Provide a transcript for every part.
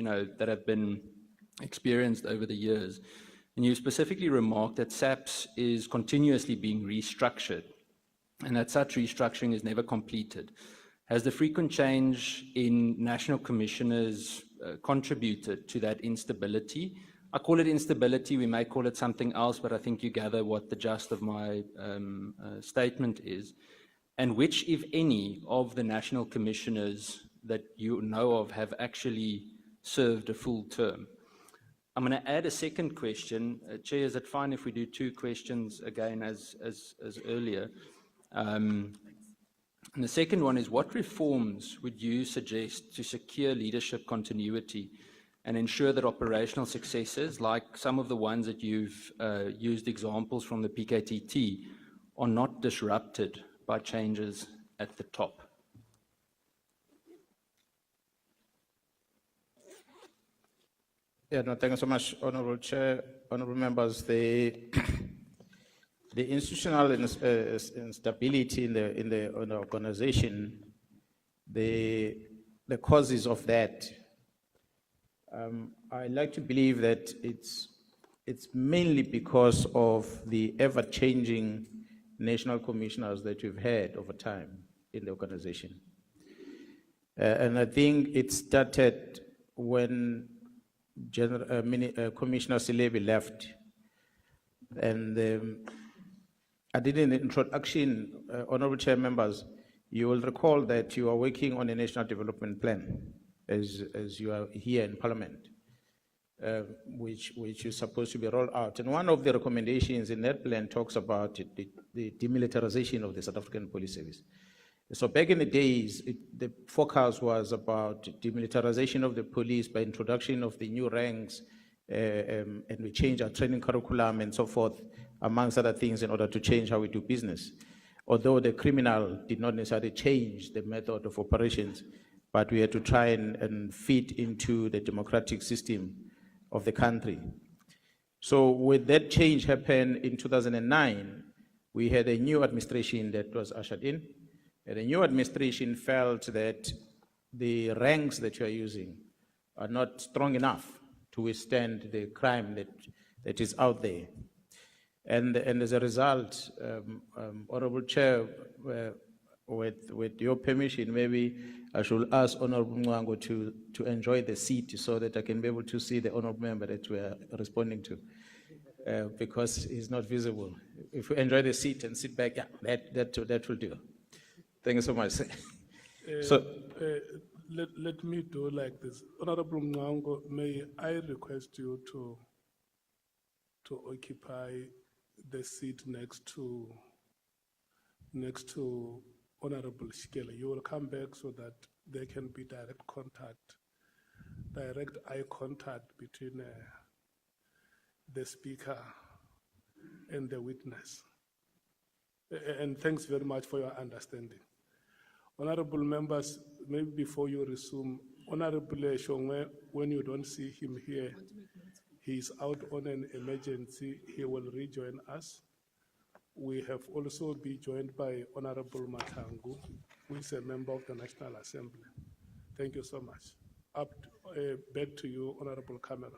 that have been experienced over the years. And you specifically remarked that SAPS is continuously being restructured and that such restructuring is never completed. Has the frequent change in national commissioners contributed to that instability? I call it instability, we may call it something else, but I think you gather what the gist of my statement is. And which, if any, of the national commissioners that you know of have actually served a full term? I'm going to add a second question. Chair, is it fine if we do two questions again as earlier? And the second one is, what reforms would you suggest to secure leadership continuity and ensure that operational successes, like some of the ones that you've used examples from the PKTT, are not disrupted by changes at the top? Yeah, no, thank you so much, Honourable Chair, honourable members. The institutional instability in the organization, the causes of that, I like to believe that it's mainly because of the ever-changing national commissioners that we've had over time in the organization. And I think it started when Commissioner Silebi left. And I did an introduction, Honourable Chair members, you will recall that you are working on a national development plan as you are here in Parliament, which is supposed to be rolled out. And one of the recommendations in that plan talks about the demilitarization of the South African Police Service. So back in the days, the focus was about demilitarization of the police by introduction of the new ranks, and we changed our training curriculum and so forth, amongst other things, in order to change how we do business. Although the criminal did not necessarily change the method of operations, but we had to try and fit into the democratic system of the country. So with that change happened in 2009, we had a new administration that was ushered in. And the new administration felt that the ranks that you are using are not strong enough to withstand the crime that is out there. And as a result, Honourable Chair, with your permission, maybe I should ask Honourable Mwango to enjoy the seat so that I can be able to see the Honourable Member that we are responding to, because he's not visible. If we enjoy the seat and sit back, yeah, that will do. Thank you so much. Let me do like this. Honorable Mwango, may I request you to occupy the seat next to Honorable Shikela. You will come back so that there can be direct eye contact between the speaker and the witness. And thanks very much for your understanding. Honorable members, maybe before you resume, Honorable Shongwe, when you don't see him here, he's out on an emergency. He will rejoin us. We have also been joined by Honorable Matangu, who is a member of the National Assembly. Thank you so much. Back to you, Honorable Cameron.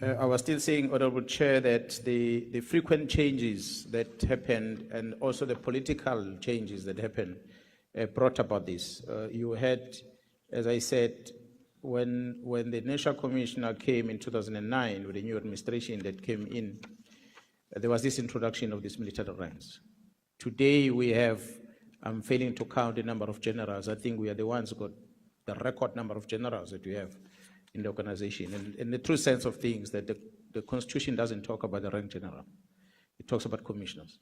I was still saying, Honourable Chair, that the frequent changes that happened and also the political changes that happened brought about this. You had, as I said, when the National Commissioner came in 2009 with the new administration that came in, there was this introduction of these military ranks. Today we have, I'm failing to count the number of generals. I think we are the ones who got the record number of generals that we have in the organization. And in the true sense of things, that the Constitution doesn't talk about the rank general. It talks about commissioners.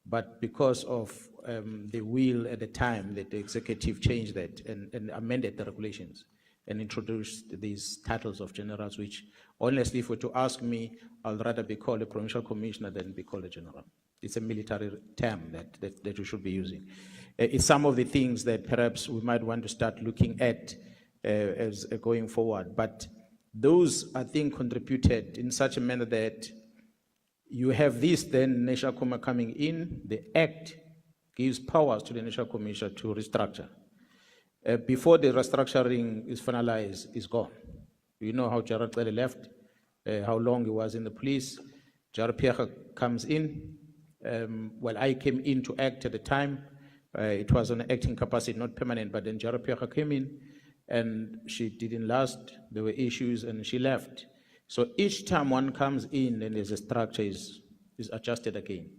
But because of the will at the time that the executive changed that and amended the regulations and introduced these titles of generals, which honestly, if you were to ask me, I'd rather be called a provincial commissioner than be called a general. It's a military term that we should be using. It's some of the things that perhaps we might want to start looking at as going forward. But those, I think, contributed in such a manner that you have this then National Commissioner coming in. The Act gives powers to the National Commissioner to restructure. before the restructuring is finalized, is gone. You know how Gerald Cele left, how long he was in the police. Gerald Pierre comes in. Well, I came in to act at the time. It was on acting capacity, not permanent, but then Gerald Pierre came in and she didn't last. There were issues and she left. So each time one comes in and there's a structure is adjusted again.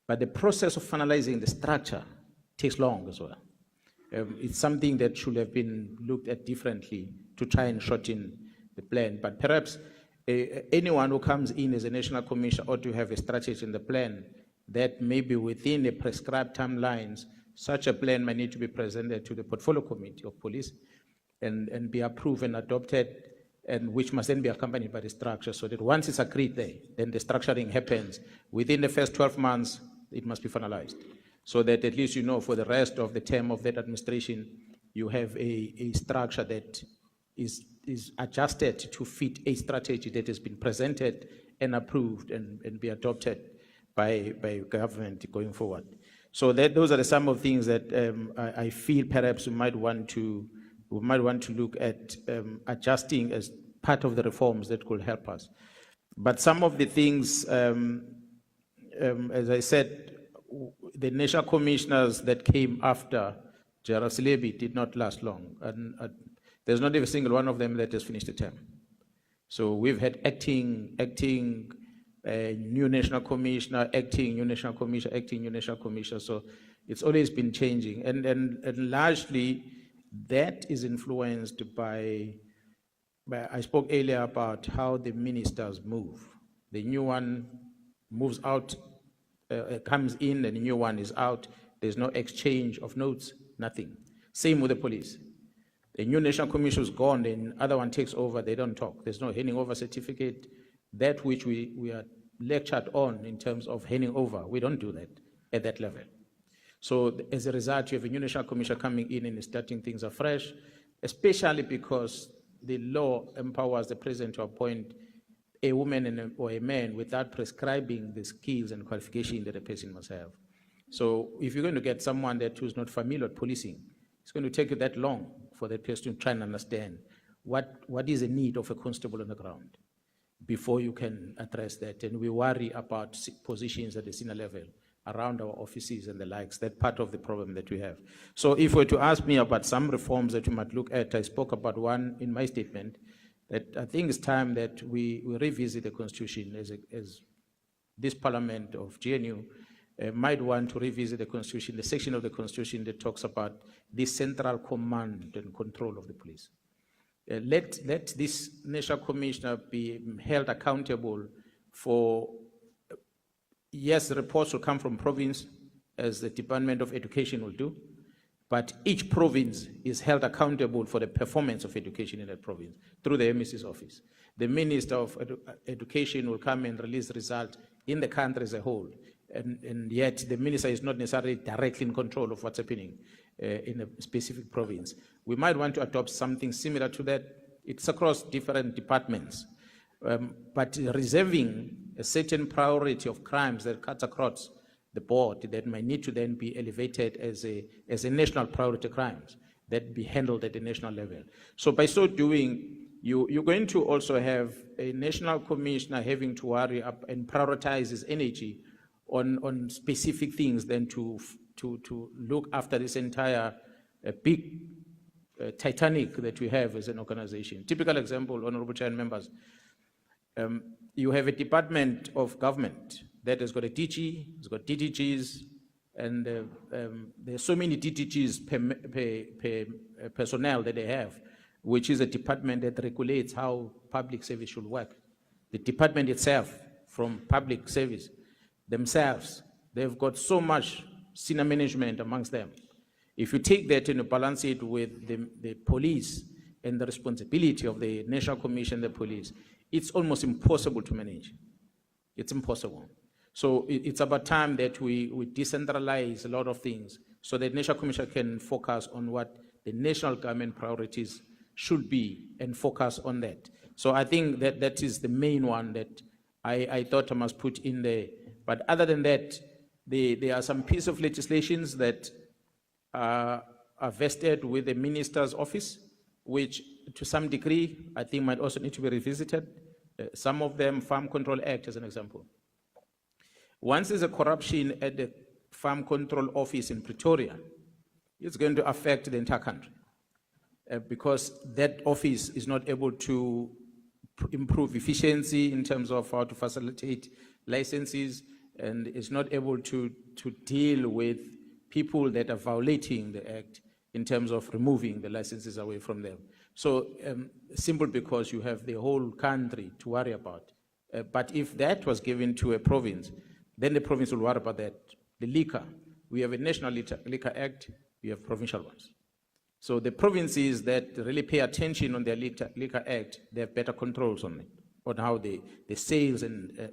But the process of finalizing the structure takes long as well. It's something that should have been looked at differently to try and shorten the plan. But perhaps anyone who comes in as a national commissioner ought to have a strategy in the plan that maybe within the prescribed timelines, such a plan may need to be presented to the portfolio committee of police and be approved and adopted, and which must then be accompanied by the structure, so that once it's agreed there, then the structuring happens. Within the first 12 months, it must be finalized, so that at least you know for the rest of the term of that administration, you have a structure that is adjusted to fit a strategy that has been presented and approved and be adopted by government going forward. So those are some of the things that I feel perhaps we might want to look at adjusting as part of the reforms that could help us. But some of the things, as I said, the national commissioners that came after Gerald Cele did not last long. And there's not even a single one of them that has finished the term. So we've had acting new national commissioner, acting new national commissioner, acting new national commissioner. So it's always been changing. And largely, that is influenced by, I spoke earlier about how the ministers move. The new one moves out, comes in, and the new one is out. There's no exchange of notes, nothing. Same with the police. The new national commission is gone, the other one takes over, they don't talk. There's no handing over certificate. That which we are lectured on in terms of handing over, we don't do that at that level. So as a result, you have a new national commission coming in and starting things afresh, especially because the law empowers the president to appoint a woman or a man without prescribing the skills and qualification that a person must have. So if you're going to get someone who's not familiar with policing, it's going to take you that long for that person to try and understand what is the need of a constable on the ground before you can address that. And we worry about positions at the senior level around our offices and the likes. That's part of the problem that we have. So if you were to ask me about some reforms that you might look at, I spoke about one in my statement, that I think it's time that we revisit the Constitution as this Parliament of GNU might want to revisit the Constitution, the section of the Constitution that talks about the central command and control of the police. Let this national commissioner be held accountable for, yes, the reports will come from province, as the Department of Education will do, but each province is held accountable for the performance of education in that province through the MEC's office. The Minister of Education will come and release results in the country as a whole, and yet the minister is not necessarily directly in control of what's happening in a specific province. We might want to adopt something similar to that. It's across different departments, but reserving a certain priority of crimes that cuts across the board that might need to then be elevated as a national priority crimes that be handled at the national level. So by so doing, you're going to also have a national commissioner having to worry up and prioritize his energy on specific things than to look after this entire big Titanic that we have as an organization. Typical example, Honorable Chair and members, you have a department of government that has got a DG, it's got DDGs, and there's so many DDGs per personnel that they have, which is a department that regulates how public service should work. The department itself, from public service, themselves, they've got so much senior management amongst them. If you take that and you balance it with the police and the responsibility of the National Commission, the police, it's almost impossible to manage. It's impossible. So it's about time that we decentralize a lot of things so that National Commission can focus on what the national government priorities should be and focus on that. So I think that is the main one that I thought I must put in there. But other than that, there are some pieces of legislations that are vested with the minister's office, which to some degree, I think might also need to be revisited. Some of them, Farm Control Act as an example. Once there's a corruption at the Farm Control Office in Pretoria, it's going to affect the entire country because that office is not able to improve efficiency in terms of how to facilitate licenses, and is not able to deal with people that are violating the act in terms of removing the licenses away from them. So simple because you have the whole country to worry about. But if that was given to a province, then the province will worry about that. The liquor, we have a National Liquor Act, we have provincial ones. So the provinces that really pay attention on their Liquor Act, they have better controls on it, on how the sales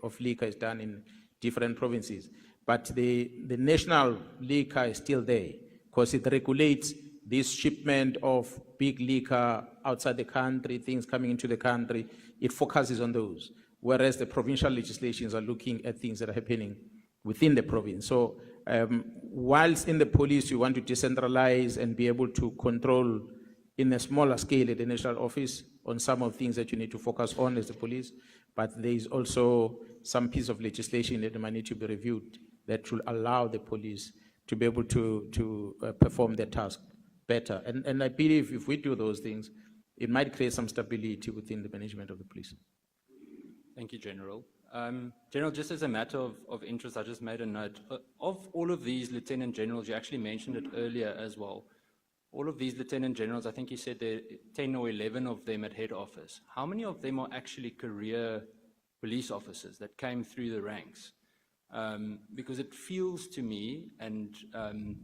of liquor is done in different provinces. But the national liquor is still there because it regulates this shipment of big liquor outside the country, things coming into the country. It focuses on those, whereas the provincial legislations are looking at things that are happening within the province. So whilst in the police you want to decentralize and be able to control in a smaller scale at the national office on some of the things that you need to focus on as the police, but there is also some piece of legislation that might need to be reviewed that will allow the police to be able to perform their task better. And I believe if we do those things, it might create some stability within the management of the police. Thank you, General. General, just as a matter of interest, I just made a note. Of all of these Lieutenant Generals, you actually mentioned it earlier as well. All of these Lieutenant Generals, I think you said there are 10 or 11 of them at head office. How many of them are actually career police officers that came through the ranks? Because it feels to me, and I'm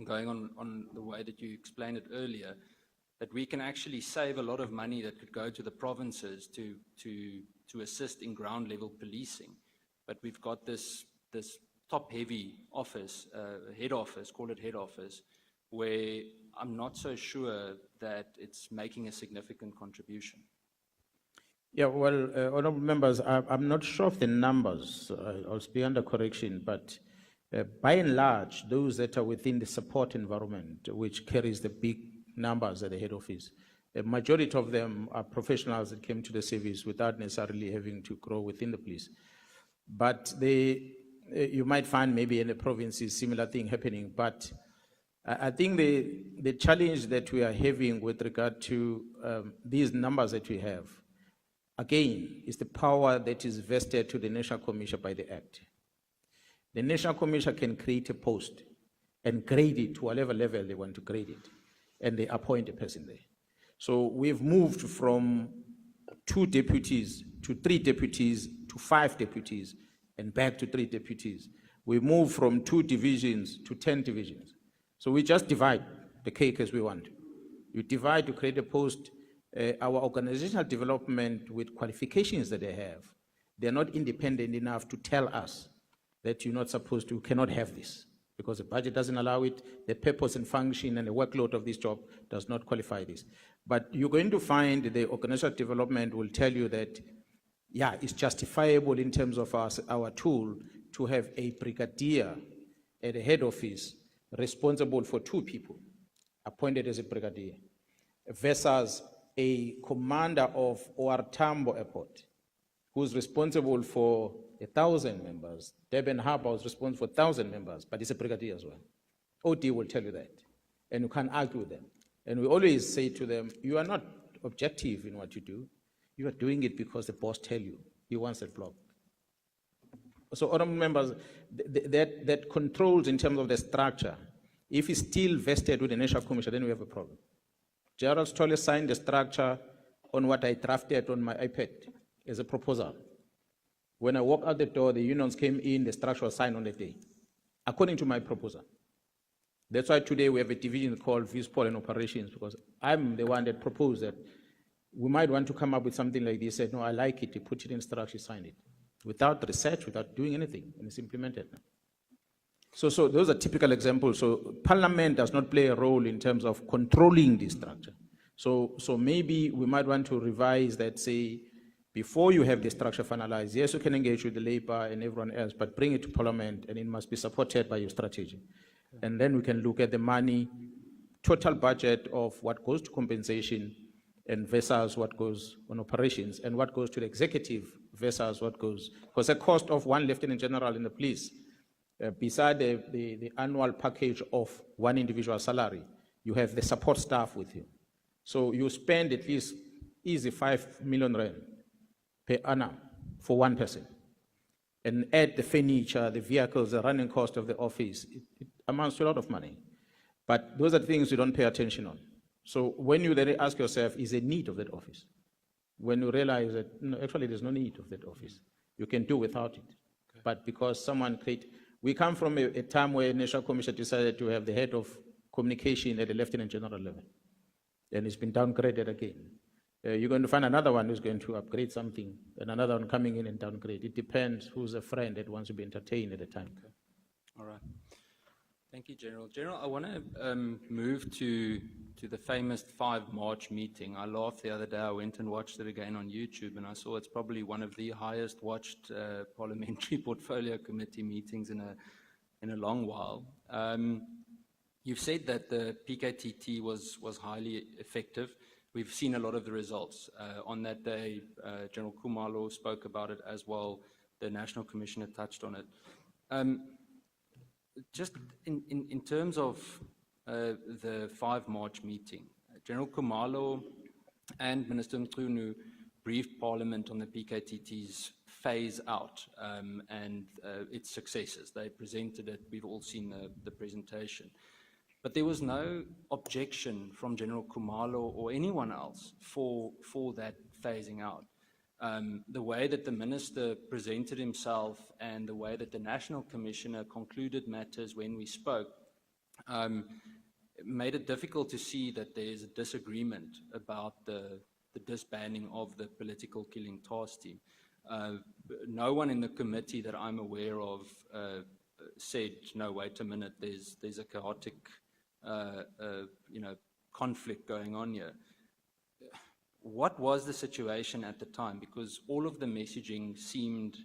going on the way that you explained it earlier, that we can actually save a lot of money that could go to the provinces to assist in ground level policing. But we've got this top heavy office, head office, call it head office, where I'm not so sure that it's making a significant contribution. Yeah, well, honorable members, I'm not sure of the numbers. I'll be under correction, but by and large, those that are within the support environment, which carries the big numbers at the head office, a majority of them are professionals that came to the service without necessarily having to grow within the police. But you might find maybe in the provinces similar thing happening, but I think the challenge that we are having with regard to these numbers that we have, again, is the power that is vested to the National Commission by the Act. The National Commission can create a post and grade it to whatever level they want to grade it, and they appoint a person there. So we've moved from 2 deputies to 3 deputies to 5 deputies and back to 3 deputies. We moved from 2 divisions to 10 divisions. So we just divide the cake as we want. You divide to create a post. Our organizational development with qualifications that they have, they're not independent enough to tell us that you're not supposed to, cannot have this, because the budget doesn't allow it, the purpose and function and the workload of this job does not qualify this. But you're going to find the organizational development will tell you that, yeah, it's justifiable in terms of our tool to have a brigadier at the head office responsible for 2 people, appointed as a brigadier, versus a commander of OR Tambo Airport, who's responsible for 1,000 members. Durban Harbour is responsible for 1,000 members, but he's a brigadier as well. OD will tell you that, and you can't argue with them. And we always say to them, you are not objective in what you do. You are doing it because the boss tell you he wants that block. So, honorable members, that controls in terms of the structure, if it's still vested with the National Commission, then we have a problem. Gerald Stolle signed the structure on what I drafted on my iPad as a proposal. When I walked out the door, the unions came in, the structure was signed on the day, according to my proposal. That's why today we have a division called Vispol and Operations, because I'm the one that proposed that we might want to come up with something like this. Said, no, I like it, you put it in structure, sign it. Without research, without doing anything, and it's implemented now. So those are typical examples. So Parliament does not play a role in terms of controlling this structure. So maybe we might want to revise that, say, before you have the structure finalized, yes, you can engage with the labor and everyone else, but bring it to Parliament and it must be supported by your strategy. And then we can look at the money total budget of what goes to compensation and versus what goes on operations and what goes to the executive versus what goes, because the cost of one lieutenant general in the police, beside the annual package of one individual salary, you have the support staff with you. So you spend at least easy 5 million rand per annum for one person. And add the furniture, the vehicles, the running cost of the office, it amounts to a lot of money. But those are things you don't pay attention on. So when you then ask yourself, is there need of that office? When you realize that, no, actually there's no need of that office. You can do without it. Okay. But because someone we come from a time where the National Commission decided to have the head of communication at the Lieutenant General level. And it's been downgraded again. You're going to find another one who's going to upgrade something, and another one coming in and downgrade. It depends who's a friend that wants to be entertained at the time. Okay. All right. Thank you, General. General, I want to move to the famous 5 March meeting. I laughed the other day. I went and watched it again on YouTube, and I saw it's probably one of the highest watched parliamentary portfolio committee meetings in a long while. You've said that the PKTT was highly effective. We've seen a lot of the results. On that day, General Khumalo spoke about it as well. The National Commissioner touched on it. Just in terms of the 5 March meeting, General Khumalo and Minister Mkhwanazi briefed Parliament on the PKTT's phase out and its successes. They presented it. We've all seen the presentation. But there was no objection from General Khumalo or anyone else for that phasing out. The way that the minister presented himself and the way that the National Commissioner concluded matters when we spoke made it difficult to see that there's a disagreement about the disbanding of the political killing task team. No one in the committee that I'm aware of said, no, wait a minute, there's a chaotic conflict going on here. What was the situation at the time? Because all of the messaging seemed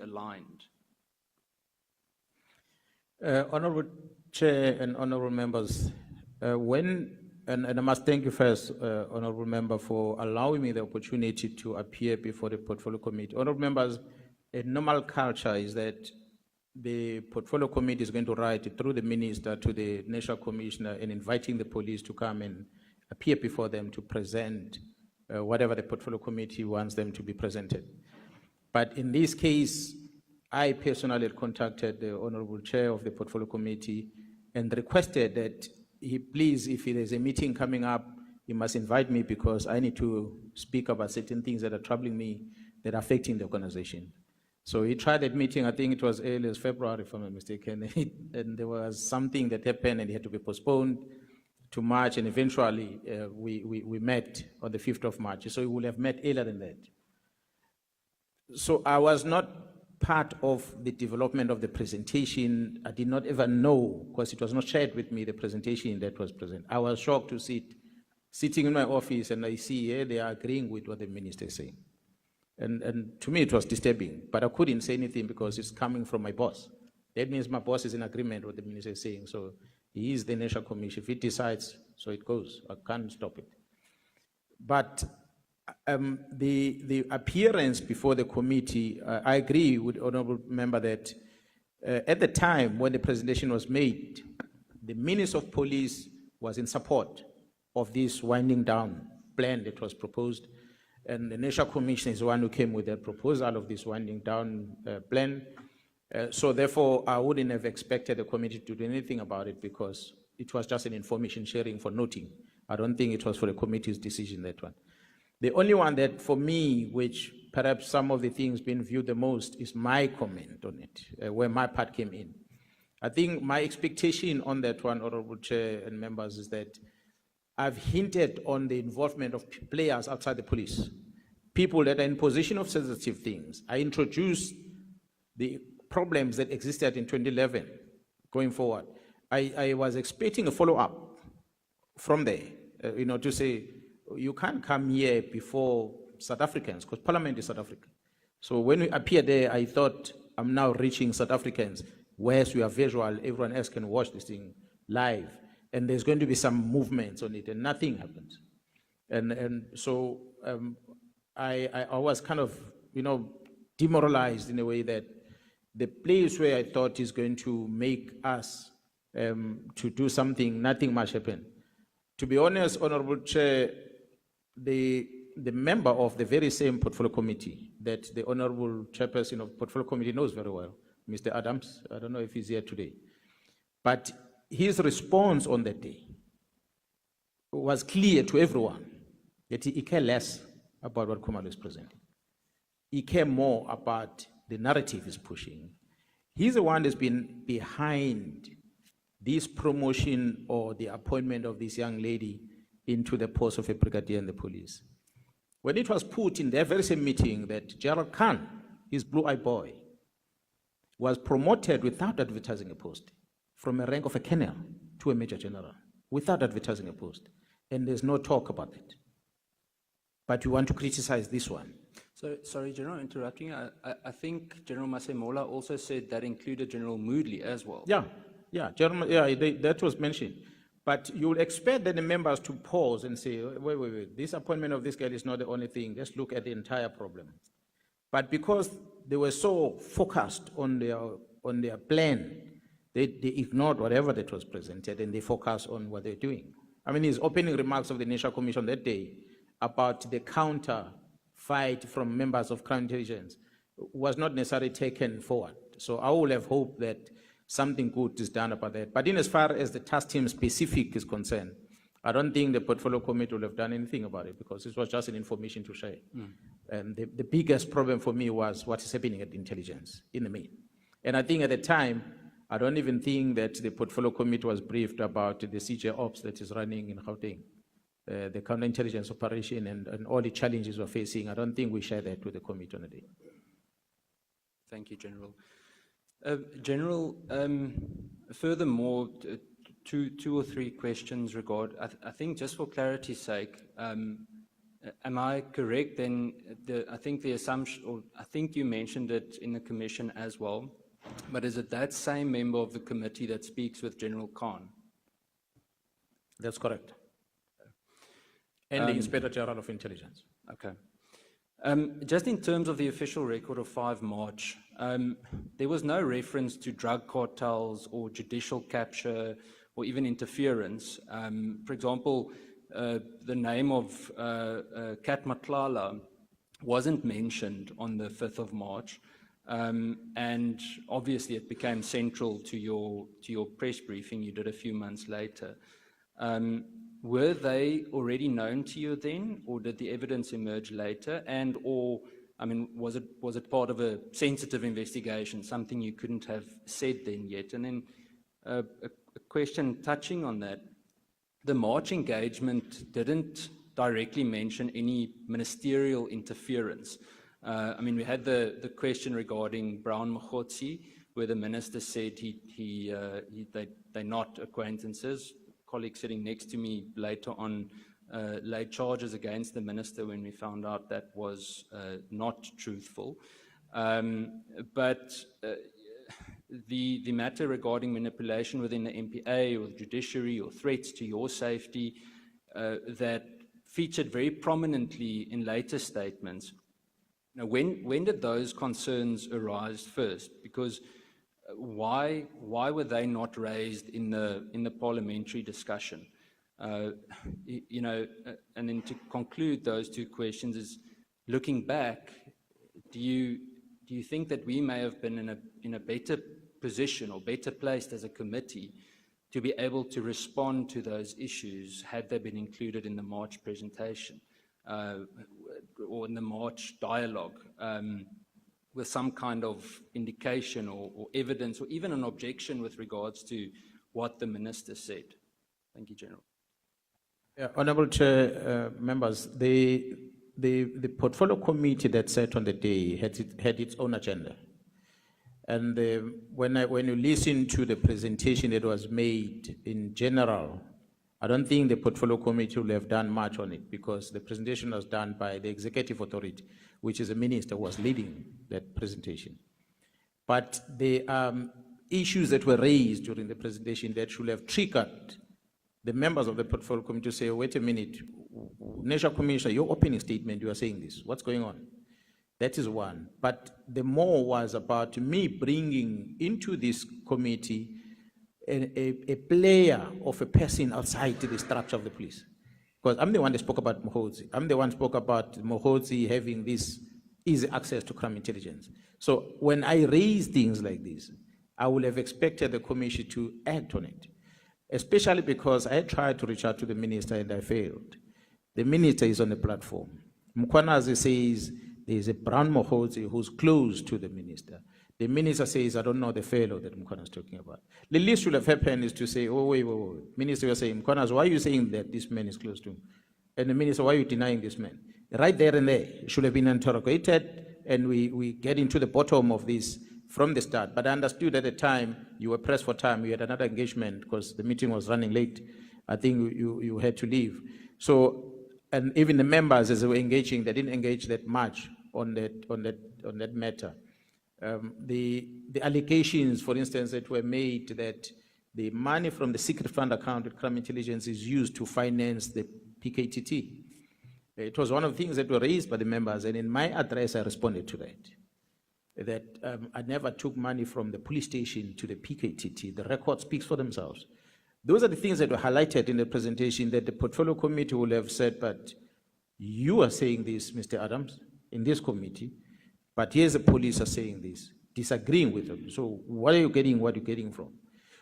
aligned. Honorable Chair and honorable members, and I must thank you first, honorable member, for allowing me the opportunity to appear before the Portfolio Committee. Honorable members, a normal culture is that the Portfolio Committee is going to write through the Minister to the National Commissioner and inviting the police to come and appear before them to present whatever the Portfolio Committee wants them to be presented. But in this case, I personally contacted the Honorable Chair of the Portfolio Committee and requested that he please, if there's a meeting coming up, he must invite me because I need to speak about certain things that are troubling me, that are affecting the organization. So he tried that meeting, I think it was early as February, if I'm not mistaken, and there was something that happened and it had to be postponed to March, and eventually we met on the 5th of March. So we would have met earlier than that. So I was not part of the development of the presentation. I did not ever know, because it was not shared with me, the presentation that was present. I was shocked to sitting in my office and I see they are agreeing with what the minister is saying. And to me it was disturbing, but I couldn't say anything because it's coming from my boss. That means my boss is in agreement with what the minister is saying. So he is the National Commission. If he decides, so it goes. I can't stop it. But the appearance before the committee, I agree with the honorable member that at the time when the presentation was made, the Minister of Police was in support of this winding down plan that was proposed, and the National Commission is the one who came with the proposal of this winding down plan. So therefore, I wouldn't have expected the committee to do anything about it because it was just an information sharing for noting. I don't think it was for the committee's decision, that one. The only one that for me, which perhaps some of the things being viewed the most, is my comment on it, where my part came in. I think my expectation on that one, Honorable Chair and members, is that I've hinted on the involvement of players outside the police, people that are in position of sensitive things. I introduced the problems that existed in 2011 going forward. I was expecting a follow-up from there, to say, you can't come here before South Africans, because Parliament is South African. So when we appear there, I thought, I'm now reaching South Africans, whereas we are visual, everyone else can watch this thing live. and there's going to be some movements on it, and nothing happens. And so I was kind of, demoralized in a way that the place where I thought is going to make us to do something, nothing much happened. To be honest, Honorable Chair, the member of the very same portfolio committee that the Honorable Chairperson of Portfolio Committee knows very well, Mr. Adams, I don't know if he's here today, but his response on that day was clear to everyone that he cared less about what Khumalo is presenting. He cared more about the narrative he's pushing. He's the one that's been behind this promotion or the appointment of this young lady into the post of a brigadier in the police. When it was put in that very same meeting that Gerald Khan, his blue-eyed boy, was promoted without advertising a post, from a rank of a colonel to a major general, without advertising a post. And there's no talk about it. But you want to criticize this one. So, sorry, General, interrupting. I think General Masemola also said that included General Moodley as well. That was mentioned. But you will expect that the members to pause and say, wait, this appointment of this girl is not the only thing. Let's look at the entire problem. But because they were so focused on their plan, they ignored whatever that was presented and they focused on what they're doing. I mean, his opening remarks of the National Commission that day about the counter fight from members of crime intelligence was not necessarily taken forward. So I would have hoped that something good is done about that. But in as far as the task team specific is concerned, I don't think the portfolio committee will have done anything about it because it was just an information to share. And the biggest problem for me was what is happening at intelligence in the main. And I think at the time, I don't even think that the portfolio committee was briefed about the CJ Ops that is running in Gauteng, the counterintelligence operation and all the challenges we're facing. I don't think we share that with the committee on a day. Thank you, General. General, furthermore, two or three questions regard, I think just for clarity's sake, am I correct then, I think the assumption, or I think you mentioned it in the commission as well, but is it that same member of the committee that speaks with General Khan? That's correct. And the Inspector General of Intelligence. Okay. Just in terms of the official record of 5 March, there was no reference to drug cartels or judicial capture or even interference. For example, the name of Kat Nhlanhla wasn't mentioned on the 5th of March, and obviously it became central to your press briefing you did a few months later. Were they already known to you then, or did the evidence emerge later? And or, I mean, was it part of a sensitive investigation, something you couldn't have said then yet? And then a question touching on that, the March engagement didn't directly mention any ministerial interference. I mean, we had the question regarding Brown Mkhwanazi, where the minister said they're not acquaintances. Colleague sitting next to me later on laid charges against the minister when we found out that was not truthful. But the matter regarding manipulation within the MPA or the Judiciary or threats to your safety that featured very prominently in later statements. Now, when did those concerns arise first? Because why were they not raised in the parliamentary discussion? You know, and then to conclude those two questions is, looking back, do you think that we may have been in a better position or better placed as a committee to be able to respond to those issues had they been included in the March presentation or in the March dialogue? With some kind of indication or evidence or even an objection with regards to what the minister said. Thank you, General. Yeah, Honourable Chair, members, the portfolio committee that sat on the day had its own agenda. And when you listen to the presentation that was made in general, I don't think the portfolio committee will have done much on it because the presentation was done by the executive authority, which is the minister who was leading that presentation. But the issues that were raised during the presentation that should have triggered the members of the portfolio committee say, wait a minute, National Commissioner, your opening statement, you are saying this, what's going on? That is one. But the more was about me bringing into this committee a player of a person outside the structure of the police. Because I'm the one that spoke about Mkhwanazi. I'm the one who spoke about Mkhwanazi having this easy access to crime intelligence. So when I raise things like this, I would have expected the commission to act on it, especially because I tried to reach out to the minister and I failed. The minister is on the platform. Mkhwanazi says there's a brown Mkhwanazi who's close to the minister. The minister says, I don't know the fellow that Mkhwanazi is talking about. The least should have happened is to say, oh, wait. Minister, you're saying, Mkhwanazi, why are you saying that this man is close to him? And the minister, why are you denying this man? Right there and there, should have been interrogated, and we get into the bottom of this from the start. But I understood at the time, you were pressed for time, you had another engagement because the meeting was running late. I think you had to leave. So, and even the members, as they were engaging, they didn't engage that much on that matter. The allegations, for instance, that were made that the money from the secret fund account at crime intelligence is used to finance the PKTT. It was one of the things that were raised by the members, and in my address, I responded to that I never took money from the police station to the PKTT. The record speaks for themselves. Those are the things that were highlighted in the presentation that the portfolio committee will have said, but you are saying this, Mr. Adams, in this committee, but here's the police are saying this, disagreeing with them. So what are you getting from?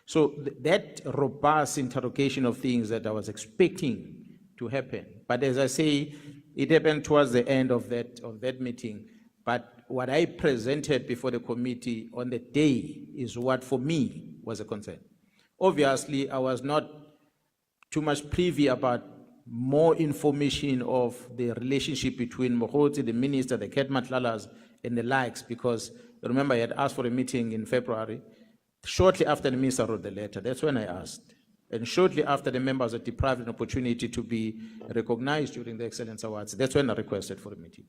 So that robust interrogation of things that I was expecting to happen. But as I say, it happened towards the end of that meeting. But what I presented before the committee on the day is what for me was a concern. Obviously, I was not too much privy about more information of the relationship between Mkhwanazi, the minister, the Nhlanhlas, and the likes, because remember I had asked for a meeting in February. Shortly after the minister wrote the letter, that's when I asked. And shortly after the members were deprived of an opportunity to be recognized during the Excellence Awards, that's when I requested for a meeting.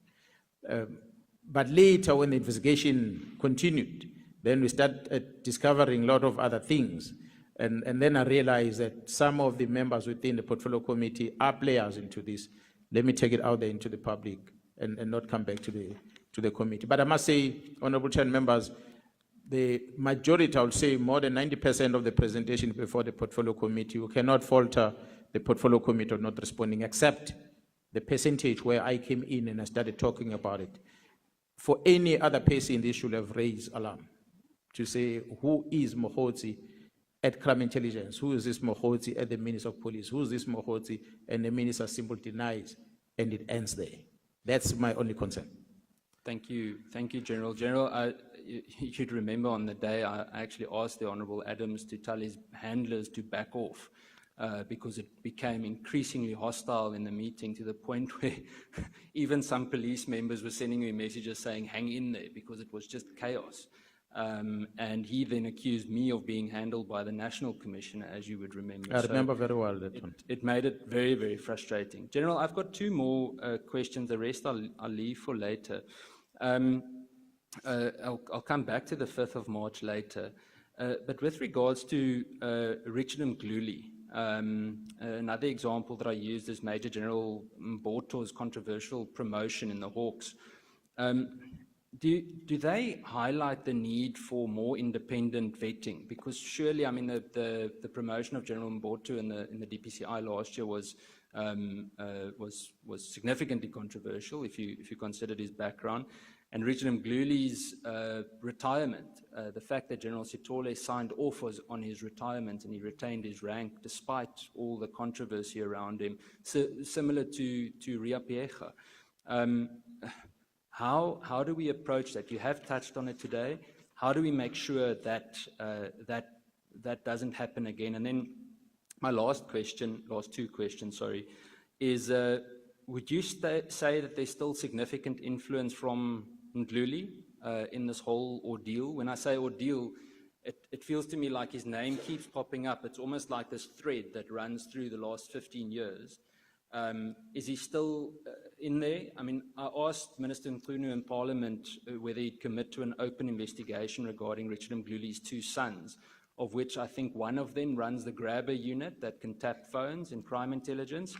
But later, when the investigation continued, then we started discovering a lot of other things. And then I realized that some of the members within the portfolio committee are players into this. Let me take it out there into the public and not come back to the committee. But I must say, Honorable Chair members, the majority, I would say more than 90% of the presentation before the portfolio committee, you cannot falter the portfolio committee of not responding, except the percentage where I came in and I started talking about it. For any other person, they should have raised alarm to say, who is Mkhwanazi at crime intelligence? Who is this Mkhwanazi at the Minister of Police? Who is this Mkhwanazi? And the minister simply denies, and it ends there. That's my only concern. Thank you, General. General, you should remember on the day I actually asked the Honourable Adams to tell his handlers to back off because it became increasingly hostile in the meeting to the point where even some police members were sending me messages saying, hang in there, because it was just chaos. And he then accused me of being handled by the National Commissioner, as you would remember. I remember very well that one. It made it very, very frustrating. General, I've got two more questions. The rest I'll leave for later. I'll come back to the 5th of March later. But with regards to Richard Mkhwanazi, another example that I used is Major General Mboto's controversial promotion in the Hawks. Do they highlight the need for more independent vetting? Because surely, I mean, the promotion of General Mboto in the DPCI last year was significantly controversial if you considered his background. And Richard Mkhwanazi's retirement, the fact that General Sithole signed off on his retirement and he retained his rank despite all the controversy around him, similar to Ria Piecha. How do we approach that? You have touched on it today. How do we make sure that that doesn't happen again? And then my last two questions, is would you say that there's still significant influence from Mkhwanazi in this whole ordeal? When I say ordeal, it feels to me like his name keeps popping up. It's almost like this thread that runs through the last 15 years. Is he still in there? I mean, I asked Minister Mkhwanazi in Parliament whether he'd commit to an open investigation regarding Richard Mkhwanazi's two sons. of which I think one of them runs the grabber unit that can tap phones in crime intelligence.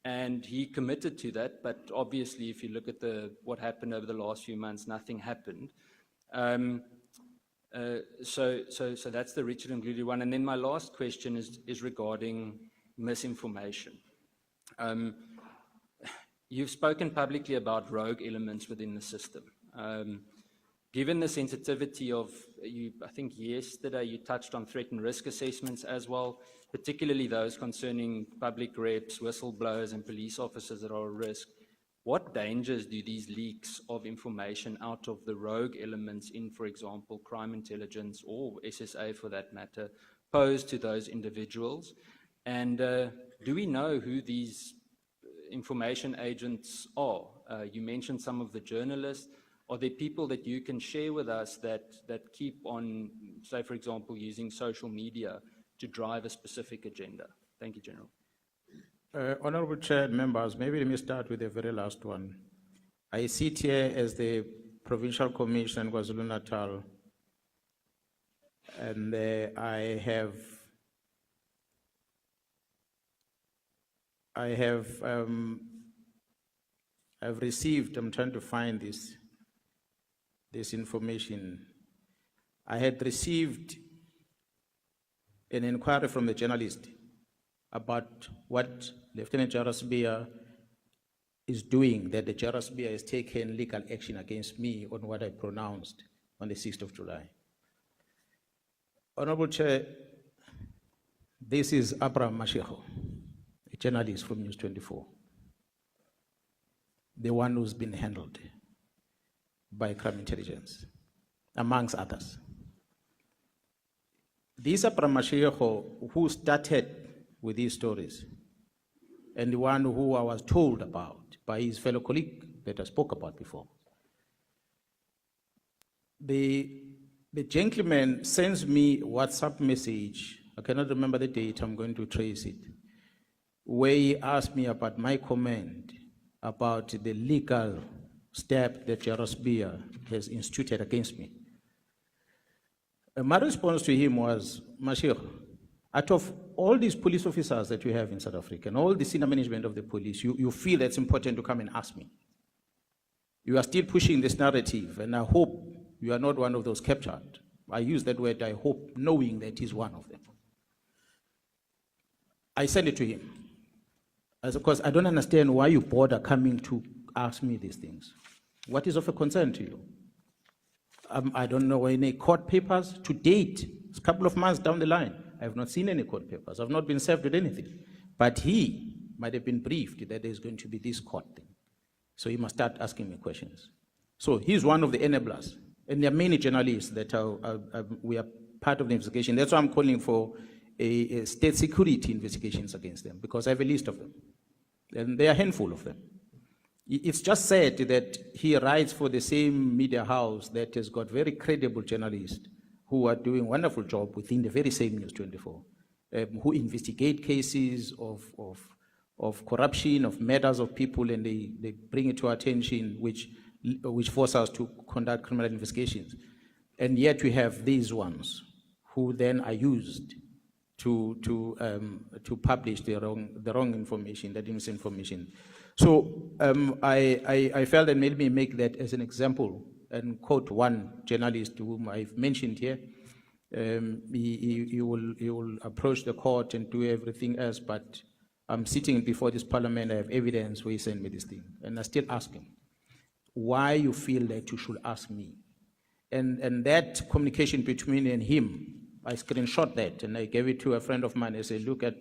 And he committed to that, but obviously if you look at what happened over the last few months, nothing happened. So that's the Richard Ngudi one. And then my last question is regarding misinformation. You've spoken publicly about rogue elements within the system. Given the sensitivity of, I think yesterday you touched on threat and risk assessments as well, particularly those concerning public reps, whistleblowers, and police officers that are at risk. What dangers do these leaks of information out of the rogue elements in, for example, crime intelligence or SSA for that matter, pose to those individuals? And do we know who these information agents are? You mentioned some of the journalists. Are there people that you can share with us that keep on, say, for example, using social media to drive a specific agenda? Thank you, General. Honorable Chair and members, maybe let me start with the very last one. I sit here as the Provincial Commissioner in KwaZulu-Natal, and I have received, I'm trying to find this information. I had received an inquiry from the journalist about what Lieutenant Jarasbia is doing, that the Jarasbia has taken legal action against me on what I pronounced on the 6th of July. Honorable Chair, this is Abraham Mashego, a journalist from News 24, the one who's been handled by crime intelligence, amongst others. This Abraham Mashego, who started with these stories, and the one who I was told about by his fellow colleague that I spoke about before. The gentleman sends me a WhatsApp message, I cannot remember the date, I'm going to trace it, where he asked me about my comment about the legal step that Jarasbia has instituted against me. And my response to him was, Mashego, out of all these police officers that you have in South Africa and all the senior management of the police, you feel it's important to come and ask me. You are still pushing this narrative, and I hope you are not one of those captured. I use that word, I hope, knowing that he's one of them. I sent it to him. I said, of course, I don't understand why you bother coming to ask me these things. What is of a concern to you? I don't know any court papers to date. It's a couple of months down the line. I have not seen any court papers. I've not been served with anything. But he might have been briefed that there's going to be this court thing. So he must start asking me questions. So he's one of the enablers. And there are many journalists that we are part of the investigation. That's why I'm calling for a state security investigations against them, because I have a list of them. And there are a handful of them. It's just said that he writes for the same media house that has got very credible journalists who are doing a wonderful job within the very same News 24, who investigate cases of corruption, of murders of people, and they bring it to our attention, which force us to conduct criminal investigations. And yet we have these ones who then are used to publish the wrong information, that misinformation. So I felt that made me make that as an example and quote one journalist whom I've mentioned here. He will approach the court and do everything else, but I'm sitting before this parliament, I have evidence where he sent me this thing. And I still ask him, why you feel that you should ask me? And that communication between me and him, I screenshot that and I gave it to a friend of mine. I said, look at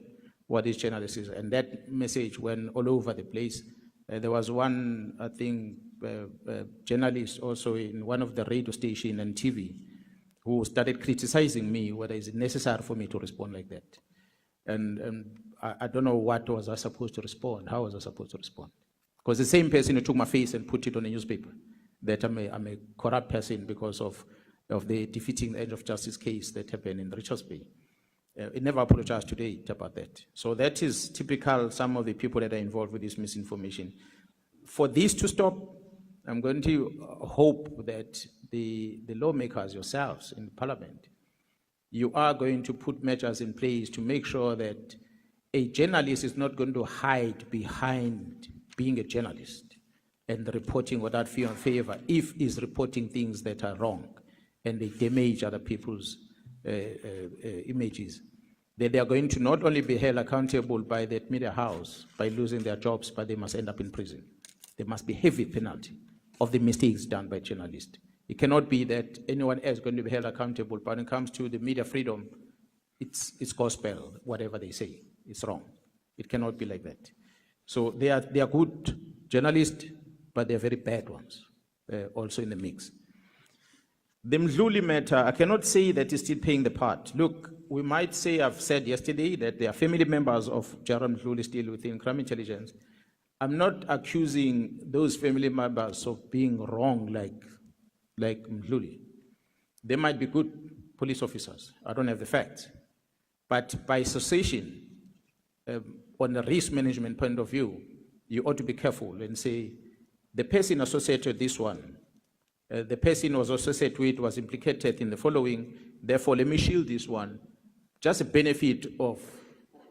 what this journalist is. And that message went all over the place. There was one, I think, journalist also in one of the radio station and TV who started criticizing me whether it's necessary for me to respond like that. And I don't know what was I supposed to respond, how was I supposed to respond? Because the same person who took my face and put it on a newspaper, that I'm a corrupt person because of the defeating the end of justice case that happened in Richards Bay. It never apologized today about that. So that is typical, some of the people that are involved with this misinformation. For this to stop, I'm going to hope that the lawmakers yourselves in Parliament you are going to put measures in place to make sure that a journalist is not going to hide behind being a journalist and reporting without fear and favor if he's reporting things that are wrong and they damage other people's images. That they are going to not only be held accountable by that media house by losing their jobs, but they must end up in prison. There must be heavy penalty of the mistakes done by journalists. It cannot be that anyone else is going to be held accountable, but when it comes to the media freedom, it's gospel, whatever they say. It's wrong. It cannot be like that. So they are good journalists, but they're very bad ones also in the mix. The Mkhwanazi matter, I cannot say that he's still playing the part. Look, we might say, I've said yesterday, that there are family members of General Mkhwanazi still within crime intelligence. I'm not accusing those family members of being wrong like Mkhwanazi. They might be good police officers. I don't have the facts. But by association, on a risk management point of view, you ought to be careful and say, the person associated with this one, the person was associated with was implicated in the following, therefore let me shield this one. Just a benefit of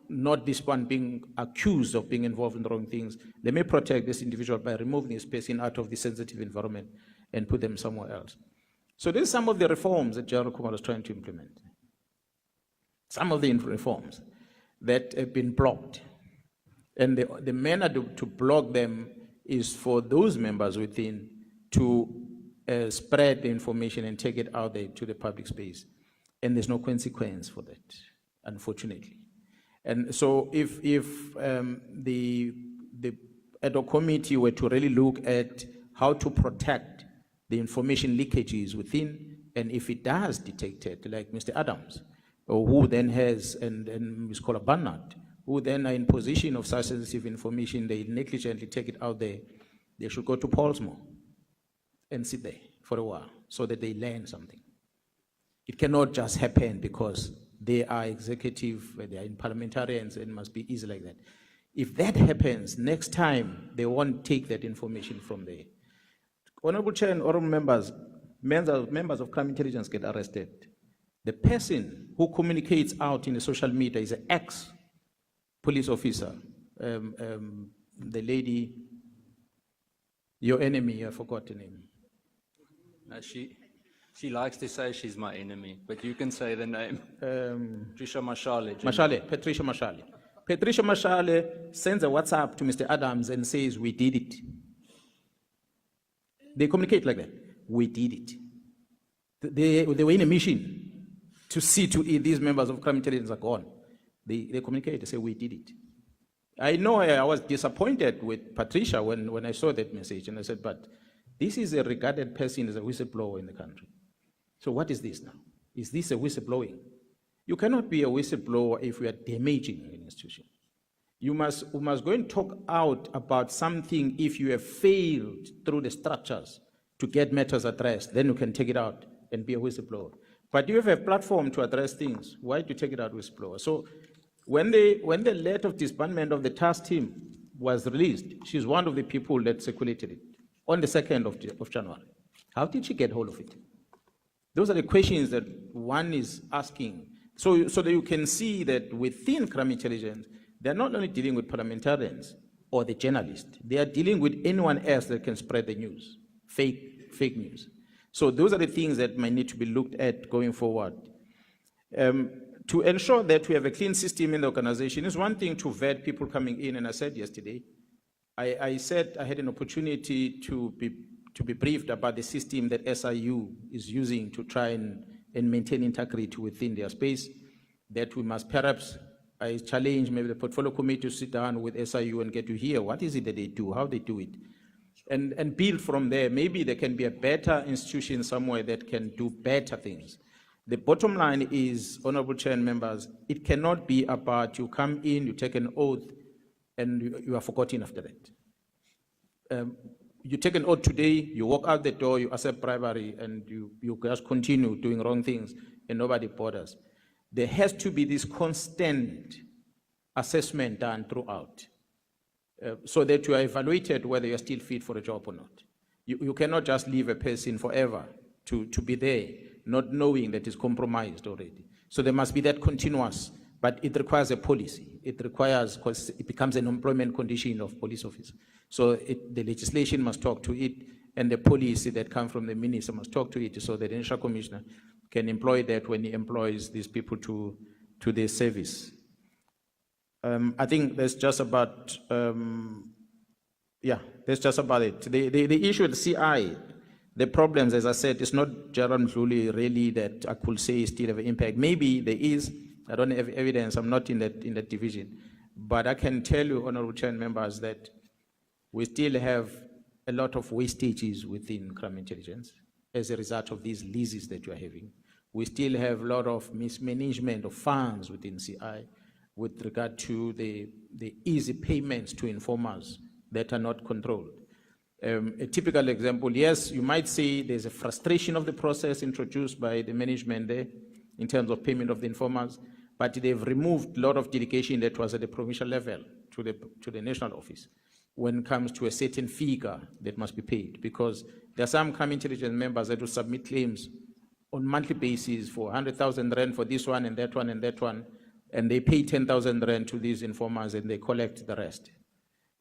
not this one being accused of being involved in the wrong things. Let me protect this individual by removing this person out of the sensitive environment and put them somewhere else. So there's some of the reforms that General Kumar is trying to implement. Some of the reforms that have been blocked. And the manner to block them is for those members within to spread the information and take it out there to the public space. And there's no consequence for that, unfortunately. And so if the ad hoc committee were to really look at how to protect the information leakages within, and if it does detect it, like Mr. Adams, or who then has, and Ms. Kola Barnard, who then are in possession of such sensitive information, they negligently take it out there, they should go to Paulsmoor and sit there for a while so that they learn something. It cannot just happen because they are executive, they are in parliamentarians, and must be easy like that. If that happens, next time, they won't take that information from there. Honorable Chair and honorable members, members of crime intelligence get arrested. The person who communicates out in the social media is an ex-police officer. The lady, your enemy, I forgot the name. She likes to say she's my enemy, but you can say the name. Patricia Mashale. Patricia Mashale. Patricia Mashale sends a WhatsApp to Mr. Adams and says, we did it. They communicate like that. We did it. They were in a mission to see to it these members of crime intelligence are gone. They communicate, they say, we did it. I know I was disappointed with Patricia when I saw that message, and I said, but this is a regarded person as a whistleblower in the country. So what is this now? Is this a whistleblowing? You cannot be a whistleblower if you are damaging an institution. We must go and talk out about something if you have failed through the structures to get matters addressed, then you can take it out and be a whistleblower. But you have a platform to address things. Why do you take it out whistleblower? So when the letter of disbandment of the task team was released, she's one of the people that circulated it on the 2nd of January. How did she get hold of it? Those are the questions that one is asking. So that you can see that within crime intelligence, they're not only dealing with parliamentarians or the journalists, they are dealing with anyone else that can spread the news, fake news. So those are the things that might need to be looked at going forward. To ensure that we have a clean system in the organization, is one thing to vet people coming in, and I said yesterday, I said I had an opportunity to be briefed about the system that SIU is using to try and maintain integrity within their space, that we must perhaps, I challenge maybe the portfolio committee to sit down with SIU and get to hear what is it that they do, how they do it, and build from there. Maybe there can be a better institution somewhere that can do better things. The bottom line is, Honorable Chair and members, it cannot be about you come in, you take an oath, and you are forgotten after that. You take an oath today, you walk out the door, you accept bribery, and you just continue doing wrong things, and nobody bothers. There has to be this constant assessment done throughout, so that you are evaluated whether you're still fit for a job or not. You cannot just leave a person forever to be there, not knowing that it's compromised already. So there must be that continuous, but it requires a policy. It requires, because it becomes an employment condition of police officers. So the legislation must talk to it, and the policy that comes from the minister must talk to it, so that the national commissioner can employ that when he employs these people to their service. I think that's just about, that's just about it. The issue with CI, the problems, as I said, it's not Gerald Mkhwanazi really that I could say still have an impact. Maybe there is, I don't have evidence, I'm not in that division. But I can tell you, Honorable Chair and members, that we still have a lot of wastages within crime intelligence as a result of these leases that you are having. We still have a lot of mismanagement of funds within CI with regard to the easy payments to informers that are not controlled. A typical example, yes, you might say there's a frustration of the process introduced by the management there in terms of payment of the informers, but they've removed a lot of delegation that was at the provincial level to the national office when it comes to a certain figure that must be paid, because there are some crime intelligence members that will submit claims on monthly basis for 100,000 rand for this one and that one and that one, and they pay 10,000 rand to these informers and they collect the rest.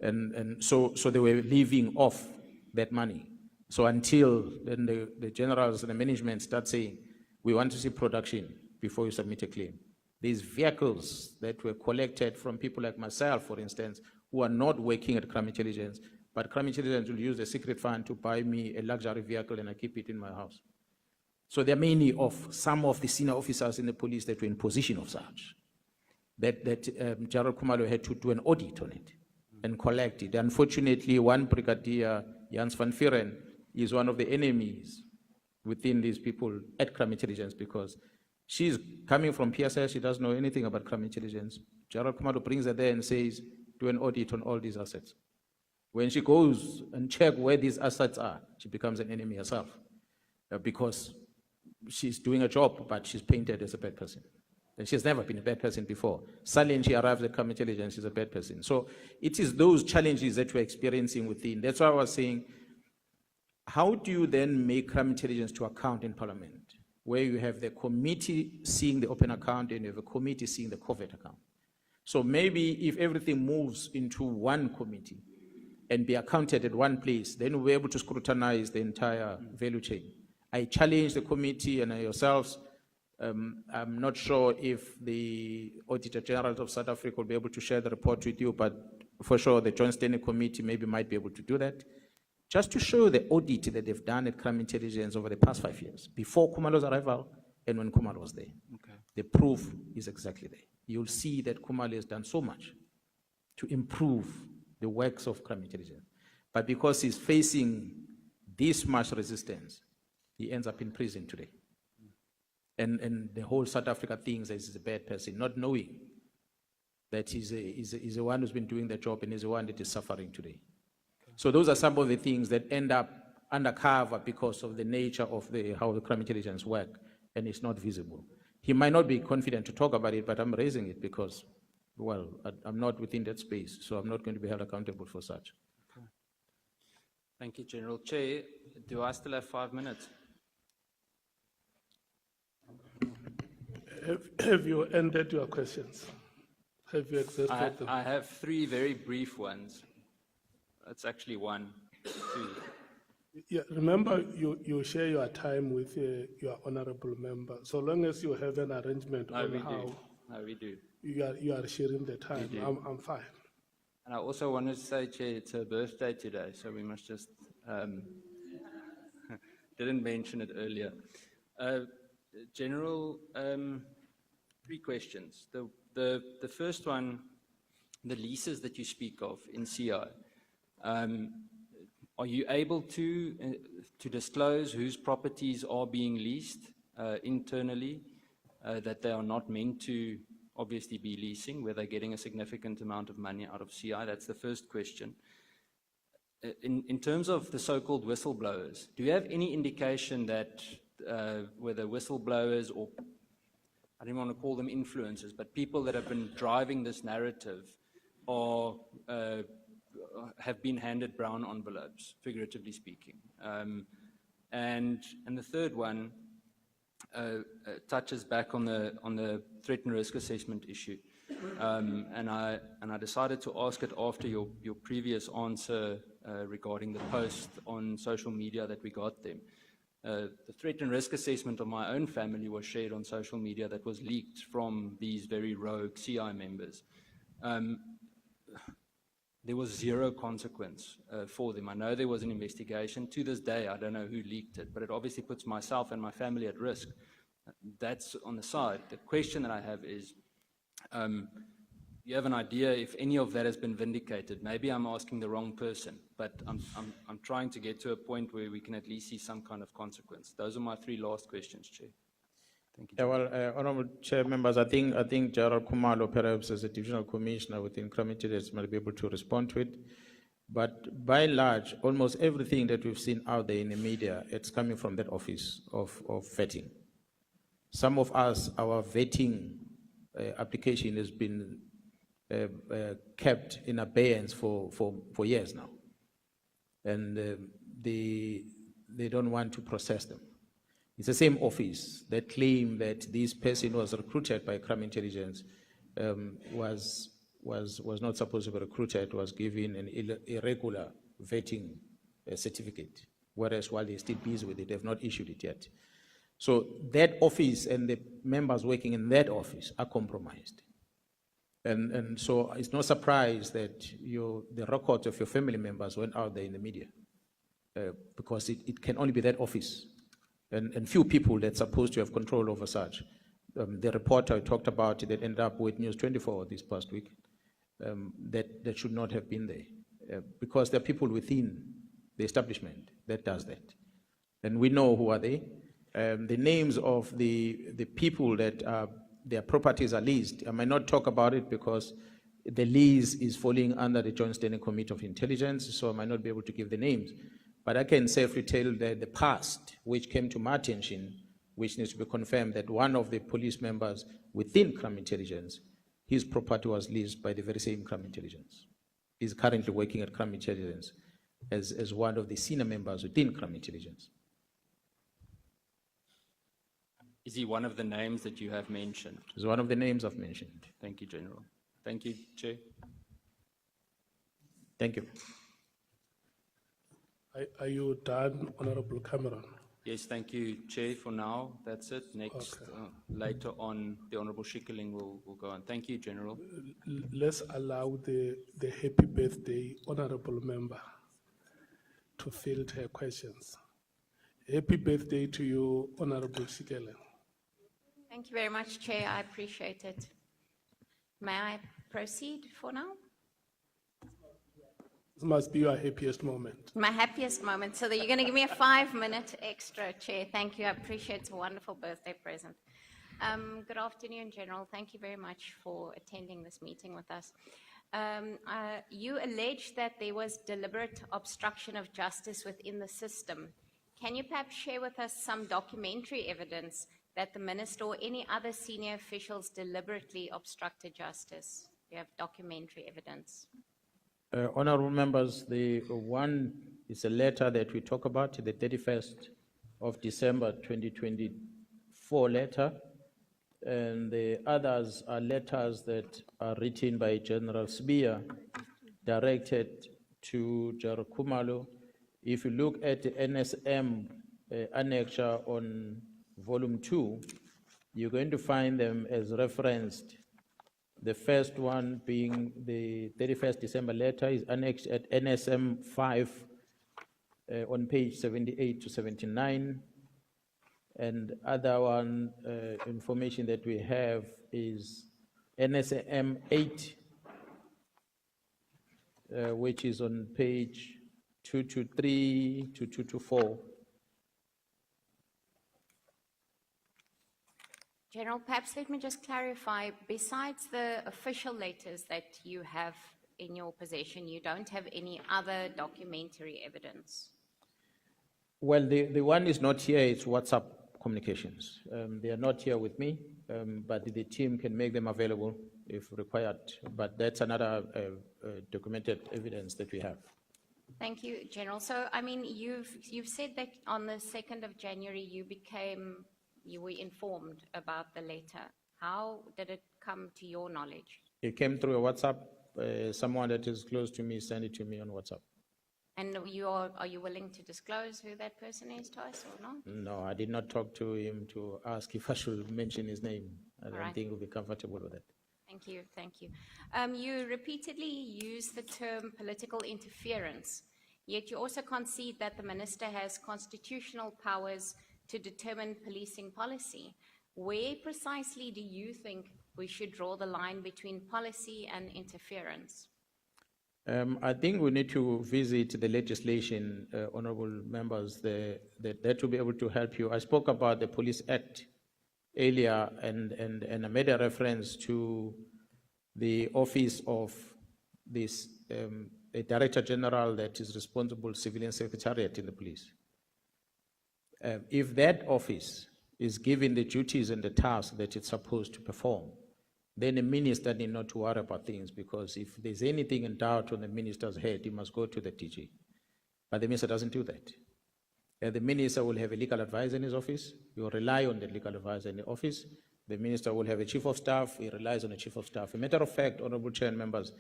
And so they were living off that money. So until then the generals and the management start saying, we want to see production before you submit a claim. These vehicles that were collected from people like myself, for instance, who are not working at crime intelligence, but crime intelligence will use the secret fund to buy me a luxury vehicle and I keep it in my house. So there are many of some of the senior officers in the police that were in position of such, that Gerald Khumalo had to do an audit on it and collect it. Unfortunately, one brigadier, Jans van Vieren, is one of the enemies within these people at crime intelligence, because she's coming from PSS, she doesn't know anything about crime intelligence. Gerald Khumalo brings her there and says, do an audit on all these assets. When she goes and checks where these assets are, she becomes an enemy herself, because she's doing a job, but she's painted as a bad person. And she's never been a bad person before. Suddenly she arrives at crime intelligence, she's a bad person. So it is those challenges that we're experiencing within. That's why I was saying, how do you then make crime intelligence to account in Parliament, where you have the committee seeing the open account and you have a committee seeing the covert account? So maybe if everything moves into one committee and be accounted at one place, then we're able to scrutinize the entire value chain. I challenge the committee and yourselves. I'm not sure if the Auditor General of South Africa will be able to share the report with you, but for sure the Joint Standing Committee maybe might be able to do that, just to show the audit that they've done at crime intelligence over the past 5 years, before Khumalo's arrival and when Khumalo was there. Okay. The proof is exactly there. You'll see that Khumalo has done so much to improve the works of crime intelligence. But because he's facing this much resistance, he ends up in prison today. And the whole South Africa thinks that he's a bad person, not knowing that he's the one who's been doing the job and he's the one that is suffering today. Okay. So those are some of the things that end up undercover because of the nature of how the crime intelligence work, and it's not visible. He might not be confident to talk about it, but I'm raising it because, well, I'm not within that space, so I'm not going to be held accountable for such. Okay. Thank you, General. Chair, do I still have 5 minutes? Have you ended your questions? Have you exhausted them? I have 3 very brief ones. That's actually 1, 2. Yeah, remember, you share your time with your honorable member. So long as you have an arrangement on how we do. You are sharing the time, I'm fine. And I also wanted to say, Chair, it's her birthday today, so we must just, didn't mention it earlier. General, 3 questions. The first one, the leases that you speak of in CI, are you able to disclose whose properties are being leased internally, that they are not meant to obviously be leasing, where they're getting a significant amount of money out of CI? That's the first question. In terms of the so-called whistleblowers, do you have any indication that whether whistleblowers or, I don't want to call them influencers, but people that have been driving this narrative are have been handed brown envelopes, figuratively speaking? And the third one, touches back on the threat and risk assessment issue, and I decided to ask it after your previous answer regarding the post on social media that we got them. The threat and risk assessment of my own family was shared on social media that was leaked from these very rogue CI members. There was zero consequence for them. I know there was an investigation. To this day, I don't know who leaked it, but it obviously puts myself and my family at risk. That's on the side. The question that I have is, you have an idea if any of that has been vindicated? Maybe I'm asking the wrong person, but I'm trying to get to a point where we can at least see some kind of consequence. Those are my three last questions, Chair. Thank you. Yeah, well, Honorable Chair members, I think Gerald Kumalo, perhaps as a divisional commissioner within crime intelligence, might be able to respond to it. But by and large, almost everything that we've seen out there in the media, it's coming from that office of vetting. Some of us, our vetting application has been kept in abeyance for years now. And they don't want to process them. It's the same office that claimed that this person was recruited by crime intelligence, was not supposed to be recruited, was given an irregular vetting certificate, whereas while they're still busy with it, they've not issued it yet. So that office and the members working in that office are compromised. And so it's no surprise that the records of your family members went out there in the media, because it can only be that office. And few people that's supposed to have control over such. The reporter talked about it that ended up with News 24 this past week, that should not have been there, because there are people within the establishment that does that. And we know who are they. The names of the people that their properties are leased, I might not talk about it because the lease is falling under the Joint Standing Committee of Intelligence, so I might not be able to give the names. But I can safely tell that the past, which came to my attention, which needs to be confirmed, that one of the police members within crime intelligence, his property was leased by the very same crime intelligence. He's currently working at crime intelligence as one of the senior members within crime intelligence. Is he one of the names that you have mentioned? He's one of the names I've mentioned. Thank you, General. Thank you, Chair. Thank you. Are you done, Honorable Cameron? Yes, thank you, Chair. For now, that's it. Next, Okay. Later on, the Honorable Schikkeling will go on. Thank you, General. Let's allow the happy birthday honorable member to field her questions. Happy birthday to you, Honorable Shikele. Thank you very much, Chair. I appreciate it. May I proceed for now? This must be your happiest moment. My happiest moment. So that you're going to give me a 5-minute extra, Chair. Thank you. I appreciate it. It's a wonderful birthday present. Good afternoon, General. Thank you very much for attending this meeting with us. You allege that there was deliberate obstruction of justice within the system. Can you perhaps share with us some documentary evidence that the minister or any other senior officials deliberately obstructed justice? You have documentary evidence. Honorable members, the one is a letter that we talk about, the 31st of December 2024 letter, and the others are letters that are written by General Sbiya, directed to General Kumalo. If you look at the NSM annexure on volume 2, you're going to find them as referenced. The first one being the 31st December letter is annexed at NSM 5 on page 78 to 79. And other one information that we have is NSM 8, which is on page 223 to 224. General, perhaps let me just clarify, besides the official letters that you have in your possession, you don't have any other documentary evidence? Well, the one is not here, it's WhatsApp communications. They are not here with me, but the team can make them available if required. But that's another documented evidence that we have. Thank you, General. So, I mean, you've said that on the 2nd of January you became you were informed about the letter. How did it come to your knowledge? It came through a WhatsApp. Someone that is close to me sent it to me on WhatsApp. And are you willing to disclose who that person is to us or not? No, I did not talk to him to ask if I should mention his name. I don't think we'll be comfortable with that. Thank you, thank you. You repeatedly use the term political interference, yet you also concede that the minister has constitutional powers to determine policing policy. Where precisely do you think we should draw the line between policy and interference? I think we need to visit the legislation, honorable members, that will be able to help you. I spoke about the Police Act earlier, and I made a reference to the office of this a Director General that is responsible civilian secretariat in the police. If that office is given the duties and the tasks that it's supposed to perform, then the minister need not to worry about things, because if there's anything in doubt on the minister's head, he must go to the DG. But the minister doesn't do that. The minister will have a legal advisor in his office. He will rely on the legal advisor in the office. The minister will have a chief of staff. He relies on the chief of staff. A matter of fact, honorable chair and members,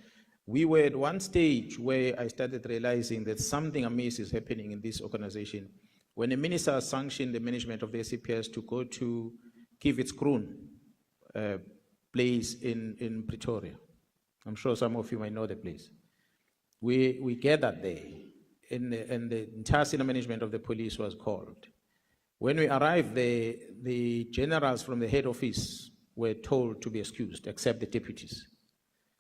we were at one stage where I started realizing that something amiss is happening in this organization. When the minister sanctioned the management of the SCPS to go to Kivitskroon, place in Pretoria. I'm sure some of you might know the place. We gathered there, and the entire senior management of the police was called. When we arrived there, the generals from the head office were told to be excused, except the deputies.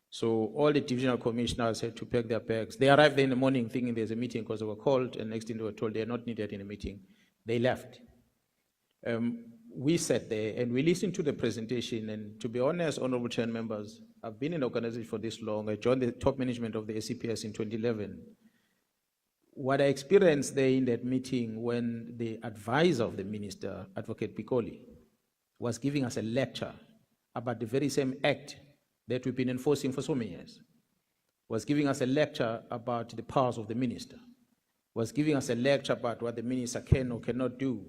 So all the divisional commissioners had to pack their bags. They arrived there in the morning thinking there's a meeting because they were called, and next thing they were told they're not needed in a meeting. They left. We sat there and we listened to the presentation, and to be honest, honorable chair members, I've been in the organization for this long. I joined the top management of the SCPS in 2011. What I experienced there in that meeting, when the advisor of the minister, Advocate Pikoli, was giving us a lecture about the very same act that we've been enforcing for so many years, was giving us a lecture about the powers of the minister, was giving us a lecture about what the minister can or cannot do.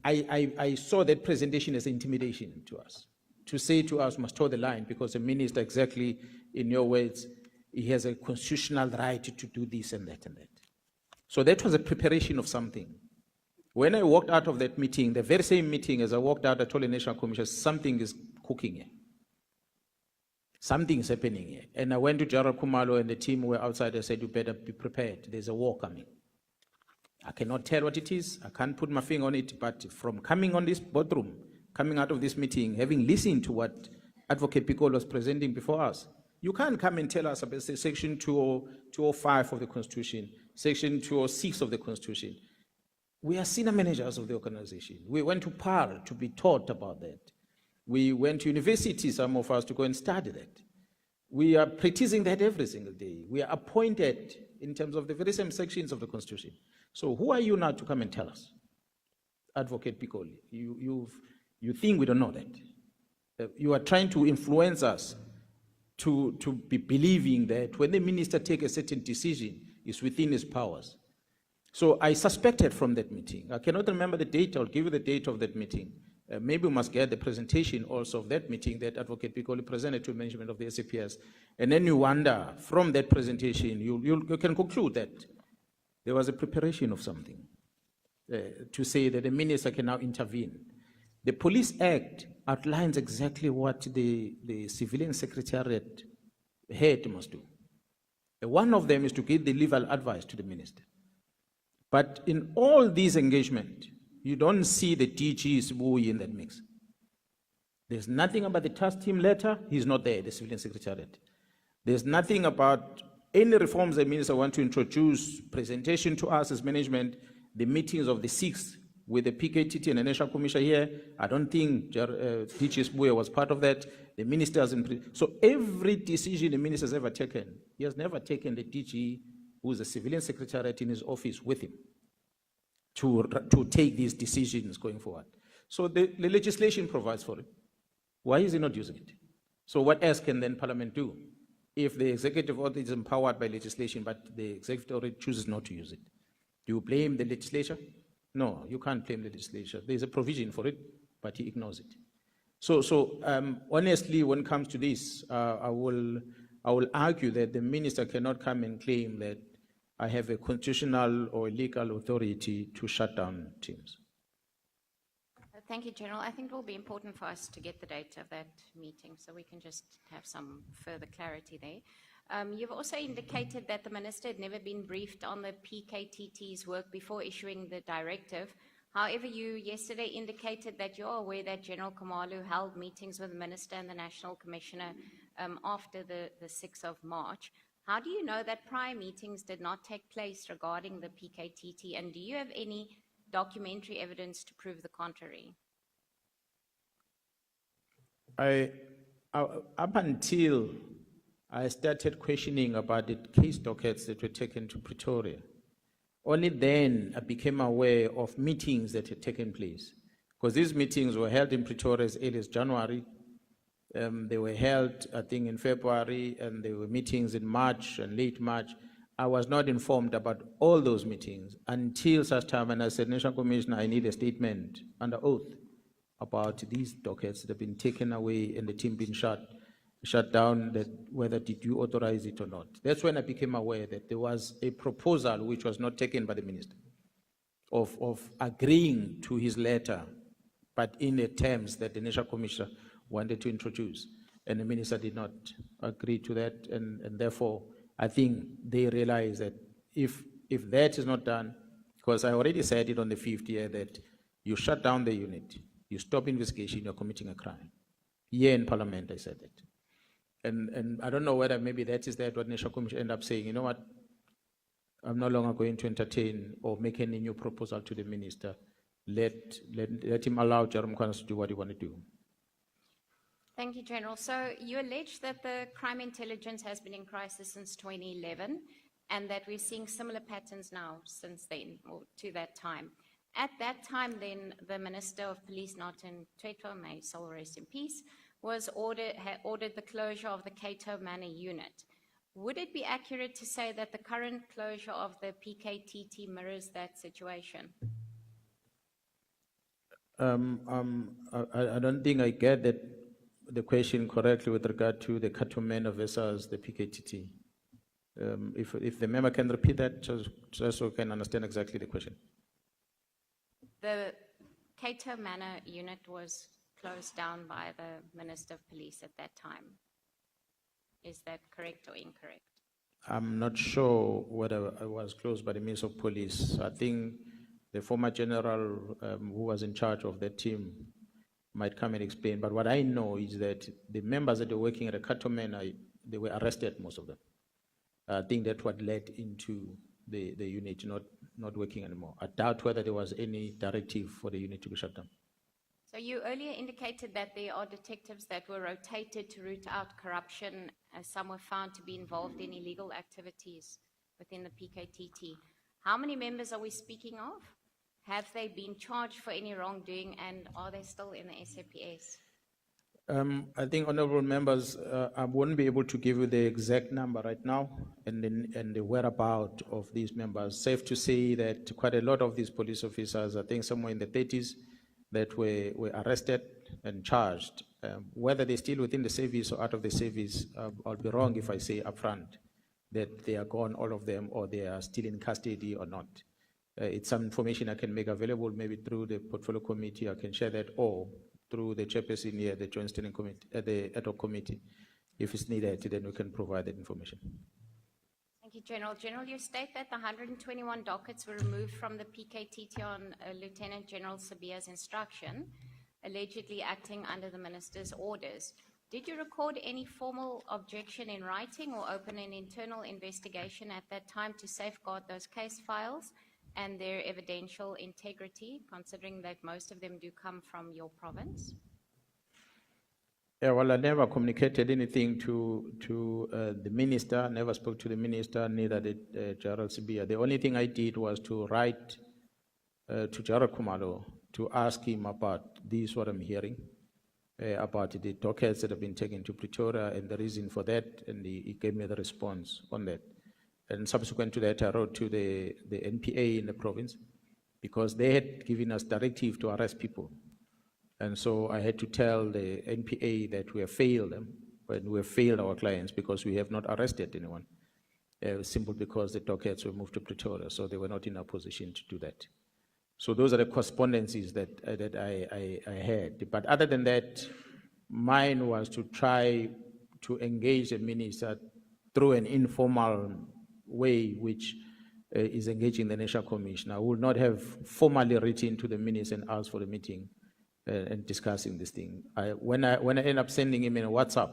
I saw that presentation as intimidation to us, to say to us, must toe the line, because the minister, exactly in your words, he has a constitutional right to do this and that and that. So that was a preparation of something. When I walked out of that meeting, the very same meeting, as I walked out, I told the National Commission, something is cooking here. Something is happening here. And I went to Gerald Kumalo and the team were outside. I said, you better be prepared. There's a war coming. I cannot tell what it is. I can't put my finger on it. But from coming on this boardroom, coming out of this meeting, having listened to what Advocate Pikol was presenting before us, you can't come and tell us about Section 205 of the Constitution, Section 206 of the Constitution. We are senior managers of the organization. We went to PAL to be taught about that. We went to university, some of us, to go and study that. We are practicing that every single day. We are appointed in terms of the very same sections of the Constitution. So who are you now to come and tell us? Advocate Pikoli, you think we don't know that? You are trying to influence us to be believing that when the minister takes a certain decision, it's within his powers. So I suspected from that meeting. I cannot remember the date. I'll give you the date of that meeting. Maybe we must get the presentation also of that meeting that Advocate Pikoli presented to management of the SCPS. And then you wonder, from that presentation, you can conclude that there was a preparation of something to say that the minister can now intervene. The Police Act outlines exactly what the civilian secretariat head must do. One of them is to give the legal advice to the minister. But in all these engagements, you don't see the DG's buoy in that mix. There's nothing about the task team letter. He's not there, the civilian secretariat. There's nothing about any reforms the minister wants to introduce, presentation to us as management, the meetings of the 6th with the PKTT and the National Commission here. I don't think DG's buoy was part of that. The minister hasn't. So every decision the minister has ever taken, he has never taken the DG, who is the civilian secretariat, in his office with him to take these decisions going forward. So the legislation provides for it. Why is he not using it? So what else can then Parliament do if the executive order is empowered by legislation, but the executive order chooses not to use it? Do you blame the legislature? No, you can't blame the legislature. There's a provision for it, but he ignores it. Honestly, when it comes to this, I will argue that the minister cannot come and claim that I have a constitutional or legal authority to shut down teams. Thank you, General. I think it will be important for us to get the date of that meeting so we can just have some further clarity there. You've also indicated that the minister had never been briefed on the PKTT's work before issuing the directive. However, you yesterday indicated that you're aware that General Khumalo held meetings with the minister and the National Commissioner after the 6th of March. How do you know that prior meetings did not take place regarding the PKTT, and do you have any documentary evidence to prove the contrary? Up until I started questioning about the case dockets that were taken to Pretoria, only then I became aware of meetings that had taken place. Because these meetings were held in Pretoria as early as January. They were held, I think, in February, and there were meetings in March and late March. I was not informed about all those meetings until such time, and I said, National Commissioner, I need a statement under oath about these dockets that have been taken away and the team been shut down, that whether did you authorize it or not. That's when I became aware that there was a proposal which was not taken by the minister of agreeing to his letter, but in the terms that the National Commissioner wanted to introduce. And the minister did not agree to that, and therefore, I think they realize that if that is not done, because I already said it on the 5th year that you shut down the unit, you stop investigation, you're committing a crime. Here in Parliament, I said that. And I don't know whether maybe that is what National Commission end up saying, you know what, I'm no longer going to entertain or make any new proposal to the minister. Let him allow Jerome Mkhwanazi to do what he wants to do. Thank you, General. So you allege that the crime intelligence has been in crisis since 2011 and that we're seeing similar patterns now since then, or to that time. At that time, then, the Minister of Police, Martin Tweto, may his soul rest in peace, had ordered the closure of the Cato Manor unit. Would it be accurate to say that the current closure of the PKTT mirrors that situation? I don't think I get the question correctly with regard to the Cato Manor versus the PKTT. If the member can repeat that, just so we can understand exactly the question. The Cato Manor unit was closed down by the Minister of Police at that time. Is that correct or incorrect? I'm not sure whether it was closed by the Minister of Police. I think the former general who was in charge of that team might come and explain. But what I know is that the members that were working at the Cato Manor, they were arrested, most of them. I think that's what led into the unit not working anymore. I doubt whether there was any directive for the unit to be shut down. So you earlier indicated that there are detectives that were rotated to root out corruption, as some were found to be involved in illegal activities within the PKTT. How many members are we speaking of? Have they been charged for any wrongdoing, and are they still in the SAPS? I think, honorable members, I won't be able to give you the exact number right now and the whereabouts of these members. Safe to say that quite a lot of these police officers, I think somewhere in the 30s, that were arrested and charged. Whether they're still within the service or out of the service, I'll be wrong if I say upfront that they are gone, all of them, or they are still in custody or not. It's some information I can make available, maybe through the portfolio committee, I can share that, or through the chairperson here, the Joint Steering Committee, the ad hoc committee. If it's needed, then we can provide that information. Thank you, General. General, you state that the 121 dockets were removed from the PKTT on Lieutenant General Sibiya's instruction, allegedly acting under the minister's orders. Did you record any formal objection in writing or open an internal investigation at that time to safeguard those case files and their evidential integrity, considering that most of them do come from your province? Yeah, well, I never communicated anything to the minister, never spoke to the minister, neither did General Sibiya. The only thing I did was to write to General Khumalo to ask him about this, what I'm hearing, about the dockets that have been taken to Pretoria and the reason for that, and he gave me the response on that. And subsequent to that, I wrote to the NPA in the province, because they had given us directive to arrest people. And so I had to tell the NPA that we have failed them, when we have failed our clients because we have not arrested anyone, simply because the dockets were moved to Pretoria, so they were not in a position to do that. So those are the correspondences that I had. But other than that, mine was to try to engage the minister through an informal way, which is engaging the National Commission. I would not have formally written to the minister and asked for a meeting and discussing this thing. When I ended up sending him in a WhatsApp,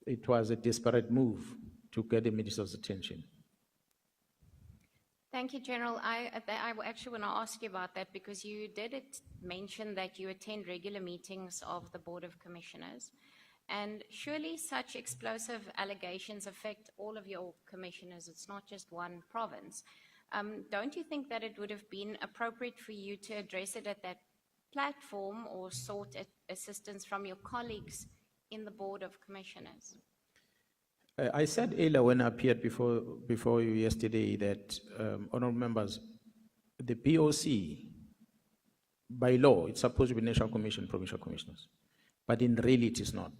it was a desperate move to get the minister's attention. Thank you, General. I actually want to ask you about that because you did mention that you attend regular meetings of the Board of Commissioners. And surely such explosive allegations affect all of your commissioners. It's not just one province. Don't you think that it would have been appropriate for you to address it at that platform or sought assistance from your colleagues in the Board of Commissioners? I said earlier when I appeared before you yesterday that, honorable members, the POC, by law, it's supposed to be National Commission, Provincial Commissioners. But in reality, it is not.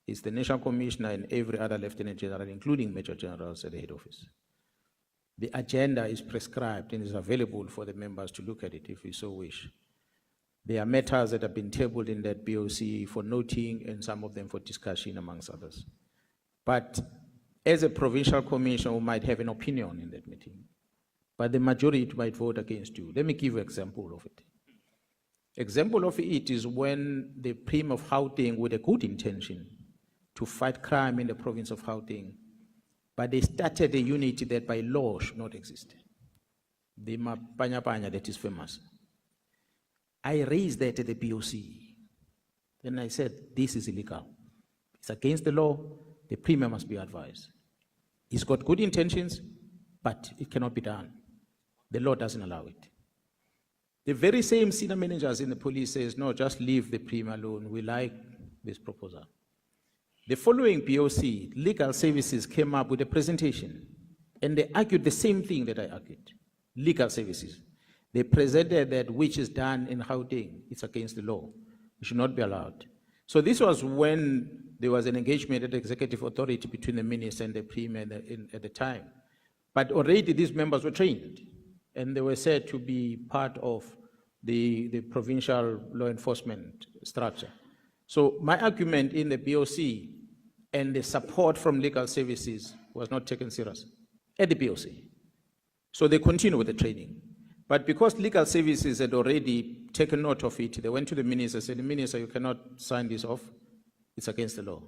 It's the National Commissioner and every other Lieutenant General, including Major Generals at the head office. The agenda is prescribed and is available for the members to look at it if we so wish. There are matters that have been tabled in that POC for noting and some of them for discussion amongst others. But as a provincial commissioner, we might have an opinion in that meeting, but the majority might vote against you. Let me give you an example of it. Example of it is when the Prim of Gauteng, with a good intention to fight crime in the province of Gauteng, but they started a unit that by law should not exist. The Mapanya that is famous. I raised that at the POC. Then I said, this is illegal. It's against the law. The Premier must be advised. He's got good intentions, but it cannot be done. The law doesn't allow it. The very same senior managers in the police says, no, just leave the Premier alone. We like this proposal. The following POC, legal services came up with a presentation, and they argued the same thing that I argued. Legal services. They presented that which is done in Gauteng, it's against the law. It should not be allowed. So this was when there was an engagement at the executive authority between the minister and the Premier at the time. But already these members were trained, and they were said to be part of the provincial law enforcement structure. So my argument in the BOC and the support from legal services was not taken serious at the BOC. So they continue with the training. But because legal services had already taken note of it, they went to the minister, said, the minister, you cannot sign this off. It's against the law.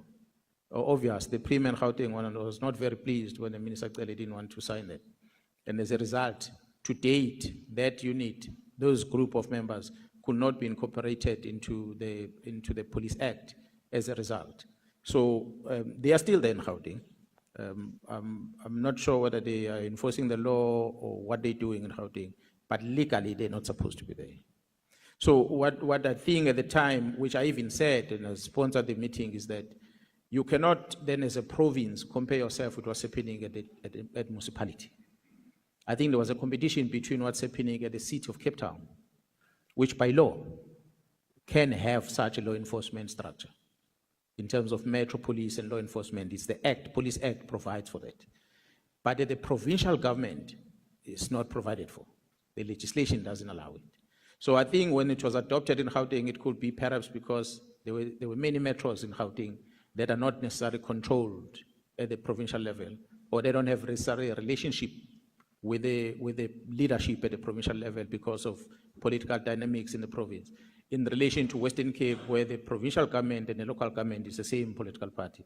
Obvious, the Premier and Gauteng one was not very pleased when the minister clearly didn't want to sign that. And as a result, to date, that unit, those group of members could not be incorporated into the Police Act as a result. So they are still there in Gauteng. I'm not sure whether they are enforcing the law or what they're doing in Gauteng, but legally they're not supposed to be there. So what I think at the time, which I even said and I sponsored the meeting, is that you cannot then as a province compare yourself with what's happening at municipality. I think there was a competition between what's happening at the city of Cape Town, which by law can have such a law enforcement structure. In terms of metro police and law enforcement, it's the Act, Police Act provides for that. But at the provincial government, it's not provided for. The legislation doesn't allow it. So I think when it was adopted in Gauteng, it could be perhaps because there were many metros in Gauteng that are not necessarily controlled at the provincial level, or they don't have necessarily a relationship with the leadership at the provincial level because of political dynamics in the province. In relation to Western Cape, where the provincial government and the local government is the same political party.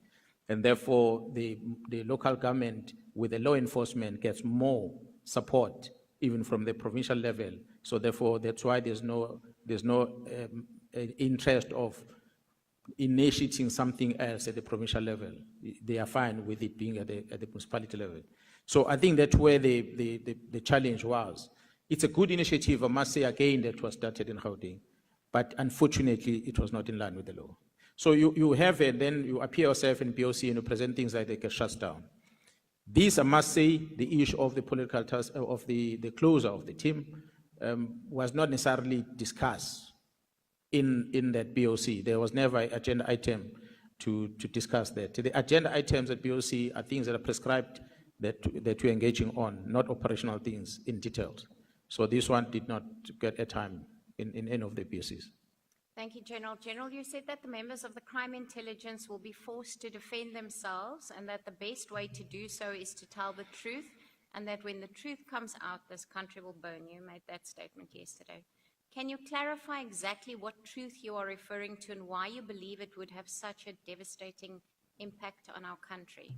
And therefore, the local government with the law enforcement gets more support even from the provincial level. So therefore, that's why there's no interest of initiating something else at the provincial level. They are fine with it being at the municipality level. So I think that's where the challenge was. It's a good initiative, I must say again, that was started in Gauteng, but unfortunately, it was not in line with the law. So you have it, then you appear yourself in POC and you present things like they get shut down. This, I must say, the issue of the political task, of the closure of the team, was not necessarily discussed in that BOC. There was never an agenda item to discuss that. The agenda items at BOC are things that are prescribed that we're engaging on, not operational things in details. So this one did not get a time in any of the BOCs. Thank you, General. General, you said that the members of the crime intelligence will be forced to defend themselves and that the best way to do so is to tell the truth, and that when the truth comes out, this country will burn. You made that statement yesterday. Can you clarify exactly what truth you are referring to and why you believe it would have such a devastating impact on our country?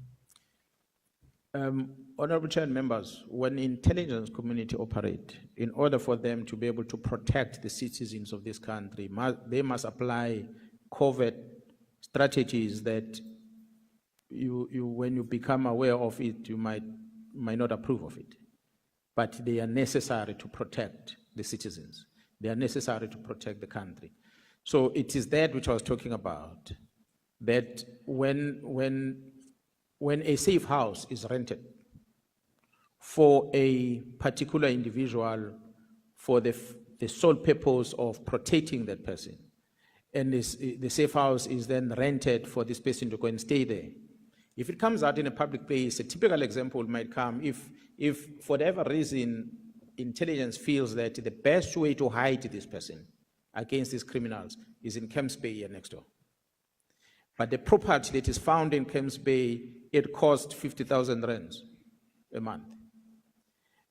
Honorable Chair and members, when intelligence community operate, in order for them to be able to protect the citizens of this country, they must apply covert strategies that when you become aware of it, you might not approve of it. But they are necessary to protect the citizens. They are necessary to protect the country. So it is that which I was talking about, that when a safe house is rented for a particular individual for the sole purpose of protecting that person, and the safe house is then rented for this person to go and stay there. If it comes out in a public place, a typical example might come if for whatever reason, intelligence feels that the best way to hide this person against these criminals is in Camps Bay here next door. But the property that is found in Camps Bay, it costs 50,000 rands a month.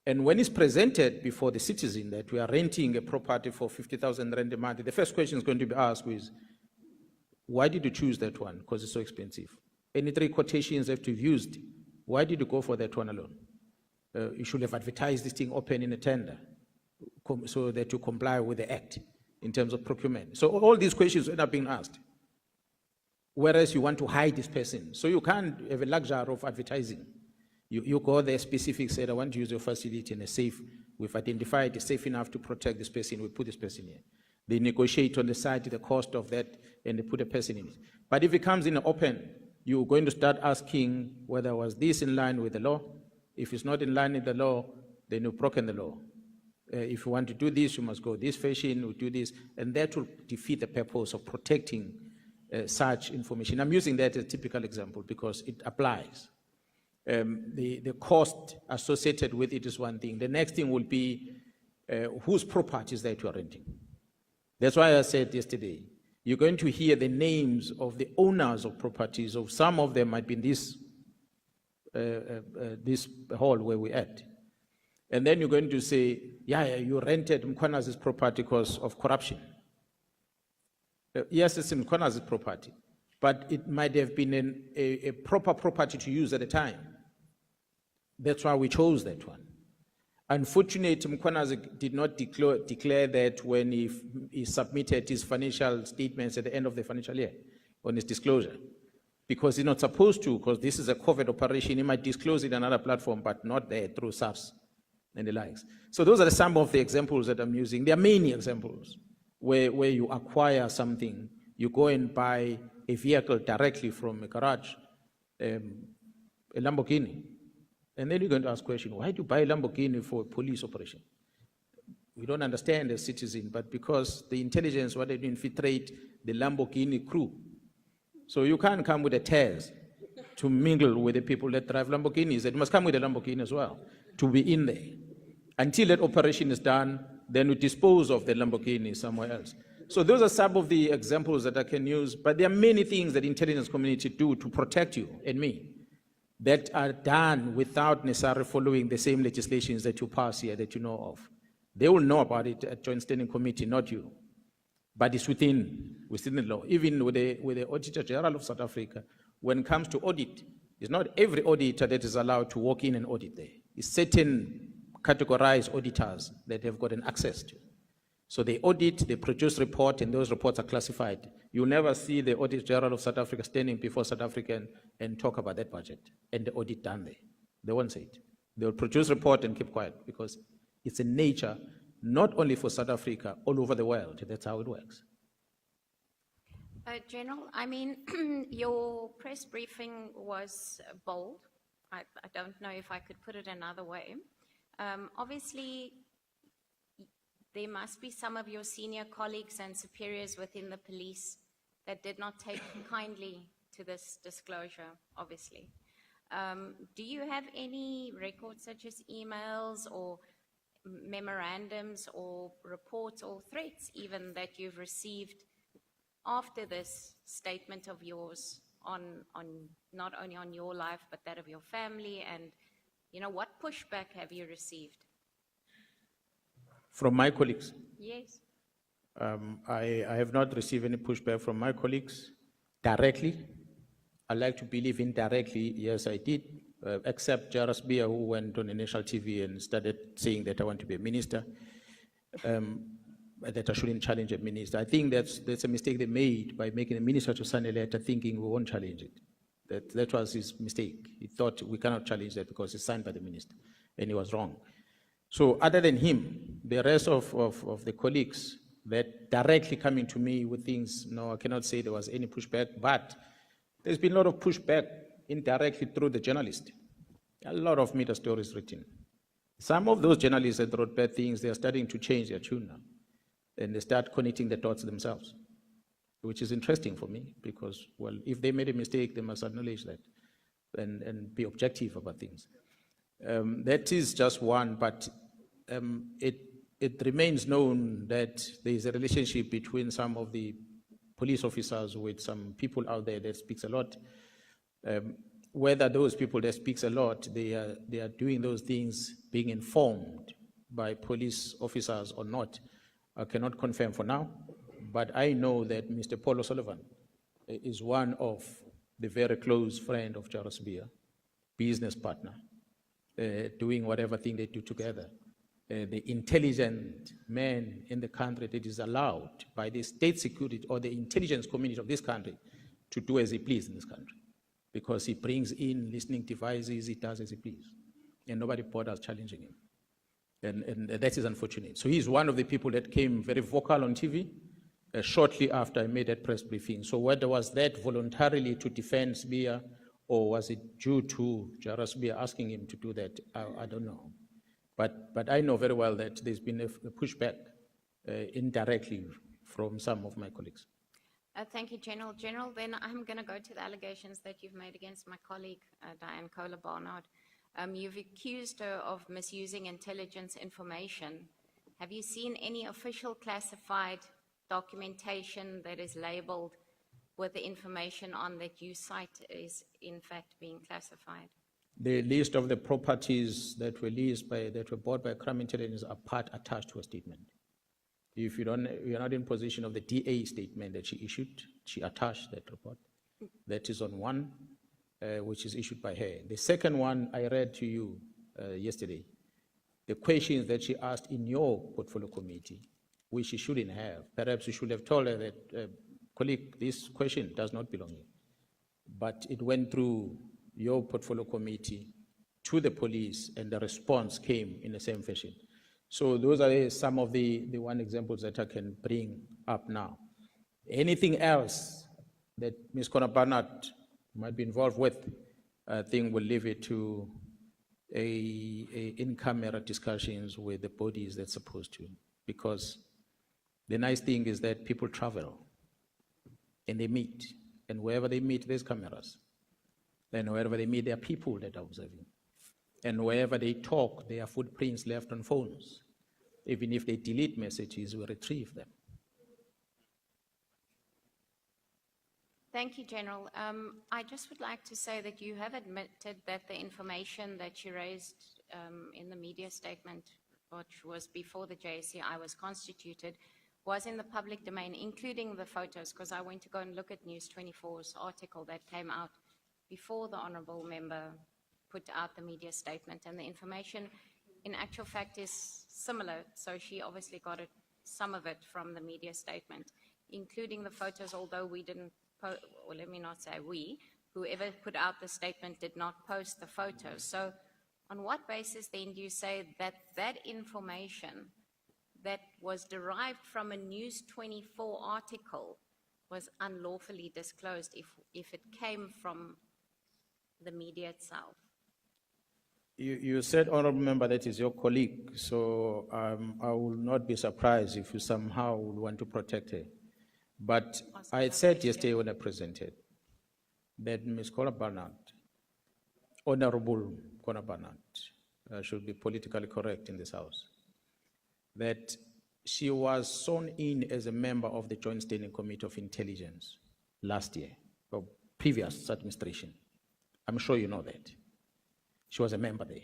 And when it's presented before the citizen that we are renting a property for 50,000 rand a month, the first question is going to be asked is, why did you choose that one? Because it's so expensive. Any 3 quotations that you've used, why did you go for that one alone? You should have advertised this thing open in a tender so that you comply with the act in terms of procurement. So all these questions end up being asked. Whereas you want to hide this person. So you can't have a luxury of advertising. You go there specific, said, I want to use your facility in a safe, we've identified it safe enough to protect this person, we put this person here. They negotiate on the side the cost of that and they put a person in it. But if it comes in the open, you're going to start asking whether was this in line with the law. If it's not in line with the law, then you've broken the law. If you want to do this, you must go this fashion, you do this, and that will defeat the purpose of protecting such information. I'm using that as a typical example because it applies. The cost associated with it is one thing. The next thing will be whose property is that you are renting. That's why I said yesterday, you're going to hear the names of the owners of properties. Of some of them might be in this hall where we're at. And then you're going to say, yeah, you rented Mkhwanazi's property because of corruption. Yes, it's Mkhwanazi's property, but it might have been a proper property to use at the time. That's why we chose that one. Unfortunately, Mkhwanazi did not declare that when he submitted his financial statements at the end of the financial year on his disclosure. Because he's not supposed to, because this is a covert operation. He might disclose it on another platform, but not there through SAFs and the likes. So those are some of the examples that I'm using. There are many examples where you acquire something. You go and buy a vehicle directly from a garage, a Lamborghini. And then you're going to ask the question, why do you buy a Lamborghini for a police operation? We don't understand as citizens, but because the intelligence wanted to infiltrate the Lamborghini crew. So you can't come with a TERS to mingle with the people that drive Lamborghinis. It must come with a Lamborghini as well to be in there. Until that operation is done, then we dispose of the Lamborghini somewhere else. So those are some of the examples that I can use, but there are many things that the intelligence community do to protect you and me that are done without necessarily following the same legislations that you pass here that you know of. They will know about it at Joint Standing Committee, not you. But it's within the law. Even with the Auditor General of South Africa, when it comes to audit, it's not every auditor that is allowed to walk in and audit there. It's certain categorized auditors that have gotten access to. So they audit, they produce reports, and those reports are classified. You'll never see the Auditor General of South Africa standing before South African and talk about that budget and the audit done there. They won't say it. They'll produce report and keep quiet because it's a nature, not only for South Africa, all over the world. That's how it works. General, I mean, your press briefing was bold. I don't know if I could put it another way. Obviously, there must be some of your senior colleagues and superiors within the police that did not take kindly to this disclosure, obviously. Do you have any records such as emails or memorandums or reports or threats even that you've received after this statement of yours on not only on your life but that of your family? And what pushback have you received? From my colleagues? Yes. I have not received any pushback from my colleagues directly. I like to believe indirectly, yes, I did, except Jairus Bia, who went on a national TV and started saying that I want to be a minister, that I shouldn't challenge a minister. I think that's a mistake they made by making a minister to sign a letter thinking we won't challenge it. That was his mistake. He thought we cannot challenge that because it's signed by the minister, and he was wrong. So other than him, the rest of the colleagues that directly coming to me with things, no, I cannot say there was any pushback, but there's been a lot of pushback indirectly through the journalist. A lot of media stories written. Some of those journalists that wrote bad things, they are starting to change their tune now. And they start connecting the dots themselves, which is interesting for me because, well, if they made a mistake, they must acknowledge that and be objective about things. That is just one, but it remains known that there is a relationship between some of the police officers with some people out there that speaks a lot. Whether those people that speaks a lot, they are doing those things being informed by police officers or not, I cannot confirm for now, but I know that Mr. Paul O'Sullivan is one of the very close friend of Jairus Bia, business partner, doing whatever thing they do together. The intelligent man in the country that is allowed by the state security or the intelligence community of this country to do as he pleases in this country. Because he brings in listening devices, he does as he pleases. And nobody bothers challenging him. And that is unfortunate. So he's one of the people that came very vocal on TV shortly after I made that press briefing. So whether was that voluntarily to defend Bia or was it due to Jairus Bia asking him to do that, I don't know. But I know very well that there's been a pushback indirectly from some of my colleagues. Thank you, General. General, then I'm going to go to the allegations that you've made against my colleague, Diane Kohler-Barnard. You've accused her of misusing intelligence information. Have you seen any official classified documentation that is labeled with the information on that you cite is in fact being classified? The list of the properties that were bought by crime intelligence are part attached to a statement. If you're not in possession of the DA statement that she issued, she attached that report. That is on one, which is issued by her. The second one I read to you yesterday. The questions that she asked in your portfolio committee, which she shouldn't have. Perhaps you should have told her that, colleague, this question does not belong here. But it went through your portfolio committee to the police, and the response came in the same fashion. So those are some of the one examples that I can bring up now. Anything else that Ms. Kohler-Barnard might be involved with, I think we'll leave it to in-camera discussions with the bodies that's supposed to. Because the nice thing is that people travel and they meet, and wherever they meet, there's cameras. And wherever they meet, there are people that are observing. And wherever they talk, there are footprints left on phones. Even if they delete messages, we retrieve them. Thank you, General. I just would like to say that you have admitted that the information that you raised in the media statement, which was before the JSCI was constituted, was in the public domain, including the photos, because I went to go and look at News 24's article that came out before the honourable member put out the media statement, and the information in actual fact is similar, so she obviously got some of it from the media statement, including the photos, although we didn't, or let me not say we, whoever put out the statement did not post the photos. So on what basis then do you say that that information that was derived from a News 24 article was unlawfully disclosed if it came from the media itself? You said, Honorable Member, that is your colleague, so I will not be surprised if you somehow would want to protect her. But I said yesterday when I presented that Ms. Kola Barnard, Honorable Kola Barnard, should be politically correct in this House, that she was sworn in as a member of the Joint Standing Committee of Intelligence last year, or previous administration. I'm sure you know that. She was a member there.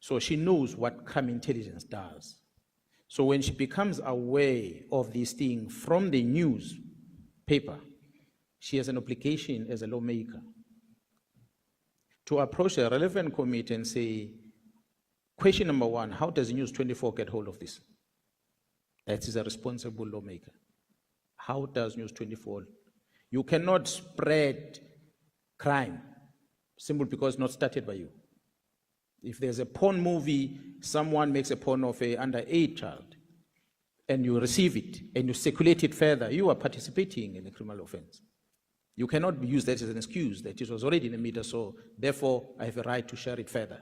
So she knows what crime intelligence does. So when she becomes aware of these things from the newspaper, she has an obligation as a lawmaker to approach a relevant committee and say, question number one, how does News 24 get hold of this? That is a responsible lawmaker. How does News 24? You cannot spread crime simply because it's not started by you. If there's a porn movie, someone makes a porn of an underage child, and you receive it, and you circulate it further, you are participating in a criminal offense. You cannot use that as an excuse that it was already in the media, so therefore I have a right to share it further.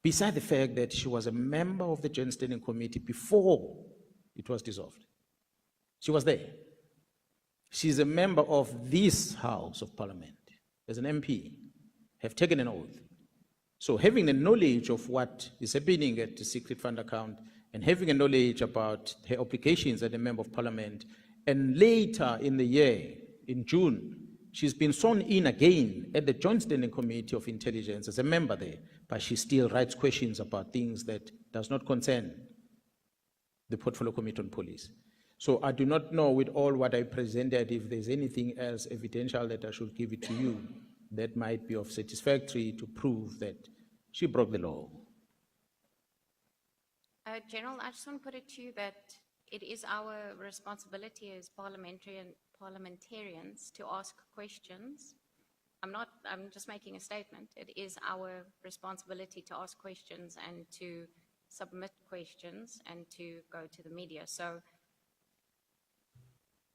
Beside the fact that she was a member of the Joint Standing Committee before it was dissolved. She was there. She's a member of this House of Parliament as an MP, have taken an oath. So having the knowledge of what is happening at the secret fund account and having a knowledge about her obligations as a member of Parliament, and later in the year, in June, she's been sworn in again at the Joint Standing Committee of Intelligence as a member there, but she still writes questions about things that does not concern the Portfolio Committee on Police. So I do not know with all what I presented if there's anything else evidential that I should give it to you that might be of satisfactory to prove that she broke the law. General, I just want to put it to you that it is our responsibility as parliamentarians to ask questions. I'm just making a statement. It is our responsibility to ask questions and to submit questions and to go to the media. So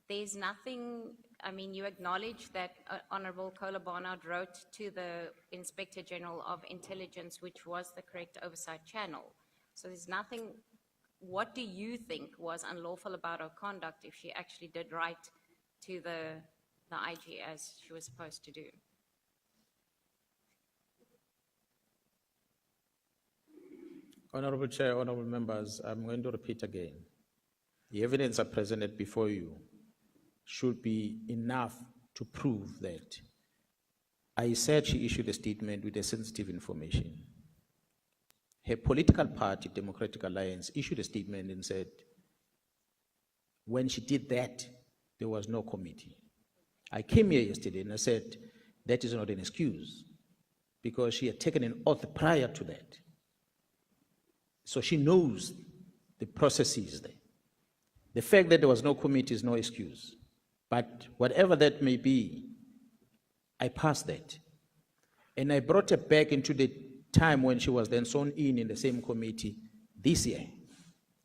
there's nothing, I mean, you acknowledge that Honorable Kola Barnard wrote to the Inspector General of Intelligence, which was the correct oversight channel. So there's nothing, what do you think was unlawful about her conduct if she actually did write to the IG as she was supposed to do? Honorable Chair, honorable members, I'm going to repeat again. The evidence I presented before you should be enough to prove that I said she issued a statement with a sensitive information. Her political party, Democratic Alliance, issued a statement and said, when she did that, there was no committee. I came here yesterday and I said, that is not an excuse because she had taken an oath prior to that. So she knows the processes there. The fact that there was no committee is no excuse. But whatever that may be, I passed that. And I brought her back into the time when she was then sworn in the same committee this year.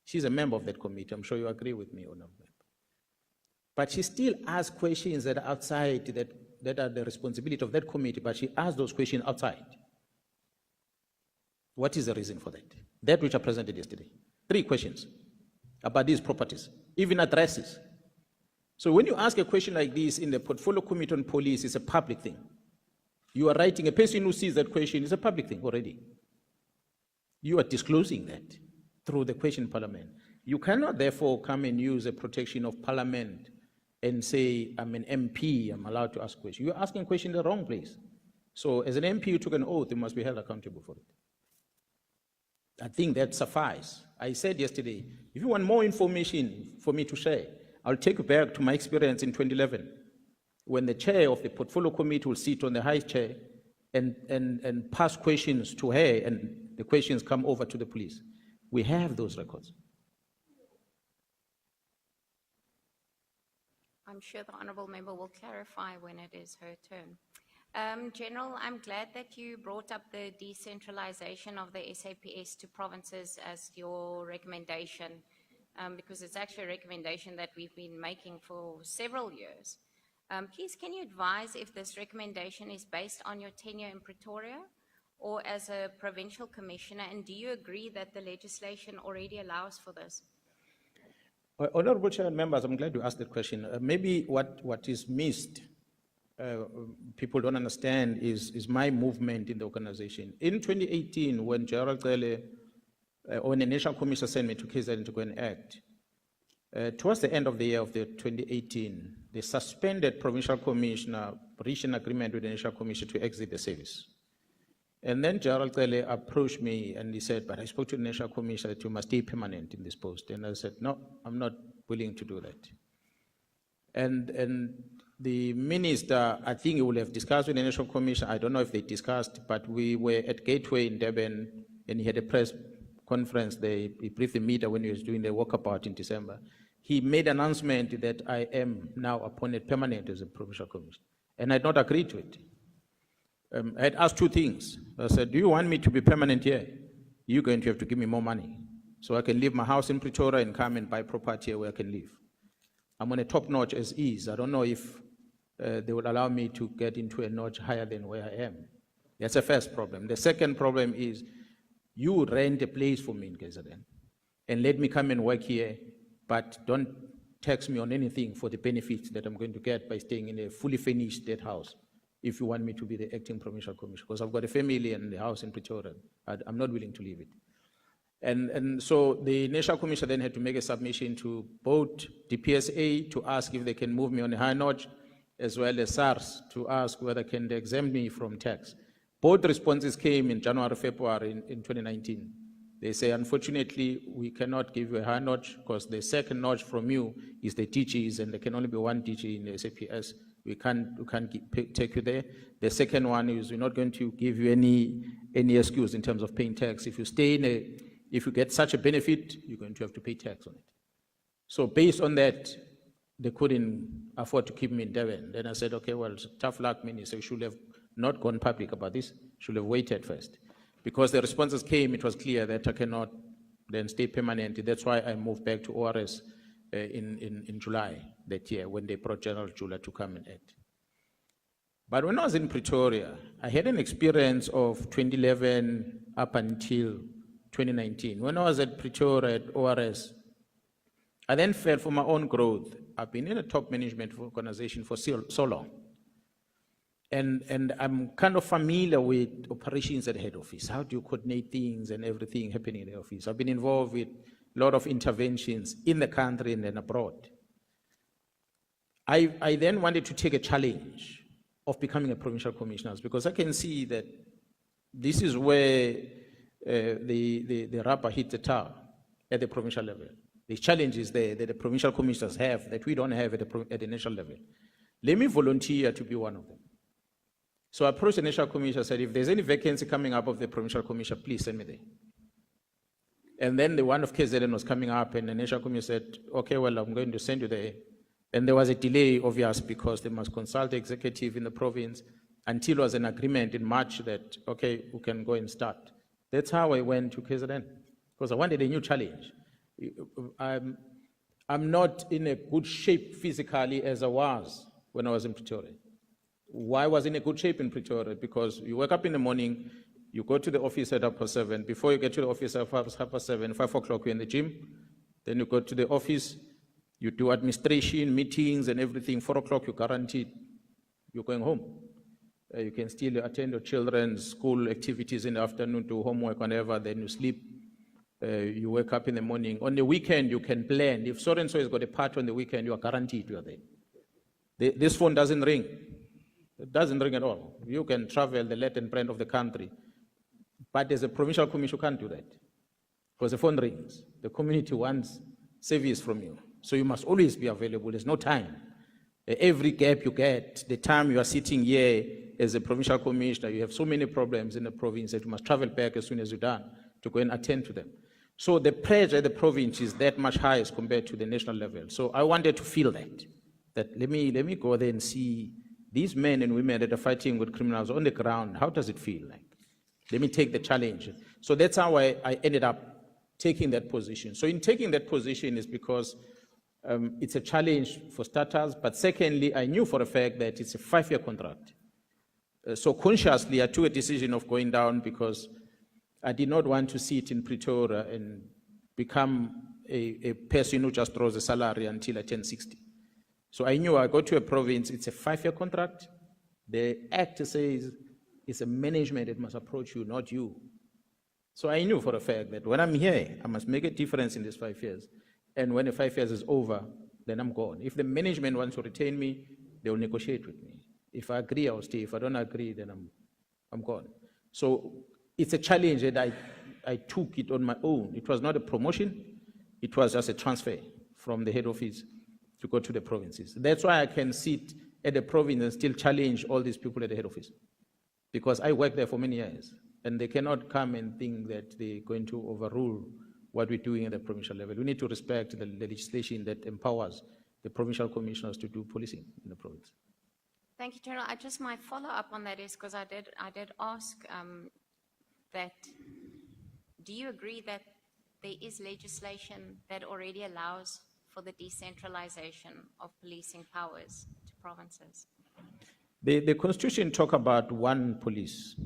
She's a member of that committee. I'm sure you agree with me, Honorable Member. But she still asks questions that are outside, that are the responsibility of that committee, but she asks those questions outside. What is the reason for that? That which I presented yesterday. 3 questions about these properties, even addresses. So when you ask a question like this in the Portfolio Committee on Police, it's a public thing. You are writing, a person who sees that question is a public thing already. You are disclosing that through the question in Parliament. You cannot therefore come and use a protection of Parliament and say, I'm an MP, I'm allowed to ask questions. You're asking questions in the wrong place. So as an MP, you took an oath, you must be held accountable for it. I think that suffices. I said yesterday, if you want more information for me to share, I'll take you back to my experience in 2011, when the chair of the Portfolio Committee will sit on the high chair and pass questions to her, and the questions come over to the police. We have those records. I'm sure the Honourable Member will clarify when it is her turn. General, I'm glad that you brought up the decentralization of the SAPS to provinces as your recommendation, because it's actually a recommendation that we've been making for several years. Please, can you advise if this recommendation is based on your tenure in Pretoria, or as a provincial commissioner? And do you agree that the legislation already allows for this? Honorable Chair and members, I'm glad you asked that question. Maybe what is missed, people don't understand, is my movement in the organization. In 2018, when General Cele, when the National Commission sent me to KZN to go and act, towards the end of the year of the 2018, the suspended provincial commissioner reached an agreement with the National Commission to exit the service. And then General Cele approached me and he said, but I spoke to the National Commission that you must stay permanent in this post. And I said, no, I'm not willing to do that. And the minister, I think he will have discussed with the National Commission. I don't know if they discussed, but we were at Gateway in Durban and he had a press conference there. He briefed the media when he was doing the walkabout in December. He made an announcement that I am now appointed permanent as a provincial commissioner. And I had not agreed to it. I had asked two things. I said, do you want me to be permanent here? You're going to have to give me more money so I can leave my house in Pretoria and come and buy property where I can live. I'm on a top notch as is. I don't know if they would allow me to get into a notch higher than where I am. That's the first problem. The second problem is you rent a place for me in KZN and let me come and work here, but don't tax me on anything for the benefits that I'm going to get by staying in a fully furnished state house. If you want me to be the acting provincial commissioner, because I've got a family and the house in Pretoria. I'm not willing to leave it. And so the National Commission then had to make a submission to both the PSA to ask if they can move me on a higher notch, as well as SARS to ask whether can they exempt me from tax. Both responses came in January, February in 2019. They say, unfortunately, we cannot give you a higher notch because the second notch from you is the DGs, and there can only be one DG in the SAPS. We can't take you there. The second one is we're not going to give you any excuse in terms of paying tax. If you stay if you get such a benefit, you're going to have to pay tax on it. So based on that, they couldn't afford to keep me in Durban. Then I said, okay, well, tough luck, Minister. You should have not gone public about this. Should have waited first. Because the responses came, it was clear that I cannot then stay permanent. That's why I moved back to ORS in July that year when they brought General Jula to come and act. But when I was in Pretoria, I had an experience of 2011 up until 2019. When I was at Pretoria at ORS, I then felt for my own growth. I've been in a top management organization for so long. And I'm kind of familiar with operations at head office. How do you coordinate things and everything happening in the office? I've been involved with a lot of interventions in the country and then abroad. I then wanted to take a challenge of becoming a provincial commissioner because I can see that this is where the rubber hits the tar at the provincial level. The challenge is there that the provincial commissioners have that we don't have at the national level. Let me volunteer to be one of them. So I approached the National Commission, said, if there's any vacancy coming up of the Provincial Commission, please send me there. And then the one of KZN was coming up, and the National Commission said, okay, well, I'm going to send you there. And there was a delay, obvious, because they must consult the executive in the province until there was an agreement in March that, okay, we can go and start. That's how I went to KZN, because I wanted a new challenge. I'm not in a good shape physically as I was when I was in Pretoria. Why was I in a good shape in Pretoria? Because you wake up in the morning, you go to the office at 7:30. Before you get to the office at 7:30, 5 o'clock, you're in the gym. Then you go to the office, you do administration, meetings and everything. 4 o'clock, you're guaranteed you're going home. You can still attend your children's school activities in the afternoon, do homework, whatever, then you sleep. You wake up in the morning. On the weekend, you can plan. If so-and-so has got a party on the weekend, you are guaranteed you are there. This phone doesn't ring. It doesn't ring at all. You can travel the length and breadth of the country. But as a provincial commission, you can't do that. Because the phone rings. The community wants service from you. So you must always be available. There's no time. Every gap you get, the time you are sitting here as a provincial commissioner, you have so many problems in the province that you must travel back as soon as you're done to go and attend to them. So the pressure at the province is that much higher as compared to the national level. So I wanted to feel that let me go there and see these men and women that are fighting with criminals on the ground. How does it feel like? Let me take the challenge. So that's how I ended up taking that position. So in taking that position is because it's a challenge for starters, but secondly, I knew for a fact that it's a 5-year contract. So consciously, I took a decision of going down because I did not want to sit in Pretoria and become a person who just draws a salary until I turn 60. So I knew I go to a province, it's a 5-year contract. The act says it's a management that must approach you, not you. So I knew for a fact that when I'm here, I must make a difference in these 5 years. And when the 5 years is over, then I'm gone. If the management wants to retain me, they will negotiate with me. If I agree, I'll stay. If I don't agree, then I'm gone. So it's a challenge that I took it on my own. It was not a promotion. It was just a transfer from the head office to go to the provinces. That's why I can sit at the province and still challenge all these people at the head office, because I worked there for many years, and they cannot come and think that they're going to overrule what we're doing at the provincial level. We need to respect the legislation that empowers the provincial commissioners to do policing in the province. Thank you, General. My follow-up on that is, because I did ask that, do you agree that there is legislation that already allows for the decentralization of policing powers to provinces? The Constitution talks about one police.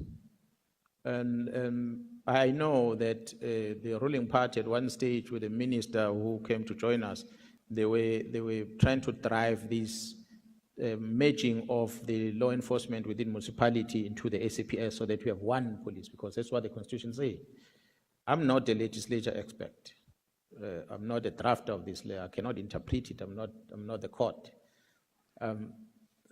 And I know that the ruling party at one stage with the minister who came to join us, they were trying to drive this merging of the law enforcement within municipality into the SAPS so that we have one police, because that's what the Constitution says. I'm not a legislature expert. I'm not a drafter of this law. I cannot interpret it. I'm not the court.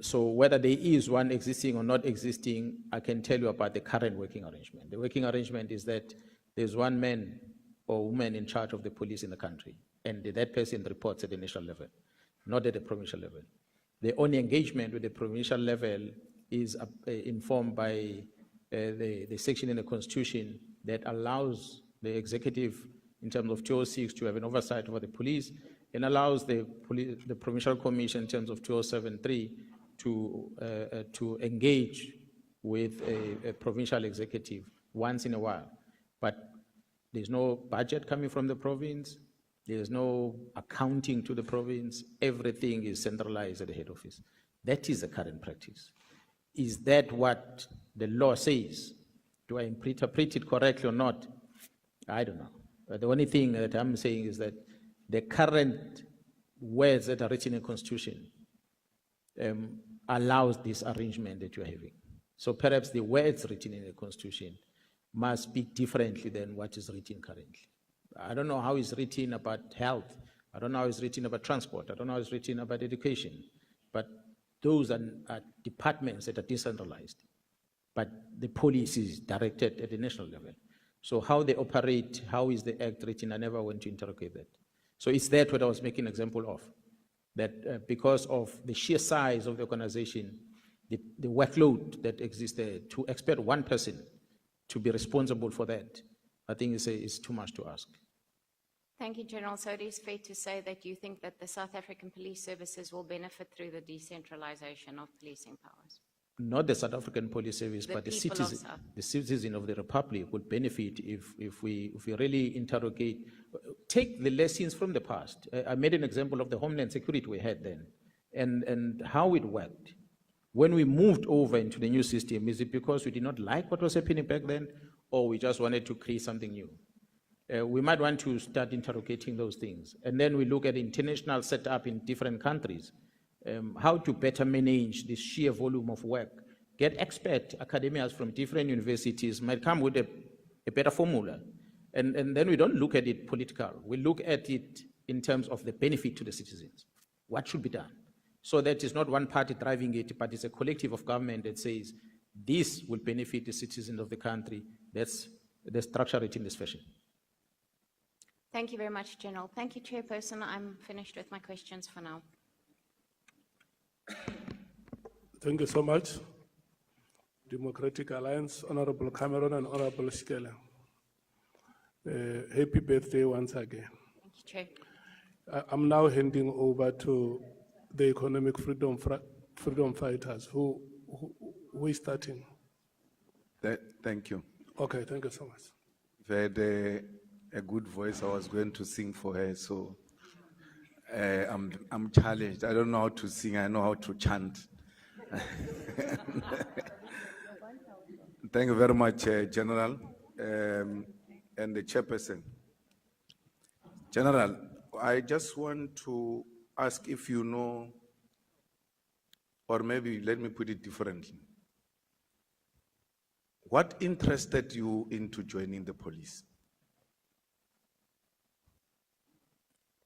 So whether there is one existing or not existing, I can tell you about the current working arrangement. The working arrangement is that there's one man or woman in charge of the police in the country, and that person reports at the national level, not at the provincial level. The only engagement with the provincial level is informed by the section in the Constitution that allows the executive, in terms of 206, to have an oversight over the police, and allows the provincial commission in terms of 207.3 to engage with a provincial executive once in a while. But there's no budget coming from the province. There's no accounting to the province. Everything is centralized at the head office. That is the current practice. Is that what the law says? Do I interpret it correctly or not? I don't know. But the only thing that I'm saying is that the current words that are written in the Constitution allows this arrangement that you're having. So perhaps the words written in the Constitution must speak differently than what is written currently. I don't know how it's written about health. I don't know how it's written about transport. I don't know how it's written about education. But those are departments that are decentralized. But the police is directed at the national level. So how they operate, how is the act written, I never went to interrogate that. So it's that what I was making an example of, that because of the sheer size of the organization, the workload that exists there, to expect one person to be responsible for that, I think is too much to ask. Thank you, General. So it is fair to say that you think that the South African police services will benefit through the decentralization of policing powers? Not the South African Police Service, but the citizen of the Republic would benefit if we really interrogate, take the lessons from the past. I made an example of the Homeland Security we had then, and how it worked. When we moved over into the new system, is it because we did not like what was happening back then, or we just wanted to create something new? We might want to start interrogating those things. And then we look at international setup in different countries. How to better manage this sheer volume of work. Get expert academics from different universities might come with a better formula. And then we don't look at it political. We look at it in terms of the benefit to the citizens. What should be done? So that it's not one party driving it, but it's a collective of government that says, this will benefit the citizens of the country. That's the structure it in this fashion. Thank you very much, General. Thank you, Chairperson. I'm finished with my questions for now. Thank you so much. Democratic Alliance, Honorable Cameron and Honorable Shikela. Happy birthday once again. Thank you, Chair. I'm now handing over to the economic freedom fighters. Who is starting? Thank you. Okay, thank you so much. If I had a good voice, I was going to sing for her, so I'm challenged. I don't know how to sing, I know how to chant. Thank you very much, General, and the chairperson. General, I just want to ask if you know, or maybe let me put it differently. What interested you into joining the police?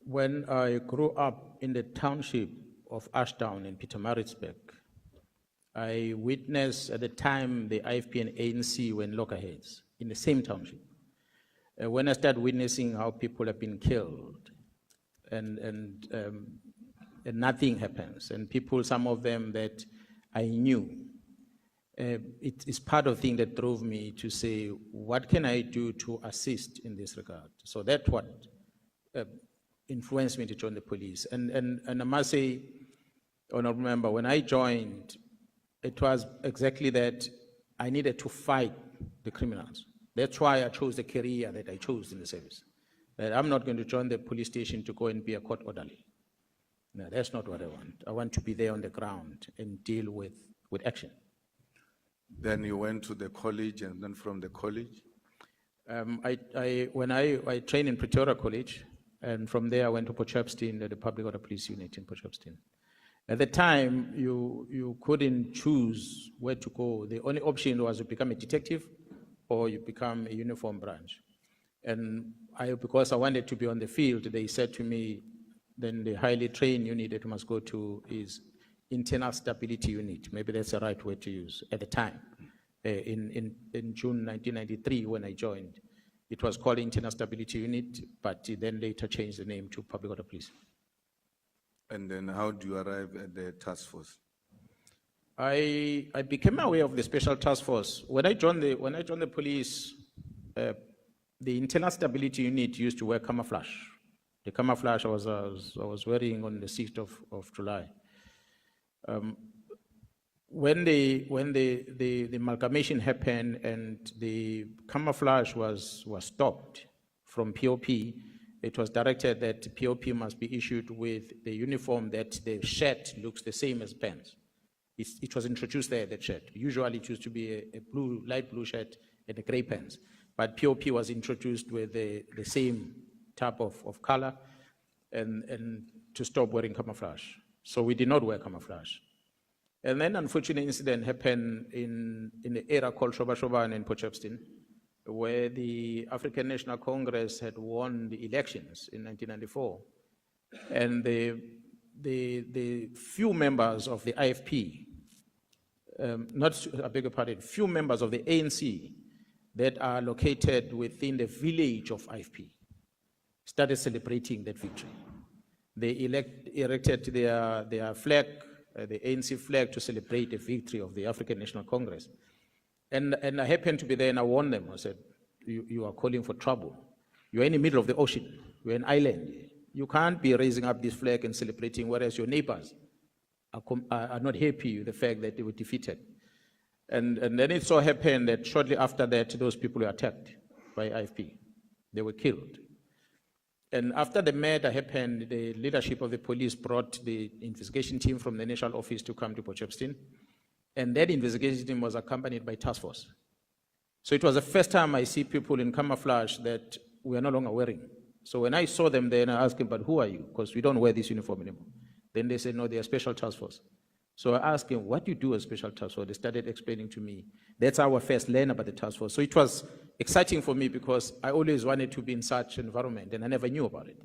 When I grew up in the township of Ashdown in Pietermaritzburg, I witnessed at the time the IFP and ANC were in loggerheads in the same township. When I started witnessing how people have been killed and nothing happens, and people, some of them that I knew, it is part of the thing that drove me to say, what can I do to assist in this regard? So that's what influenced me to join the police. And I must say, Honorable Member, when I joined, it was exactly that I needed to fight the criminals. That's why I chose the career that I chose in the service. That I'm not going to join the police station to go and be a court orderly. No, that's not what I want. I want to be there on the ground and deal with action. Then you went to the college, and then from the college? When I trained in Pretoria College, and from there I went to Potchefstroom, the Public Order Police Unit in Potchefstroom. At the time, you couldn't choose where to go. The only option was to become a detective or you become a uniform branch. And because I wanted to be on the field, they said to me, then the highly trained unit that you must go to is internal stability unit. Maybe that's the right word to use at the time. In June 1993, when I joined, it was called Internal Stability Unit, but it then later changed the name to Public Order Police. And then how do you arrive at the task force? I became aware of the special task force. When I joined the police, the Internal Stability Unit used to wear camouflage. The camouflage I was wearing on the 6th of July. When the amalgamation happened and the camouflage was stopped from POP, it was directed that POP must be issued with the uniform that the shirt looks the same as pants. It was introduced there, that shirt. Usually it used to be a light blue shirt and a gray pants. But POP was introduced with the same type of color and to stop wearing camouflage. So we did not wear camouflage. And then an unfortunate incident happened in the area called Shoba in Potchefstroom, where the African National Congress had won the elections in 1994. And the few members of the IFP, few members of the ANC that are located within the village of IFP started celebrating that victory. They erected their flag, the ANC flag, to celebrate the victory of the African National Congress. And I happened to be there and I warned them. I said, you are calling for trouble. You're in the middle of the ocean. You're an island. You can't be raising up this flag and celebrating, whereas your neighbors are not happy with the fact that they were defeated. And then it so happened that shortly after that, those people were attacked by IFP. They were killed. And after the murder happened, the leadership of the police brought the investigation team from the national office to come to Potchefstroom. And that investigation team was accompanied by task force. So it was the first time I see people in camouflage that we are no longer wearing. So when I saw them there, and I asked them, but who are you? Because we don't wear this uniform anymore. Then they said, no, they are special task force. So I asked them, what do you do as special task force? They started explaining to me. That's how I first learned about the task force. So it was exciting for me because I always wanted to be in such an environment and I never knew about it.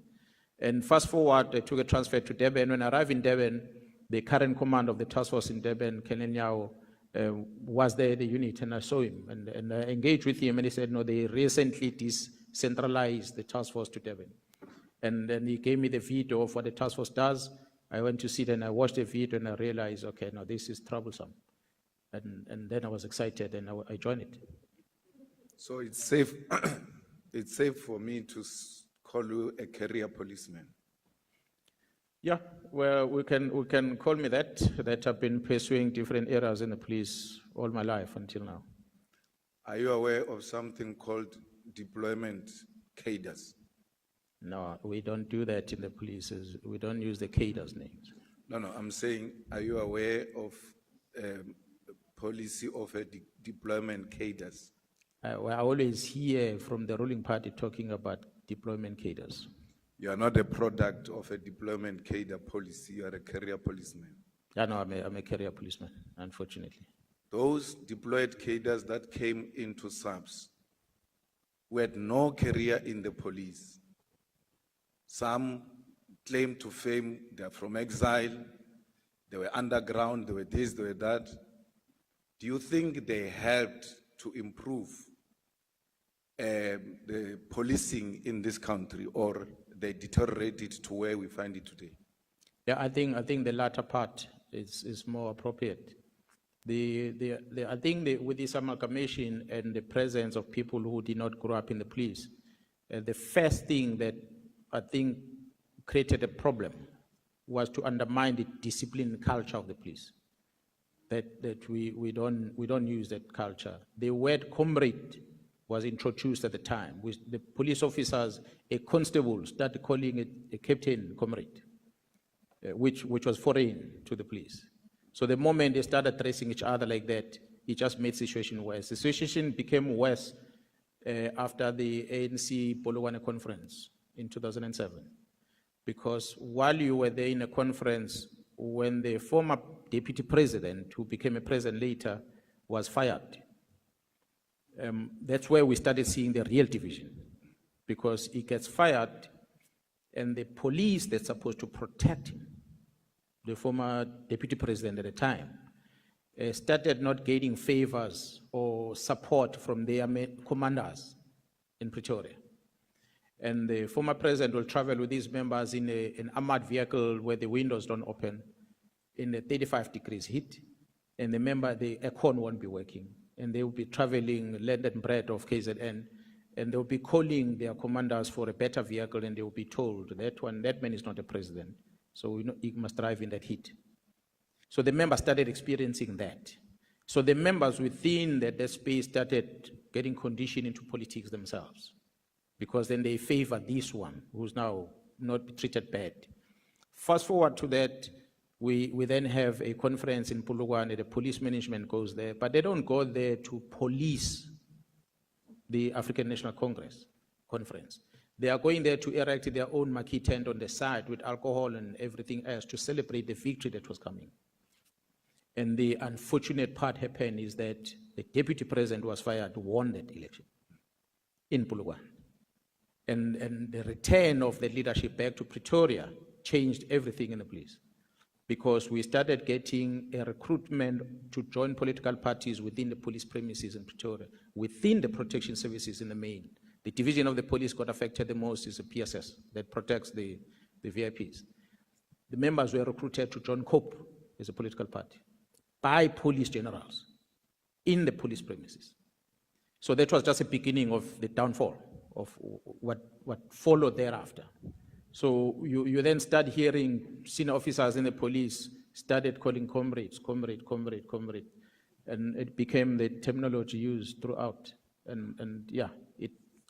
And fast forward, I took a transfer to Durban. When I arrived in Durban, the current command of the task force in Durban, Nhlanhla, was there, the unit, and I saw him. And I engaged with him and he said, no, they recently decentralized the task force to Durban. And then he gave me the video of what the task force does. I went to see it and I watched the video and I realized, okay, no, this is troublesome. And then I was excited and I joined it. So it's safe, it's safe for me to call you a career policeman. Yeah, well, we can call me that I've been pursuing different areas in the police all my life until now. Are you aware of something called deployment cadres? No, we don't do that in the police. We don't use the cadres names. No, I'm saying, are you aware of policy of a deployment cadres? I always hear from the ruling party talking about deployment cadres. You are not a product of a deployment cadre policy, you are a career policeman. Yeah, no, I'm a career policeman, unfortunately. Those deployed cadres that came into SAPS who had no career in the police. Some claim to fame, they're from exile, they were underground, they were this, they were that. Do you think they helped to improve the policing in this country, or they deteriorated to where we find it today? Yeah, I think the latter part is more appropriate. I think with this amalgamation and the presence of people who did not grow up in the police, the first thing that I think created a problem was to undermine the discipline culture of the police. That we don't use that culture. The word comrade was introduced at the time. With the police officers, a constable started calling it a captain comrade, which was foreign to the police. So the moment they started addressing each other like that, it just made the situation worse. The situation became worse after the ANC Polokwane conference in 2007. Because while you were there in a conference, when the former deputy president, who became a president later, was fired, that's where we started seeing the real division. Because he gets fired, and the police that's supposed to protect him, the former deputy president at the time, started not getting favors or support from their commanders in Pretoria. And the former president will travel with his members in an armored vehicle where the windows don't open in a 35 degrees heat, and the aircon won't be working. And they will be traveling London bread of KZN, and they'll be calling their commanders for a better vehicle, and they will be told that man is not a president, so he must drive in that heat. So the members started experiencing that. So the members within that space started getting conditioned into politics themselves, because then they favor this one who's now not treated bad. Fast forward to that, we then have a conference in Polokwane, the police management goes there, but they don't go there to police the African National Congress conference. They are going there to erect their own marquee tent on the side with alcohol and everything else to celebrate the victory that was coming. And the unfortunate part happened is that the deputy president was fired, won that election in Polokwane. And the return of the leadership back to Pretoria changed everything in the police, because we started getting a recruitment to join political parties within the police premises in Pretoria, within the protection services in the main. The division of the police got affected the most is the PSS that protects the VIPs. The members were recruited to join COPE as a political party by police generals in the police premises. So that was just a beginning of the downfall of what followed thereafter. So you then start hearing senior officers in the police started calling comrades, comrade, comrade, comrade. And it became the terminology used throughout. And yeah,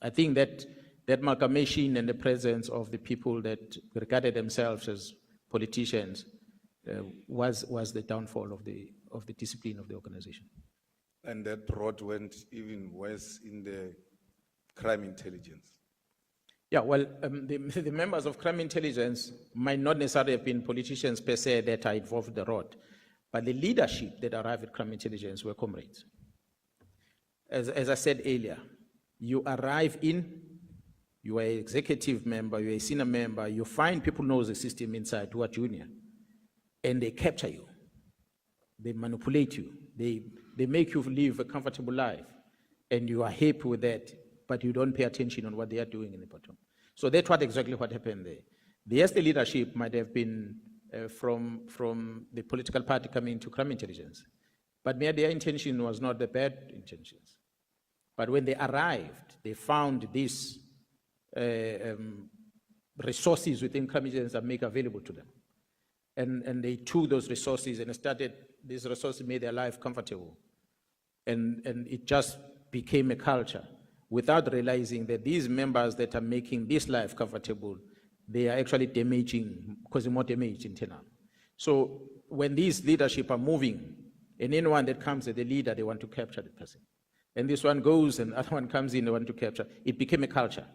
I think that amalgamation and the presence of the people that regarded themselves as politicians was the downfall of the discipline of the organization. And that road went even worse in the crime intelligence. Yeah, well, the members of crime intelligence might not necessarily have been politicians per se that are involved in the road, but the leadership that arrived at crime intelligence were comrades. As I said earlier, you arrive in, you are an executive member, you're a senior member, you find people know the system inside who are junior, and they capture you, they manipulate you, they make you live a comfortable life, and you are happy with that, but you don't pay attention on what they are doing in the bottom. So that's exactly what happened there. Yes, the leadership might have been from the political party coming into crime intelligence, but their intention was not the bad intentions. But when they arrived, they found these resources within crime intelligence that make available to them. And they took those resources and these resources made their life comfortable. And it just became a culture, without realizing that these members that are making this life comfortable, they are actually causing more damage internal. So when these leadership are moving And anyone that comes as the leader, they want to capture the person. And this one goes, and other one comes in, they want to capture. It became a culture.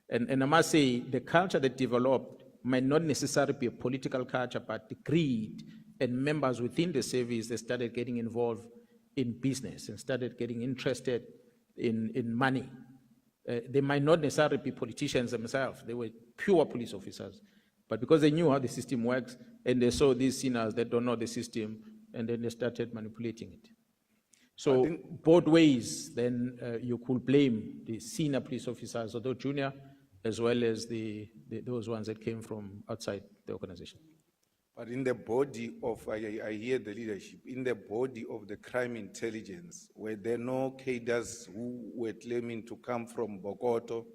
And I must say, the culture that developed might not necessarily be a political culture, but the greed and members within the service, they started getting involved in business and started getting interested in money. They might not necessarily be politicians themselves. They were pure police officers. But because they knew how the system works, and they saw these sinners that don't know the system, and then they started manipulating it. So both ways, then you could blame the senior police officers, although junior, as well as those ones that came from outside the organization. But in the body of, I hear the leadership, in the body of the crime intelligence, were there no cadres who were claiming to come from Bokoto,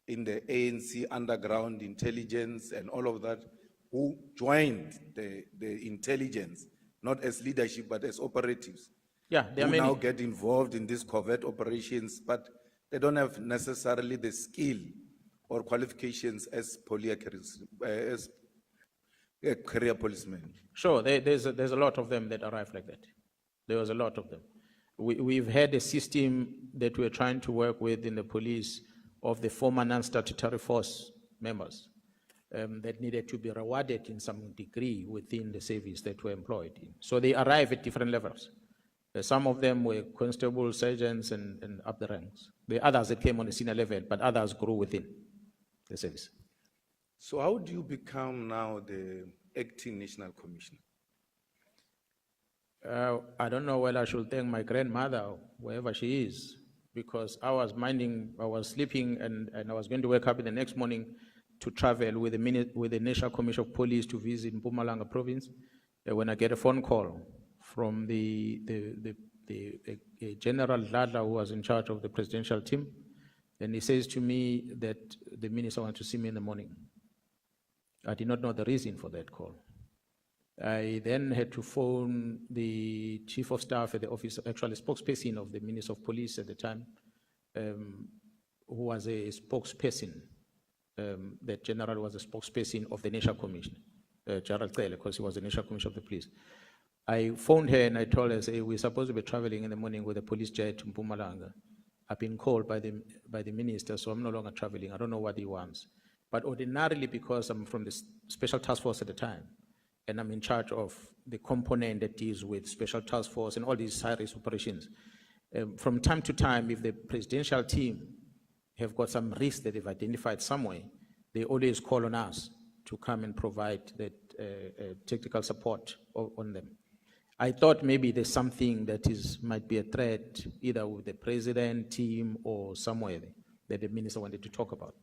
in the ANC underground intelligence and all of that, who joined the intelligence, not as leadership, but as operatives? Yeah, there are who many. now get involved in these covert operations, but they don't have necessarily the skill or qualifications as career policemen. Sure, there's a lot of them that arrive like that. There was a lot of them. We've had a system that we're trying to work with in the police of the former non-statutory force members that needed to be rewarded in some degree within the service that were employed in. So they arrive at different levels. Some of them were constables, sergeants, and up the ranks. The others that came on a senior level, but others grew within the service. So how do you become now the acting national commissioner? I don't know whether I should thank my grandmother, wherever she is, because I was sleeping, and I was going to wake up in the next morning to travel with the National Commission of Police to visit Mpumalanga province. When I get a phone call from the General Nhlanhla, who was in charge of the presidential team, and he says to me that the minister wants to see me in the morning. I did not know the reason for that call. I then had to phone the chief of staff at the office, actually spokesperson of the Minister of Police at the time, who was a spokesperson. That general was a spokesperson of the National Commission, Gerald Cele, because he was the National Commission of the Police. I phoned her and I told her, say, we're supposed to be traveling in the morning with a police jet to Mpumalanga. I've been called by the minister, so I'm no longer traveling. I don't know what he wants. But ordinarily, because I'm from the Special Task Force at the time, and I'm in charge of the component that deals with Special Task Force and all these high-risk operations, from time to time, if the presidential team have got some risk that they've identified somewhere, they always call on us to come and provide that technical support on them. I thought maybe there's something that might be a threat, either with the president, team, or somewhere that the minister wanted to talk about.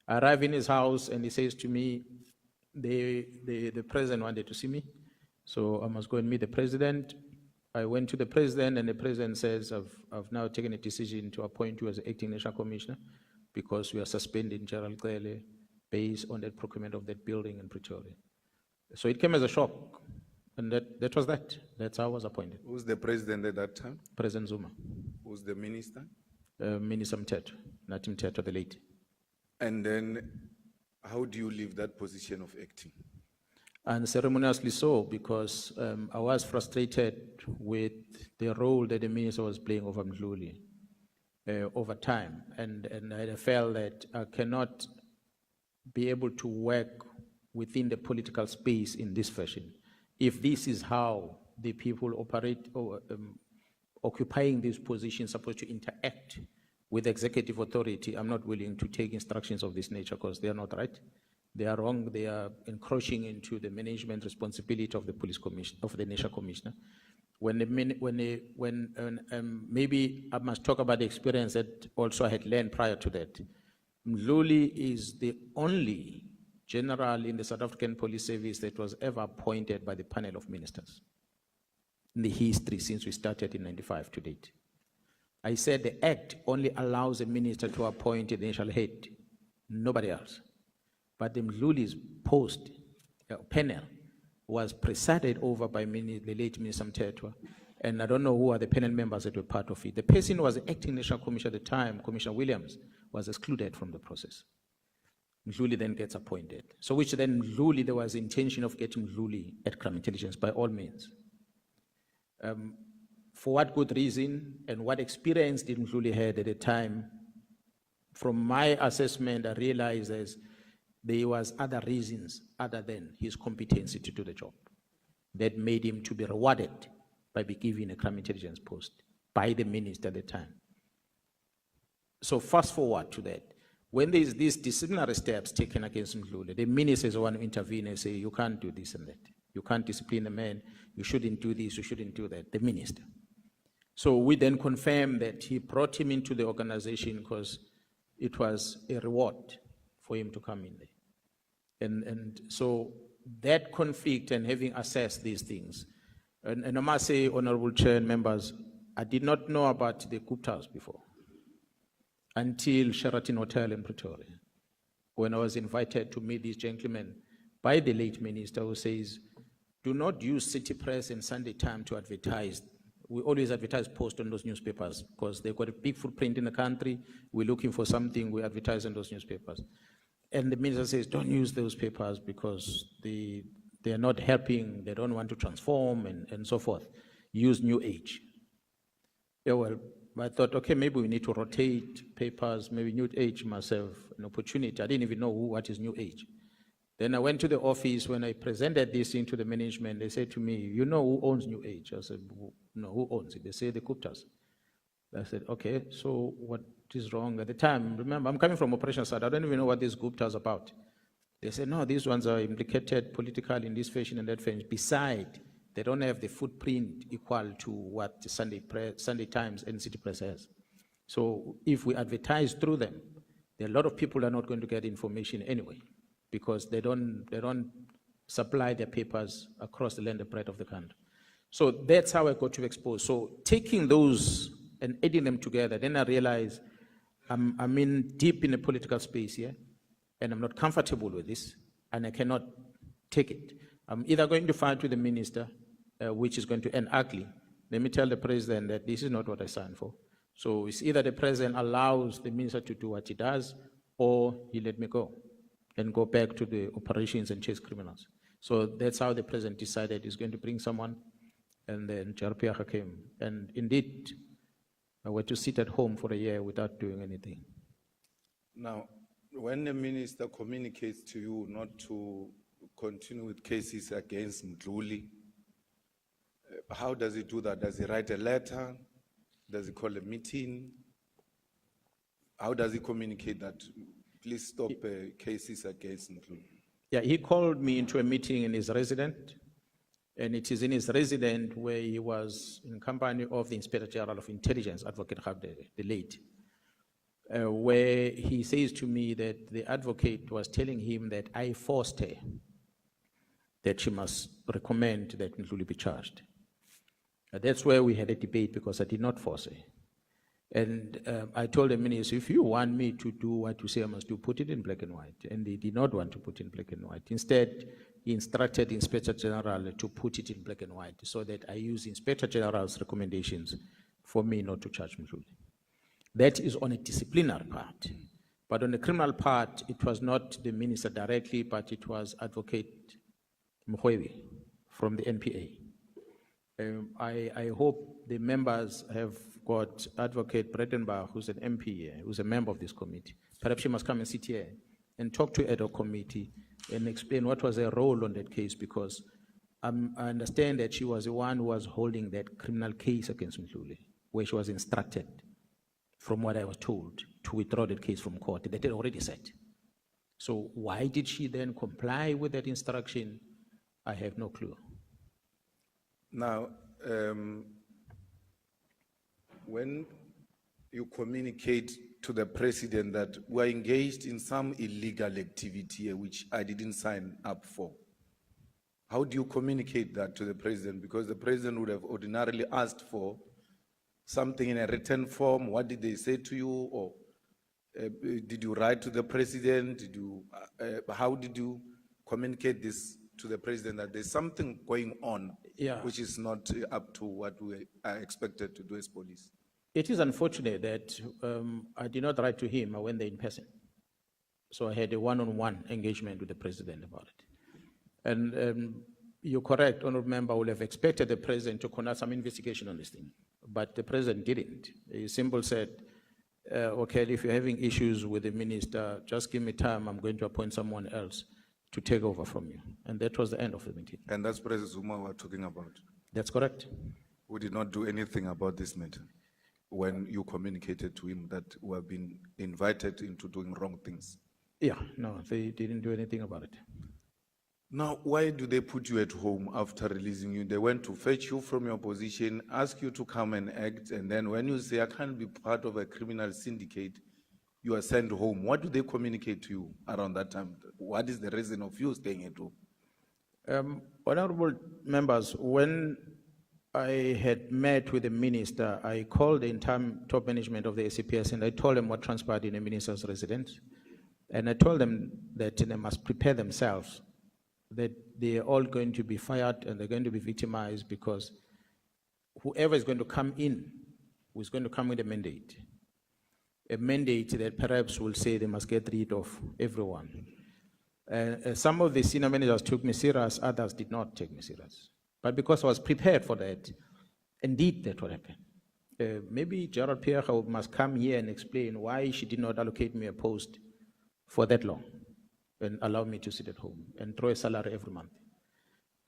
I arrive in his house and he says to me, the president wanted to see me, so I must go and meet the president. I went to the president and the president says, I've now taken a decision to appoint you as the acting national commissioner because we are suspending Gerald Cele based on that procurement of that building in Pretoria. So it came as a shock, and that was that. That's how I was appointed. Who's the president at that time? President Zuma. Who's the minister? Minister Mteto, Nathi Mteto, the late. And then how do you leave that position of acting? And ceremoniously so, because I was frustrated with the role that the minister was playing over Mkhwanazi over time. And I felt that I cannot be able to work within the political space in this fashion. If this is how the people operate, or occupying these positions supposed to interact with executive authority, I'm not willing to take instructions of this nature because they are not right. They are wrong. They are encroaching into the management responsibility of the police commission, of the national commissioner. Maybe I must talk about the experience that also I had learned prior to that. Mkhwanazi is the only general in the South African Police Service that was ever appointed by the panel of ministers in the history since we started in '95 to date. I said the Act only allows a minister to appoint a national head, nobody else. But the Mkhwanazi's post panel was presided over by the late Minister Mteto, and I don't know who are the panel members that were part of it. The person who was the acting national commissioner at the time, Commissioner Williams, was excluded from the process. Mkhwanazi then gets appointed. So which then Mkhwanazi, there was intention of getting Mkhwanazi at crime intelligence by all means. For what good reason and what experience did Nhlanhla had at the time? From my assessment, I realized there was other reasons other than his competency to do the job that made him to be rewarded by being given a crime intelligence post by the minister at the time. So fast forward to that. When there is these disciplinary steps taken against Nhlanhla, the ministers want to intervene and say, you can't do this and that. You can't discipline a man. You shouldn't do this. You shouldn't do that. The minister. So we then confirmed that he brought him into the organization because it was a reward for him to come in there. And so that conflict and having assessed these things, and I must say, Honorable Chair and members, I did not know about the Guptas before until Sheraton Hotel in Pretoria, when I was invited to meet these gentlemen by the late minister who says, do not use City Press and Sunday Times to advertise. We always advertise posts on those newspapers because they've got a big footprint in the country. We're looking for something, we advertise on those newspapers. And the minister says, don't use those papers because they are not helping, they don't want to transform and so forth. Use New Age. Yeah, well, I thought, okay, maybe we need to rotate papers, maybe New Age must have an opportunity. I didn't even know what is New Age. Then I went to the office. When I presented this into the management, they said to me, you know who owns New Age? I said, no, who owns it? They say the Guptas. I said, okay, so what is wrong? At the time, remember, I'm coming from operations side. I don't even know what this Guptas about. They said, no, these ones are implicated politically in this fashion and that fashion. Besides, they don't have the footprint equal to what the Sunday Times and City Press has. So if we advertise through them, there are a lot of people are not going to get information anyway, because they don't supply their papers across the land and breadth of the country. So that's how I got to expose. So taking those and adding them together, then I realized I'm in deep in a political space here, and I'm not comfortable with this, and I cannot take it. I'm either going to fight with the minister, which is going to end ugly. Let me tell the president that this is not what I signed for. So it's either the president allows the minister to do what he does, or he let me go and go back to the operations and chase criminals. So that's how the president decided he's going to bring someone, and then Jarpiaha came. And indeed, I went to sit at home for a year without doing anything. Now, when the minister communicates to you not to continue with cases against Nhlanhla, how does he do that? Does he write a letter? Does he call a meeting? How does he communicate that? Please stop cases against Nhlanhla. Yeah, he called me into a meeting in his residence, and it is in his residence where he was in company of the Inspector General of Intelligence, Advocate Khabde, the late, where he says to me that the advocate was telling him that I forced her, that she must recommend that Nhlanhla be charged. That's where we had a debate, because I did not force her. And I told the minister, if you want me to do what you say I must do, put it in black and white. And they did not want to put it in black and white. Instead, he instructed the Inspector General to put it in black and white so that I use Inspector General's recommendations for me not to charge Nhlanhla. That is on a disciplinary part. But on the criminal part, it was not the minister directly, but it was Advocate Mkhwanazi from the NPA. I hope the members have got Advocate Bredenbach, who's an MP here, who's a member of this committee. Perhaps she must come and sit here and talk to ad hoc committee and explain what was her role on that case, because I understand that she was the one who was holding that criminal case against Nhlanhla, where she was instructed, from what I was told, to withdraw that case from court. That had already said. So why did she then comply with that instruction? I have no clue. Now, when you communicate to the president that we're engaged in some illegal activity which I didn't sign up for, how do you communicate that to the president? Because the president would have ordinarily asked for something in a written form. What did they say to you? Or did you write to the president? How did you communicate this to the president, that there's something going on which is not up to what we are expected to do as police? It is unfortunate that I did not write to him. I went there in person. So I had a one-on-one engagement with the president about it. And You're correct, Honourable Member. Would have expected the President to conduct some investigation on this thing, but the President didn't. He simply said, okay, if you're having issues with the minister, just give me time, I'm going to appoint someone else to take over from you. And that was the end of the meeting. And that's President Zuma we're talking about. That's correct. We did not do anything about this matter when you communicated to him that we have been invited into doing wrong things. Yeah, no, they didn't do anything about it. Now, why do they put you at home after releasing you? They went to fetch you from your position, ask you to come and act, and then when you say, I can't be part of a criminal syndicate, you are sent home. What do they communicate to you around that time? What is the reason of you staying at home? Honourable members, when I had met with the minister, I called the entire top management of the SAPS and I told them what transpired in the minister's residence. And I told them that they must prepare themselves, that they are all going to be fired and they're going to be victimized because whoever is going to come in is going to come with a mandate that perhaps will say they must get rid of everyone. Some of the senior managers took me serious, others did not take me serious. But because I was prepared for that, indeed that would happen. Maybe Gerald Pierre must come here and explain why she did not allocate me a post for that long and allow me to sit at home and draw a salary every month.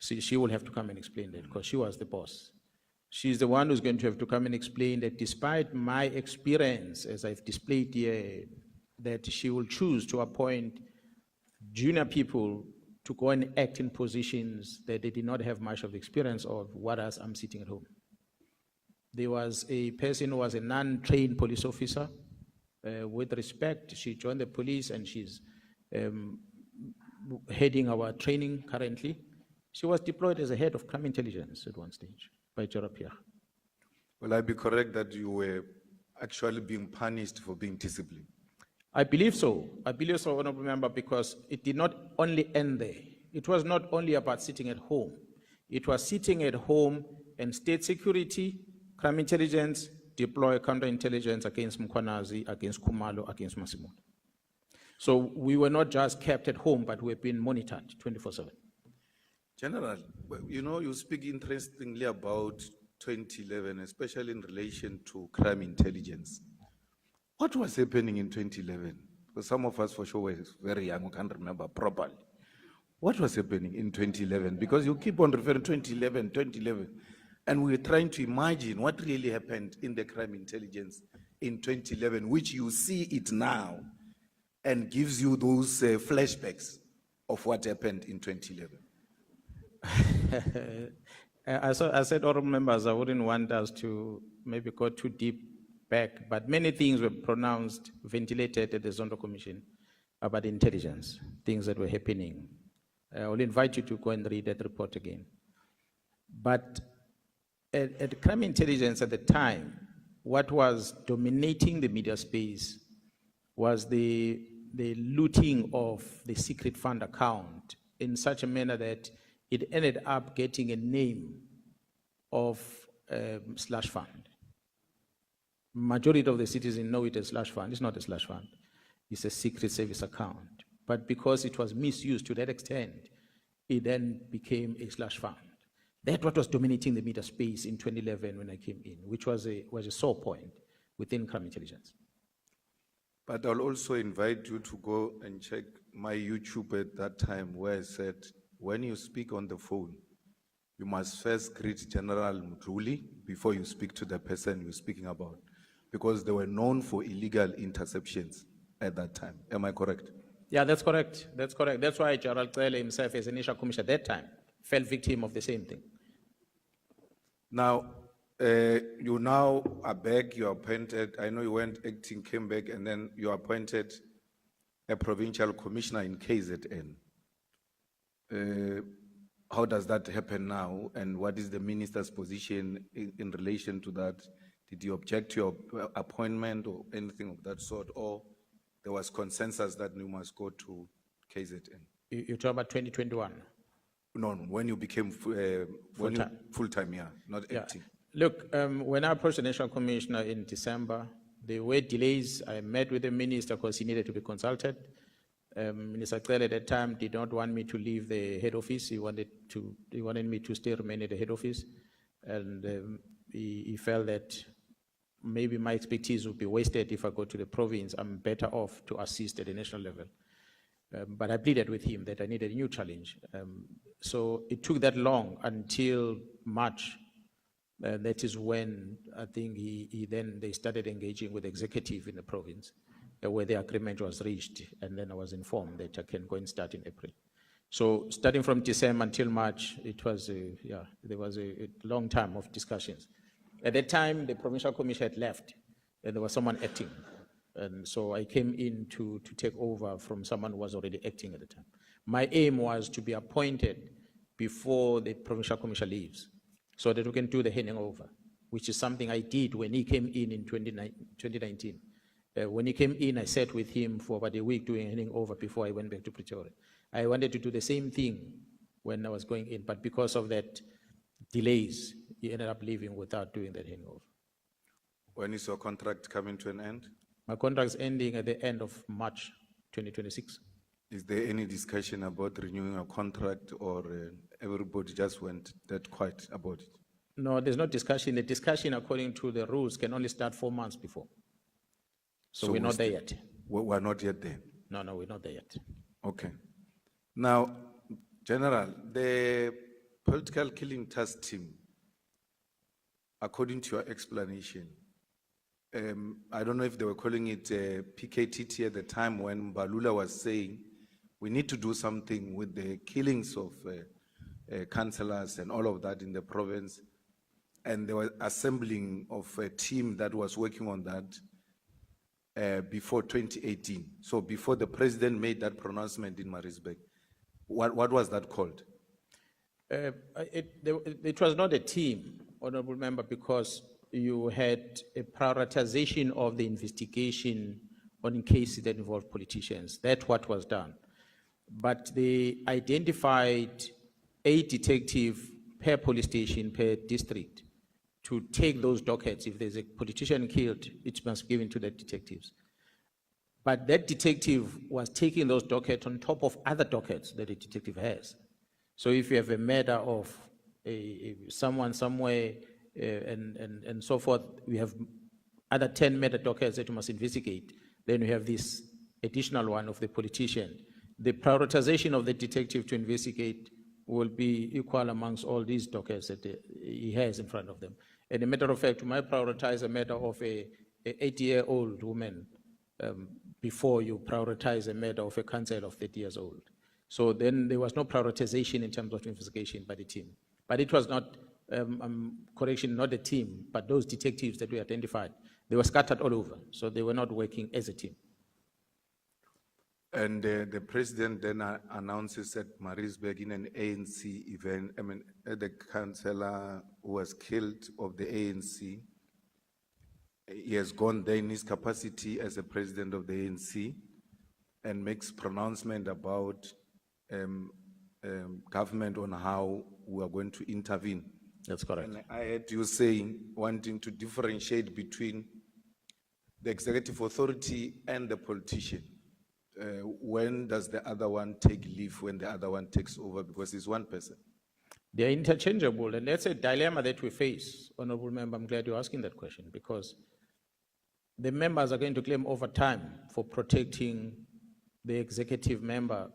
She will have to come and explain that because she was the boss. She's the one who's going to have to come and explain that despite my experience, as I've displayed here, that she will choose to appoint junior people to go and act in positions that they did not have much of experience of, whereas I'm sitting at home. There was a person who was a non-trained police officer. With respect, she joined the police and she's heading our training currently. She was deployed as a head of crime intelligence at one stage by Gerald Pierre. Will I be correct that you were actually being punished for being disciplined? I believe so. I believe so, Honourable Member, because it did not only end there. It was not only about sitting at home. It was sitting at home and state security, crime intelligence, deploy counterintelligence against Mkhwanazi, against Khumalo, against Massimo. So we were not just kept at home, but we were being monitored 24/7. General, you know, you speak interestingly about 2011, especially in relation to crime intelligence. What was happening in 2011? Because some of us for sure were very young, we can't remember properly. What was happening in 2011? Because you keep on referring to 2011, and we're trying to imagine what really happened in the crime intelligence in 2011, which you see it now and gives you those flashbacks of what happened in 2011. I said, honourable members, I wouldn't want us to maybe go too deep back, but many things were pronounced, ventilated at the Zondo Commission about intelligence, things that were happening. I will invite you to go and read that report again. But at crime intelligence at the time, what was dominating the media space was the looting of the secret fund account in such a manner that it ended up getting a name of slush fund. Majority of the citizens know it as slush fund. It's not a slush fund. It's a secret service account. But because it was misused to that extent, it then became a slush fund. That's what was dominating the media space in 2011 when I came in, which was a sore point within crime intelligence. But I'll also invite you to go and check my YouTube at that time where I said, when you speak on the phone, you must first greet General Mkhwanazi before you speak to the person you're speaking about, because they were known for illegal interceptions at that time. Am I correct? Yeah, that's correct. That's correct. That's why Gerald Cele himself, as initial commissioner at that time, fell victim of the same thing. Now, you now are back, you're appointed, I know you went acting, came back, and then you appointed a provincial commissioner in KZN. How does that happen now, and what is the minister's position in relation to that? Did you object to your appointment or anything of that sort, or there was consensus that you must go to KZN? You're talking about 2021? No, when you became full-time, yeah, not acting. Look, when I approached the National Commissioner in December, there were delays. I met with the minister because he needed to be consulted. Minister Cele at that time did not want me to leave the head office. He wanted me to still remain at the head office. And he felt that maybe my expertise would be wasted if I go to the province. I'm better off to assist at the national level. But I pleaded with him that I needed a new challenge. So it took that long until March. That is when I think they started engaging with the executive in the province, where the agreement was reached, and then I was informed that I can go and start in April. So starting from December until March, it was there was a long time of discussions. At that time, the Provincial Commission had left, and there was someone acting. And so I came in to take over from someone who was already acting at the time. My aim was to be appointed before the Provincial Commission leaves, so that we can do the handing over, which is something I did when he came in 2019. When he came in, I sat with him for about a week doing handing over before I went back to Pretoria. I wanted to do the same thing when I was going in, but because of that delays, he ended up leaving without doing that handover. When is your contract coming to an end? My contract is ending at the end of March 2026. Is there any discussion about renewing a contract, or everybody just went that quiet about it? No, there's no discussion. The discussion, according to the rules, can only start 4 months before. So we're not there yet. We're not yet there. No, we're not there yet. Okay. Now, General, the political killing task team, according to your explanation, I don't know if they were calling it PKTT at the time when Mbalula was saying we need to do something with the killings of councillors and all of that in the province, and they were assembling of a team that was working on that before 2018. So before the president made that pronouncement in Maritzburg, what was that called? It was not a team, Honorable Member, because you had a prioritization of the investigation on cases that involved politicians. That's what was done. But they identified a detective per police station, per district, to take those dockets. If there's a politician killed, it must be given to the detectives. But that detective was taking those dockets on top of other dockets that the detective has. So if you have a murder of someone somewhere and so forth, we have other 10 murder dockets that you must investigate. Then we have this additional one of the politician. The prioritization of the detective to investigate will be equal amongst all these dockets that he has in front of them. And a matter of fact, you might prioritize a matter of a 80-year-old woman before you prioritize a matter of a councillor of 30 years old. So then there was no prioritization in terms of investigation by the team. But it was not, correction, not a team, but those detectives that we identified, they were scattered all over. So they were not working as a team. And the president then announces at Maritzburg in an ANC event, the councillor who was killed of the ANC, he has gone there in his capacity as a president of the ANC and makes pronouncement about government on how we are going to intervene. That's correct. And I heard you saying, wanting to differentiate between the executive authority and the politician. When does the other one take leave when the other one takes over? Because it's one person. They're interchangeable, and that's a dilemma that we face, Honorable Member. I'm glad you're asking that question, because the members are going to claim overtime for protecting the executive member,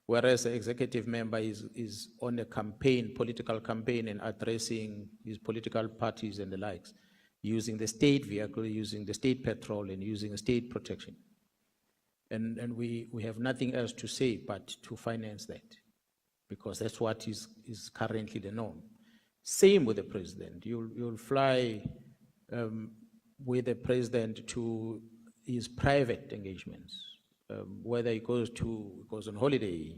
whereas the executive member is on a campaign, political campaign, and addressing his political parties and the likes, using the state vehicle, using the state petrol, and using state protection. And we have nothing else to say but to finance that, because that's what is currently the norm. Same with the president. You'll fly with the president to his private engagements, whether he goes on holiday,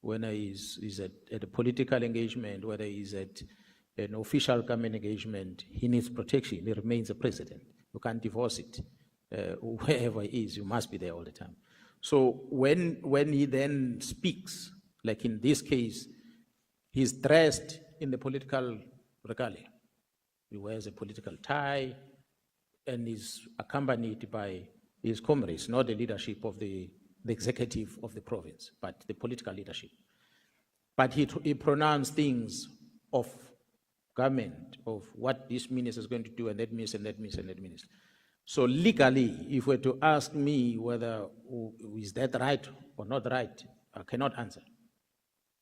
whether he's at a political engagement, whether he's at an official government engagement, he needs protection. He remains a president. You can't divorce it. Wherever he is, you must be there all the time. So when he then speaks, like in this case, he's dressed in the political regalia. He wears a political tie and is accompanied by his comrades, not the leadership of the the executive of the province, but the political leadership. But he pronounced things of government, of what this minister is going to do, and that minister, and that minister, and that minister. So legally, if we're to ask me whether is that right or not right, I cannot answer.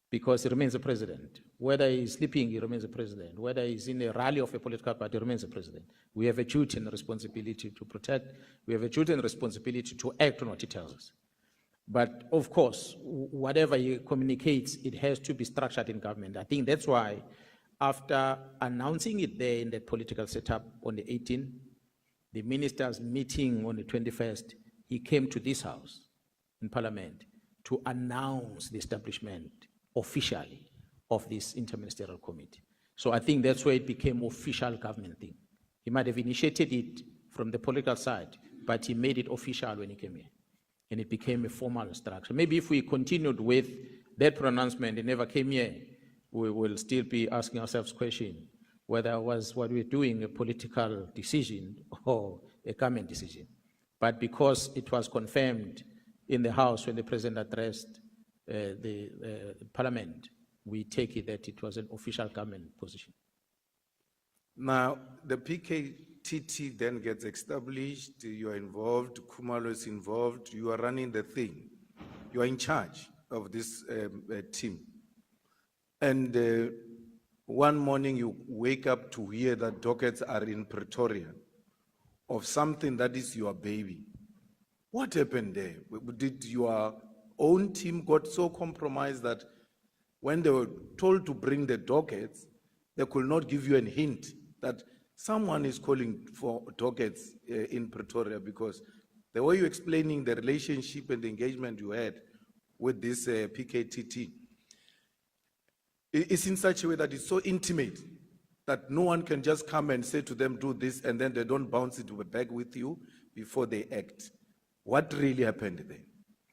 Because he remains a president. Whether he's sleeping, he remains a president. Whether he's in a rally of a political party, he remains a president. We have a duty and a responsibility to protect. We have a duty and responsibility to act on what he tells us. But of course, whatever he communicates, it has to be structured in government. I think that's why after announcing it there in that political setup on the 18th, the ministers meeting on the 21st, he came to this house in Parliament to announce the establishment officially of this interministerial committee. So I think that's where it became official government thing. He might have initiated it from the political side, but he made it official when he came here. And it became a formal structure. Maybe if we continued with that pronouncement, it never came here, we will still be asking ourselves question whether was what we're doing a political decision or a government decision. But because it was confirmed in the House when the President addressed the Parliament, we take it that it was an official government position. Now, the PKTT then gets established, you are involved, Khumalo is involved, you are running the thing. You are in charge of this team. And one morning you wake up to hear that dockets are in Pretoria of something that is your baby. What happened there? Did your own team got so compromised that when they were told to bring the dockets, they could not give you a hint that someone is calling for dockets in Pretoria? Because the way you're explaining the relationship and the engagement you had with this PKTT, it's in such a way that it's so intimate that no one can just come and say to them, do this, and then they don't bounce it back with you before they act. What really happened there?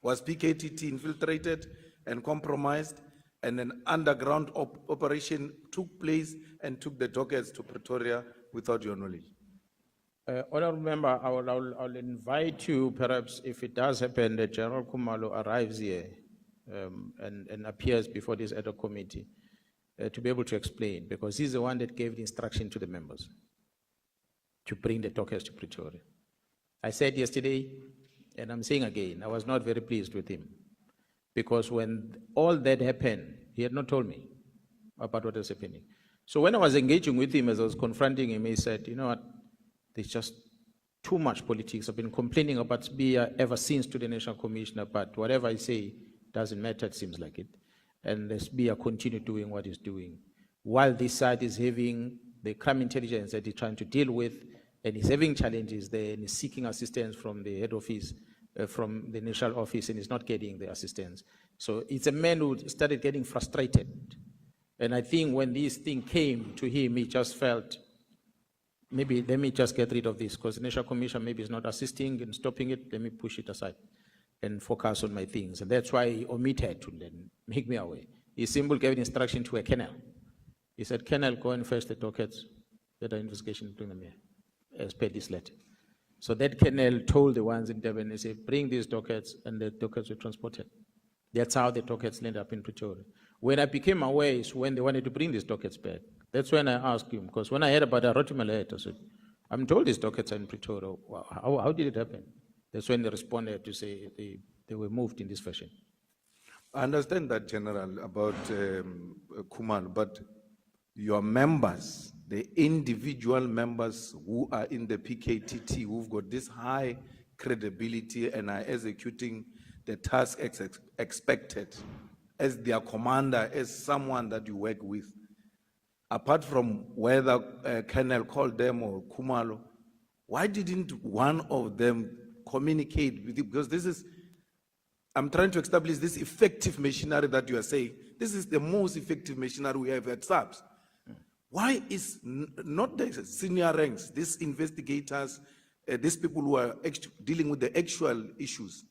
Was PKTT infiltrated and compromised, and an underground operation took place and took the dockets to Pretoria without your knowledge? Honourable Member, I'll invite you, perhaps, if it does happen, that General Khumalo arrives here and appears before this ad hoc committee to be able to explain, because he's the one that gave the instruction to the members to bring the dockets to Pretoria. I said yesterday, and I'm saying again, I was not very pleased with him, because when all that happened, he had not told me about what was happening. So when I was engaging with him, as I was confronting him, he said, you know what, there's just too much politics. I've been complaining about SBIA ever since to the National Commissioner, but whatever I say doesn't matter, it seems like it. And the SBIA continue doing what it's doing. While this side is having the crime intelligence that he's trying to deal with, and he's having challenges there, and he's seeking assistance from the head office, from the national office, and he's not getting the assistance. So it's a man who started getting frustrated. And I think when this thing came to him, he just felt, maybe let me just get rid of this, because the National Commission maybe is not assisting and stopping it, let me push it aside and focus on my things. And that's why he omitted to then make me aware. He simply gave an instruction to a colonel. He said, Colonel, go and fetch the dockets, let our investigation bring them here, as per this letter. So that colonel told the ones in Durban, they said, bring these dockets, and the dockets were transported. That's how the dockets ended up in Pretoria. When I became aware is when they wanted to bring these dockets back. That's when I asked him, because when I heard about it, I wrote him a letter. I said, I'm told these dockets are in Pretoria. How did it happen? That's when they responded to say they were moved in this fashion. I understand that, General, about Khumalo, but your members, the individual members who are in the PKTT, who've got this high credibility and are executing the task expected as their commander, as someone that you work with, apart from whether Colonel called them or Khumalo, why didn't one of them communicate with you? Because this is, I'm trying to establish this effective machinery that you are saying. This is the most effective machinery we have at SAPS. Why is not the senior ranks, these investigators, these people who are dealing with the actual issues,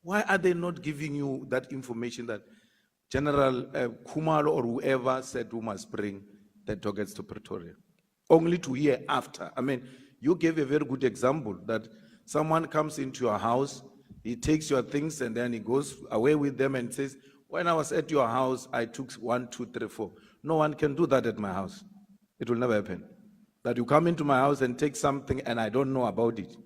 why are they not giving you that information that General Khumalo or whoever said we must bring the dockets to Pretoria? Only to hear after. I mean, you gave a very good example that someone comes into your house, He takes your things and then he goes away with them and says, when I was at your house, I took 1, 2, 3, 4. No one can do that at my house. It will never happen. That you come into my house and take something and I don't know about it.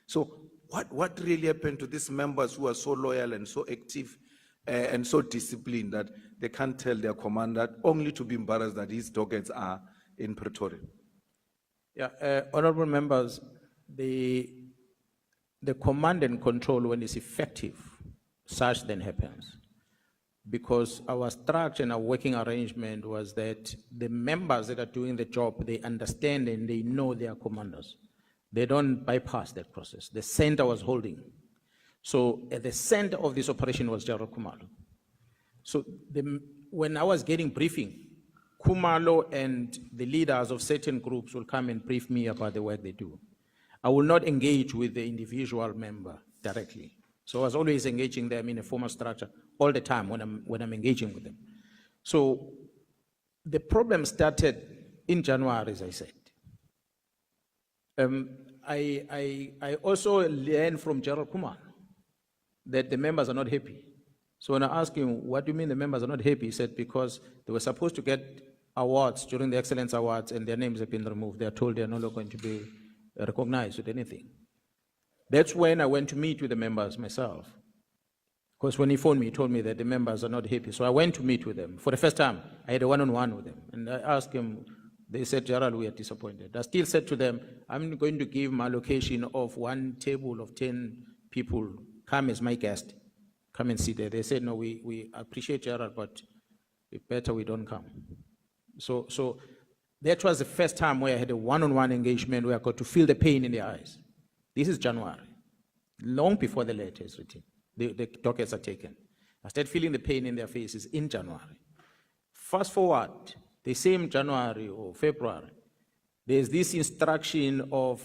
So what really happened to these members who are so loyal and so active and so disciplined that they can't tell their commander only to be embarrassed that his dockets are in Pretoria? Yeah, honorable members, the command and control, when it's effective, such then happens. Because our structure and our working arrangement was that the members that are doing the job, they understand and they know their commanders. They don't bypass that process. The center was holding. So at the center of this operation was General Khumalo. So when I was getting briefing, Khumalo and the leaders of certain groups will come and brief me about the work they do. I will not engage with the individual member directly. So I was always engaging them in a formal structure all the time when I'm engaging with them. So the problem started in January, as I said. I also learned from Gerald Kumar that the members are not happy. So when I asked him, what do you mean the members are not happy? He said, because they were supposed to get awards during the Excellence Awards and their names have been removed. They are told they are no longer going to be recognized with anything. That's when I went to meet with the members myself. Because when he phoned me, he told me that the members are not happy. So I went to meet with them. For the first time, I had a one-on-one with them. And I asked him, they said, Gerald, we are disappointed. I still said to them, I'm going to give my allocation of one table of 10 people. Come as my guest. Come and sit there. They said, no, we appreciate Gerald, but it's better we don't come. So that was the first time where I had a one-on-one engagement where I got to feel the pain in their eyes. This is January, long before the letter is written. The dockets are taken. I started feeling the pain in their faces in January. Fast forward, the same January or February, there's this instruction of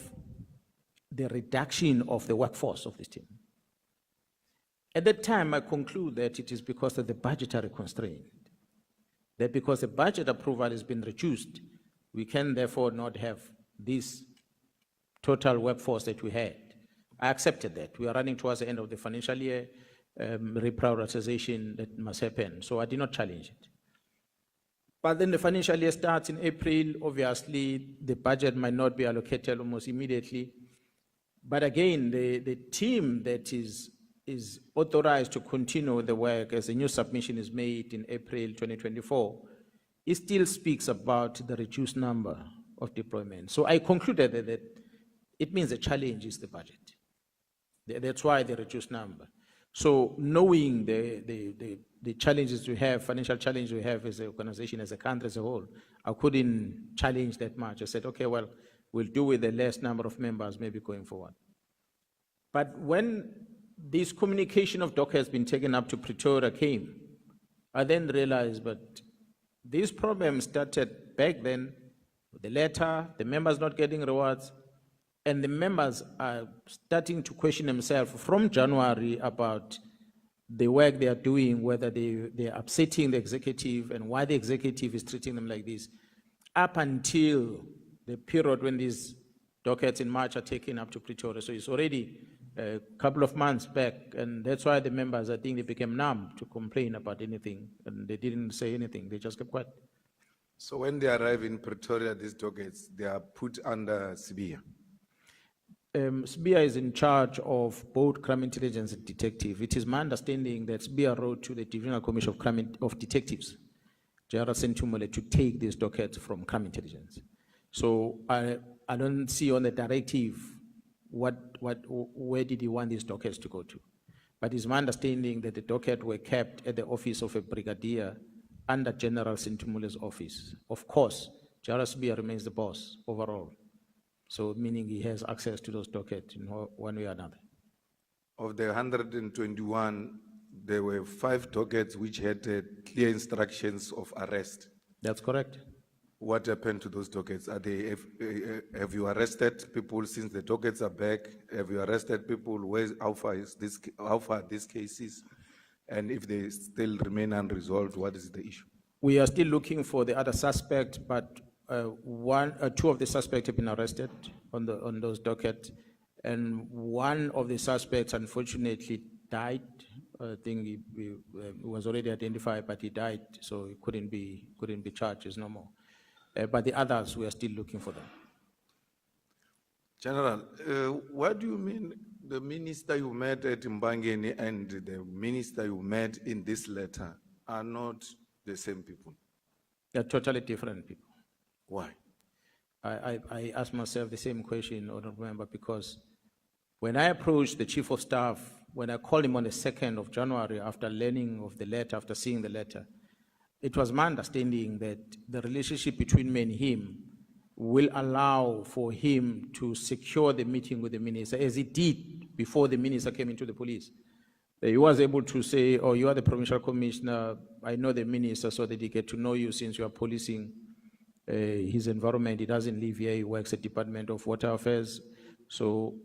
the reduction of the workforce of this team. At that time, I conclude that it is because of the budgetary constraint. That because the budget approval has been reduced, we can therefore not have this total workforce that we had. I accepted that. We are running towards the end of the financial year, reprioritization that must happen. So I did not challenge it. But then the financial year starts in April. Obviously, the budget might not be allocated almost immediately. But again, the team that is authorized to continue the work as a new submission is made in April 2024, it still speaks about the reduced number of deployments. So I concluded that it means the challenge is the budget. That's why the reduced number. So knowing the challenges we have, financial challenges we have as an organization, as a country as a whole, I couldn't challenge that much. I said, okay, well, we'll do with the less number of members maybe going forward. But when this communication of Docket has been taken up to Pretoria came, I then realized, but this problem started back then, with the letter, the members not getting rewards, and the members are starting to question themselves from January about the work they are doing, whether they are upsetting the executive and why the executive is treating them like this, up until the period when these dockets in March are taken up to Pretoria. So it's already a couple of months back, and that's why the members, I think, they became numb to complain about anything, and they didn't say anything, they just kept quiet. So when they arrive in Pretoria, these dockets, they are put under SBIA. SBIA is in charge of both crime intelligence and detective. It is my understanding that SBIA wrote to the Divisional Commission of Detectives, General Sentumole, to take these dockets from crime intelligence. So I don't see on the directive where did he want these dockets to go to. But it's my understanding that the docket were kept at the office of a brigadier under General Sentumule's office. Of course, General SBIA remains the boss overall. So meaning he has access to those dockets in one way or another. Of the 121, there were 5 dockets which had clear instructions of arrest. That's correct. What happened to those dockets? Are they, have you arrested people since the dockets are back? Have you arrested people? How far are these cases? And if they still remain unresolved, what is the issue? We are still looking for the other suspect, but 2 of the suspects have been arrested on those dockets, And one of the suspects unfortunately died. I think he was already identified, but he died, so he couldn't be charged. There's no more. But the others, we are still looking for them. General, what do you mean the minister you met at Mbangeni and the minister you met in this letter are not the same people? They're totally different people. Why? I asked myself the same question, Honorable Member, because when I approached the Chief of Staff, when I called him on the 2nd of January after learning of the letter, after seeing the letter, it was my understanding that the relationship between me and him will allow for him to secure the meeting with the minister, as he did before the minister came into the police. He was able to say, oh, you are the Provincial Commissioner, I know the minister, so that he get to know you since you are policing his environment. He doesn't live here, he works at Department of Water Affairs, so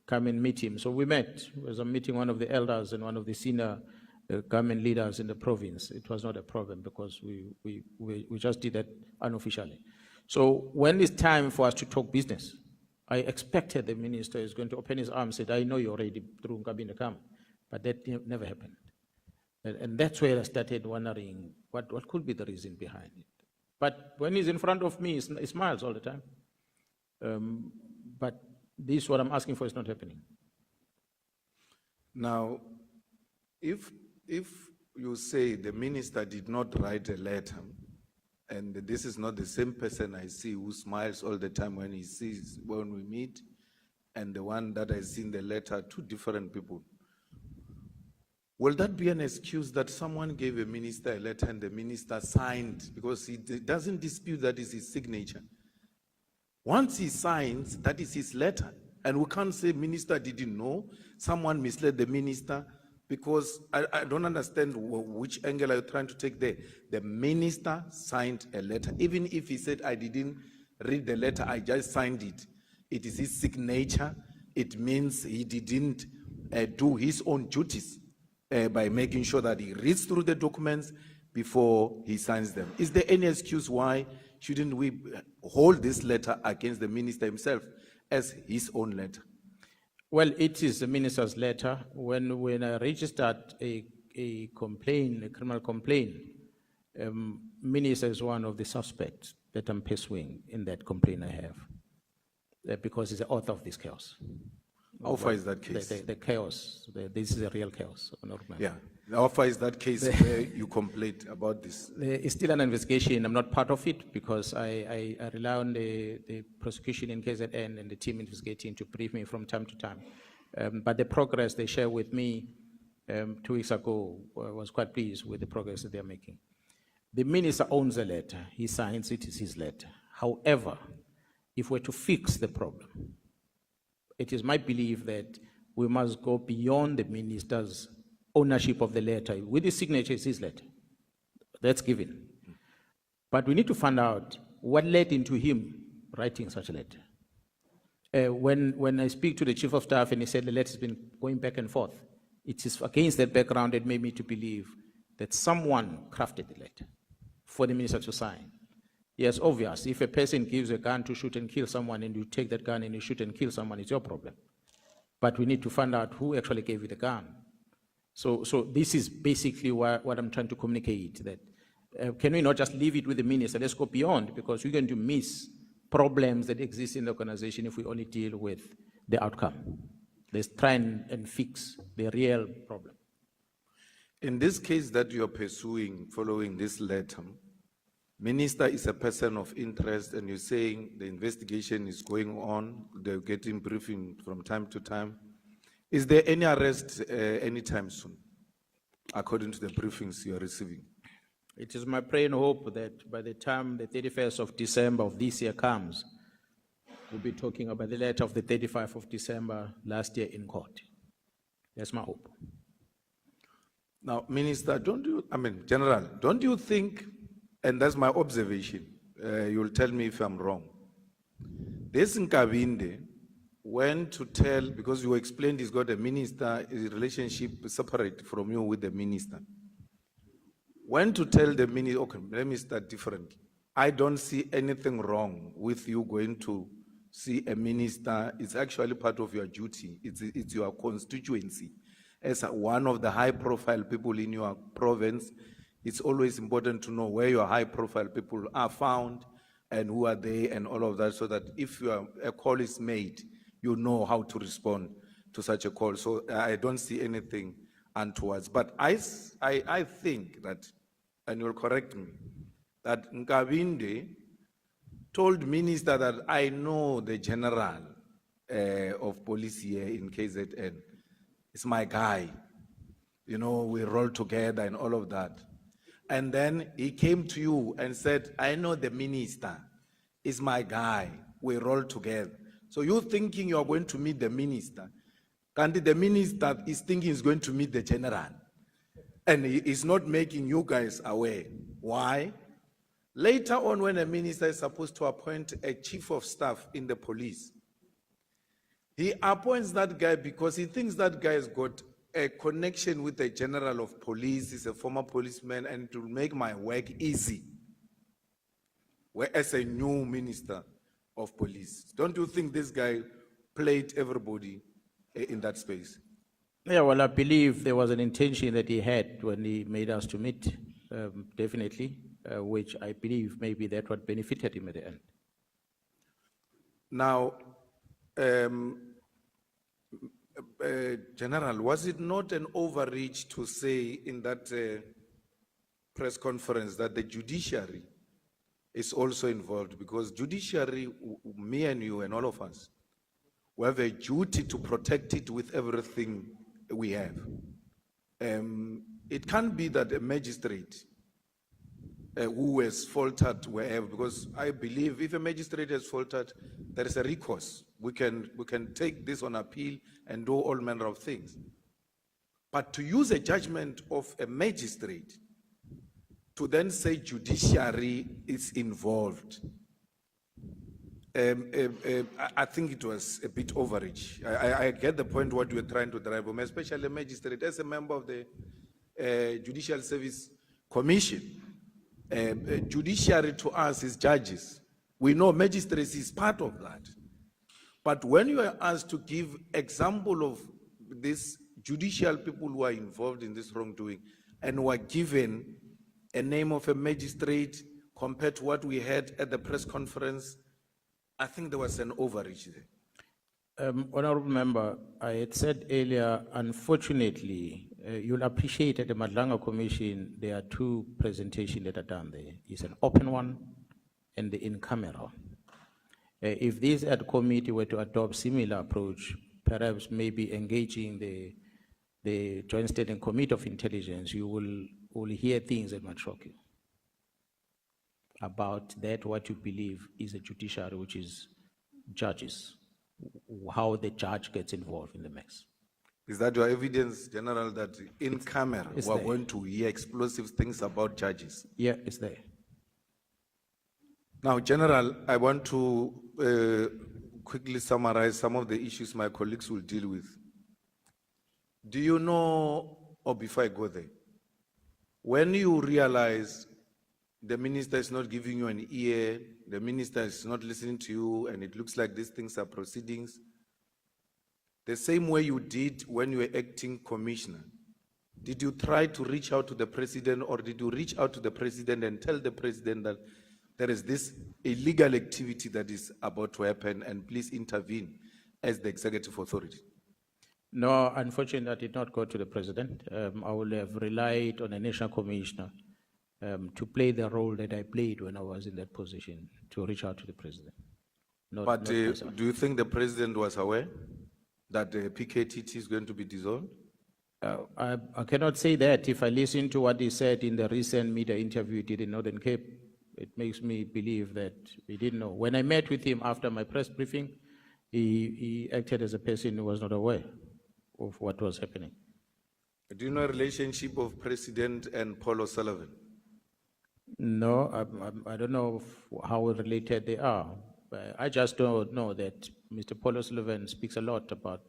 come and meet him. So we met. It was a meeting one of the elders and one of the senior government leaders in the province. It was not a problem because we just did that unofficially. So when it's time for us to talk business, I expected the minister is going to open his arms and said, I know you already through Kabinda Kam, but that never happened. And that's where I started wondering what could be the reason behind it. But when he's in front of me, he smiles all the time. But this, what I'm asking for, is not happening. Now, if you say the minister did not write a letter, and this is not the same person I see who smiles all the time when we meet, and the one that I see in the letter, two different people, will that be an excuse that someone gave a minister a letter and the minister signed, because he doesn't dispute that is his signature? Once he signs, that is his letter. And we can't say minister didn't know, someone misled the minister, because I don't understand which angle are you trying to take there. The minister signed a letter. Even if he said, I didn't read the letter, I just signed it. It is his signature. It means he didn't do his own duties by making sure that he reads through the documents before he signs them. Is there any excuse why shouldn't we hold this letter against the minister himself as his own letter? Well, it is the minister's letter. When I registered a complaint, a criminal complaint, minister is one of the suspects that I'm pursuing in that complaint I have, because he's the author of this chaos. How far is that case? The chaos, this is a real chaos. Yeah. How far is that case where you complained about this? It's still an investigation. I'm not part of it because I rely on the prosecution in KZN and the team investigating to brief me from time to time. But the progress they shared with me 2 weeks ago, I was quite pleased with the progress that they're making. The minister owns the letter. He signs it, it's his letter. However, if we're to fix the problem, it is my belief that we must go beyond the minister's ownership of the letter. With his signature, it's his letter. That's given. But we need to find out what led into him writing such a letter. When I speak to the Chief of Staff and he said the letter has been going back and forth, it is against that background that made me to believe that someone crafted the letter for the minister to sign. Yes, obvious. If a person gives a gun to shoot and kill someone and you take that gun and you shoot and kill someone, it's your problem. But we need to find out who actually gave you the gun. So this is basically what I'm trying to communicate, that can we not just leave it with the minister? Let's go beyond, because we're going to miss problems that exist in the organization if we only deal with the outcome. Let's try and fix the real problem. In this case that you are pursuing following this letter, minister is a person of interest, and you're saying the investigation is going on, they're getting briefing from time to time. Is there any arrest anytime soon, according to the briefings you are receiving? It is my prayer and hope that by the time the 31st of December of this year comes, we'll be talking about the letter of the 35th of December last year in court. That's my hope. Now, Minister, General, don't you think, and that's my observation, you'll tell me if I'm wrong, this Nkabinde went to tell, because you explained he's got a minister, his relationship separate from you with the minister, went to tell the minister, okay, let me start differently. I don't see anything wrong with you going to see a minister, it's actually part of your duty. It's your constituency. As one of the high-profile people in your province, it's always important to know where your high-profile people are found and who are they and all of that, so that if a call is made, you know how to respond to such a call. So I don't see anything untoward. But I think that, and you'll correct me, that Nkabinde told minister that I know the general of police here in KZN. It's my guy. You know, we roll together and all of that. And then he came to you and said, I know the minister. It's my guy. We roll together. So you're thinking you're going to meet the minister. And the minister is thinking he's going to meet the general. And he is not making you guys aware. Why? Later on, when a minister is supposed to appoint a chief of staff in the police, he appoints that guy because he thinks that guy has got a connection with the general of police, he's a former policeman, and it will make my work easy. Whereas a new minister of police, don't you think this guy played everybody in that space? Yeah, well, I believe there was an intention that he had when he made us to meet, definitely, which I believe maybe that what benefited him at the end. Now, General, was it not an overreach to say in that press conference that the judiciary is also involved? Because judiciary, me and you and all of us, we have a duty to protect it with everything we have. It can't be that a magistrate who has faltered wherever, because I believe if a magistrate has faltered, there is a recourse. We can take this on appeal and do all manner of things. But to use a judgment of a magistrate to then say judiciary is involved, I think it was a bit overreach. I get the point what you're trying to drive home, especially a magistrate. As a member of the Judicial Service Commission, judiciary to us is judges. We know magistrates is part of that. But when you are asked to give example of these judicial people who are involved in this wrongdoing and were given a name of a magistrate compared to what we had at the press conference, I think there was an overreach there. Honorable Member, I had said earlier, unfortunately, you'll appreciate at the Nhlanhla Commission, there are two presentations that are done there. It's an open one and the in-camera. If this ad committee were to adopt similar approach, perhaps maybe engaging the Joint Standing Committee of Intelligence, you will hear things that might shock you about that, what you believe is a judiciary, which is judges, how the judge gets involved in the mix. Is that your evidence, General, that in camera we're going to hear explosive things about judges? Yeah, it's there. Now, General, I want to quickly summarize some of the issues my colleagues will deal with. Do you know, or before I go there, when you realize the minister is not giving you an ear, the minister is not listening to you, and it looks like these things are proceedings, the same way you did when you were acting commissioner, did you try to reach out to the president, or did you reach out to the president and tell the president that there is this illegal activity that is about to happen and please intervene as the executive authority? No, unfortunately, I did not go to the president. I will have relied on a national commissioner to play the role that I played when I was in that position, to reach out to the president. But do you think the president was aware that the PKTT is going to be dissolved? I cannot say that. If I listen to what he said in the recent media interview he did in Northern Cape, it makes me believe that he didn't know. When I met with him after my press briefing, he acted as a person who was not aware of what was happening. Do you know the relationship of President and Paul O'Sullivan? No, I don't know how related they are. I just don't know that Mr. Paul O'Sullivan speaks a lot about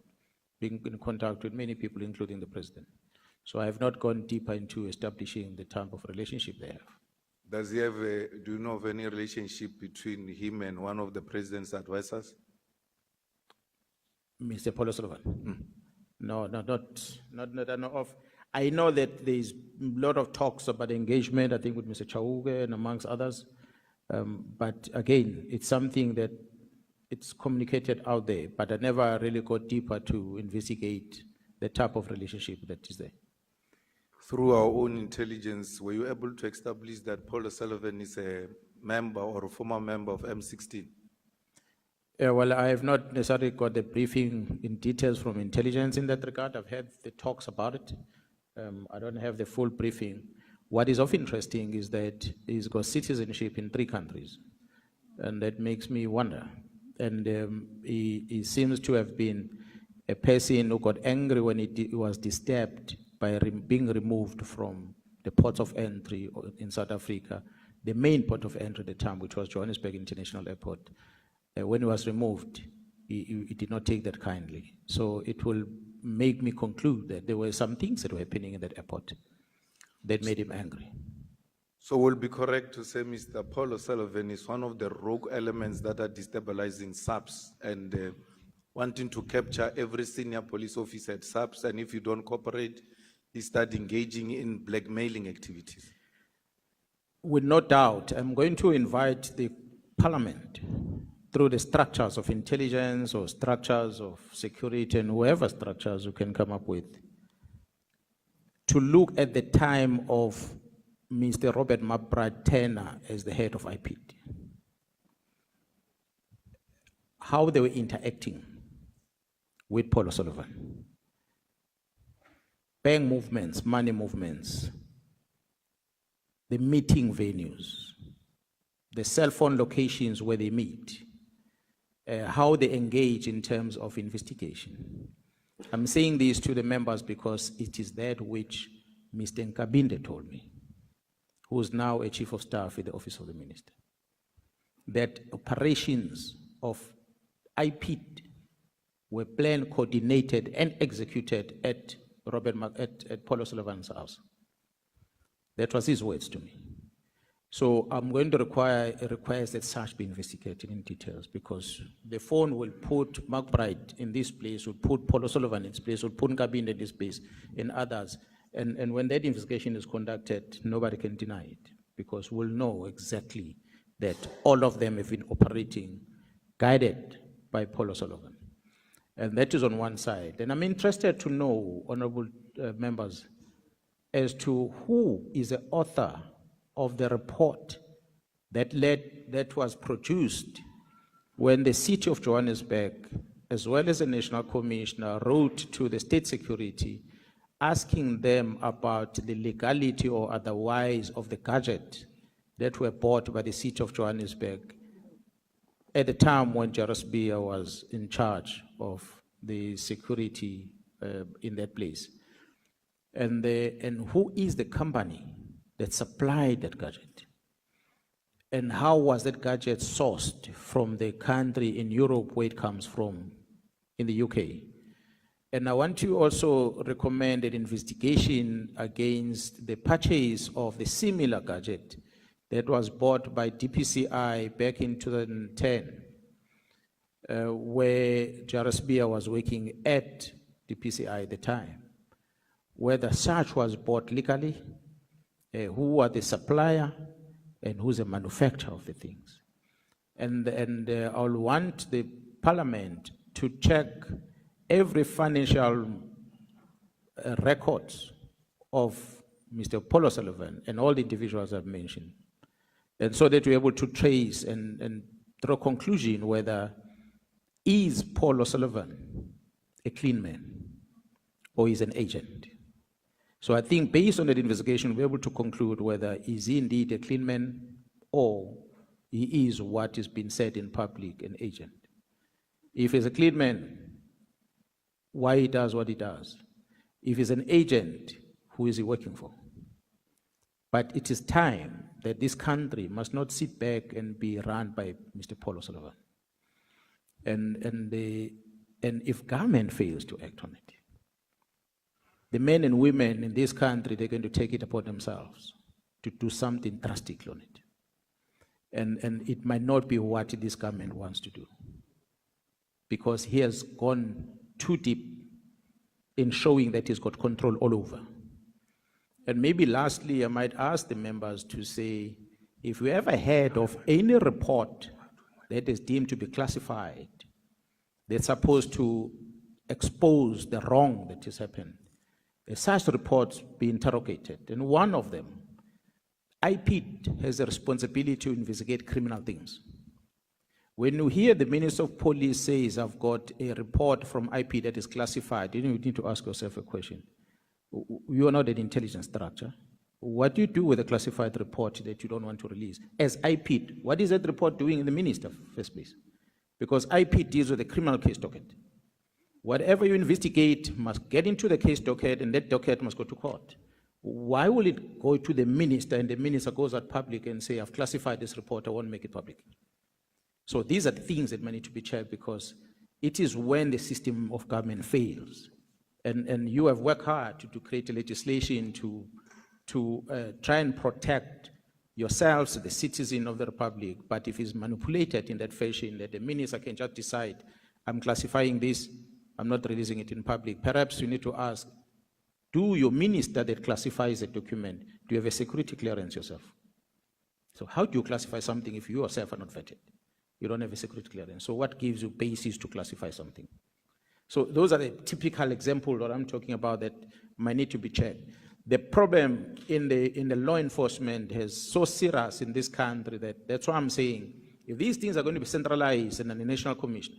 being in contact with many people, including the president. So I have not gone deeper into establishing the type of relationship they have. Does he have do you know of any relationship between him and one of the president's advisors? Mr. Paul O'Sullivan? No, not that I know of. I know that there's a lot of talks about engagement, I think with Mr. Chauke and amongst others. But again, it's something that it's communicated out there, but I never really got deeper to investigate the type of relationship that is there. Through our own intelligence, were you able to establish that Paul O'Sullivan is a member or a former member of M16? Well, I have not necessarily got the briefing in details from intelligence in that regard. I've heard the talks about it. I don't have the full briefing. What is of interesting is that he's got citizenship in 3 countries, and that makes me wonder. And he seems to have been a person who got angry when he was disturbed by being removed from the ports of entry in South Africa, the main port of entry at the time, which was Johannesburg International Airport. When he was removed, he did not take that kindly. So it will make me conclude that there were some things that were happening in that airport that made him angry. So we'll be correct to say Mr. Paul O'Sullivan is one of the rogue elements that are destabilizing SAPS and wanting to capture every senior police officer at SAPS, and if you don't cooperate, he start engaging in blackmailing activities. With no doubt, I'm going to invite the Parliament through the structures of intelligence or structures of security and whoever structures you can come up with, to look at the time of Mr. Robert McBride Turner as the head of IPT. How they were interacting with Paul O'Sullivan. Bank movements, money movements, the meeting venues, the cell phone locations where they meet, how they engage in terms of investigation. I'm saying this to the members because it is that which Mr. Nkabinde told me, who is now a chief of staff in the office of the minister, that operations of IPT were planned, coordinated, and executed at Paul O'Sullivan's house. That was his words to me. So I'm going to request that such be investigated in details, because the phone will put McBride in this place, will put Paul O'Sullivan in this place, will put Nkabinde in this place, and others. And when that investigation is conducted, nobody can deny it, because we'll know exactly that all of them have been operating, guided by Paul O'Sullivan. And that is on one side. And I'm interested to know, honorable members, as to who is the author of the report that was produced when the city of Johannesburg, as well as the National Commissioner, wrote to the State Security asking them about the legality or otherwise of the gadget that were bought by the city of Johannesburg at the time when Jairus Bia was in charge of the security in that place. And who is the company that supplied that gadget? And how was that gadget sourced from the country in Europe where it comes from, in the UK? And I want to also recommend an investigation against the purchase of the similar gadget that was bought by DPCI back in 2010, where Jairus Bia was working at DPCI at the time. Whether such was bought legally, who are the supplier, and who's the manufacturer of the things. And I'll want the Parliament to check every financial records of Mr. Paul O'Sullivan and all the individuals I've mentioned. And so that we're able to trace and draw a conclusion whether is Paul O'Sullivan a clean man or is an agent. So I think based on that investigation, we're able to conclude whether is he indeed a clean man or he is what is being said in public, an agent. If he's a clean man, why he does what he does. If he's an agent, who is he working for? But it is time that this country must not sit back and be run by Mr. Paul O'Sullivan. And if government fails to act on it, the men and women in this country, they're going to take it upon themselves to do something drastic on it. And it might not be what this government wants to do. because he has gone too deep in showing that he's got control all over. And maybe lastly, I might ask the members to say, if you ever heard of any report that is deemed to be classified, that's supposed to expose the wrong that has happened, such reports be interrogated. And one of them, IPID has a responsibility to investigate criminal things. When you hear the Minister of Police says, I've got a report from IPID that is classified, you need to ask yourself a question. You are not an intelligence structure. What do you do with a classified report that you don't want to release? As IPID, what is that report doing in the minister, first place? Because IPID deals with the criminal case docket. Whatever you investigate must get into the case docket, and that docket must go to court. Why will it go to the minister, and the minister goes out public and say, I've classified this report, I won't make it public? So these are the things that might need to be checked, because it is when the system of government fails. And you have worked hard to create a legislation to try and protect yourselves, the citizen of the Republic, but if it's manipulated in that fashion, that the minister can just decide, I'm classifying this, I'm not releasing it in public, perhaps you need to ask, do your minister that classifies a document, do you have a security clearance yourself? So how do you classify something if you yourself are not vetted? You don't have a security clearance. So what gives you basis to classify something? So those are the typical examples that I'm talking about that might need to be checked. The problem in the law enforcement is so serious in this country that's why I'm saying, if these things are going to be centralized in a national commission,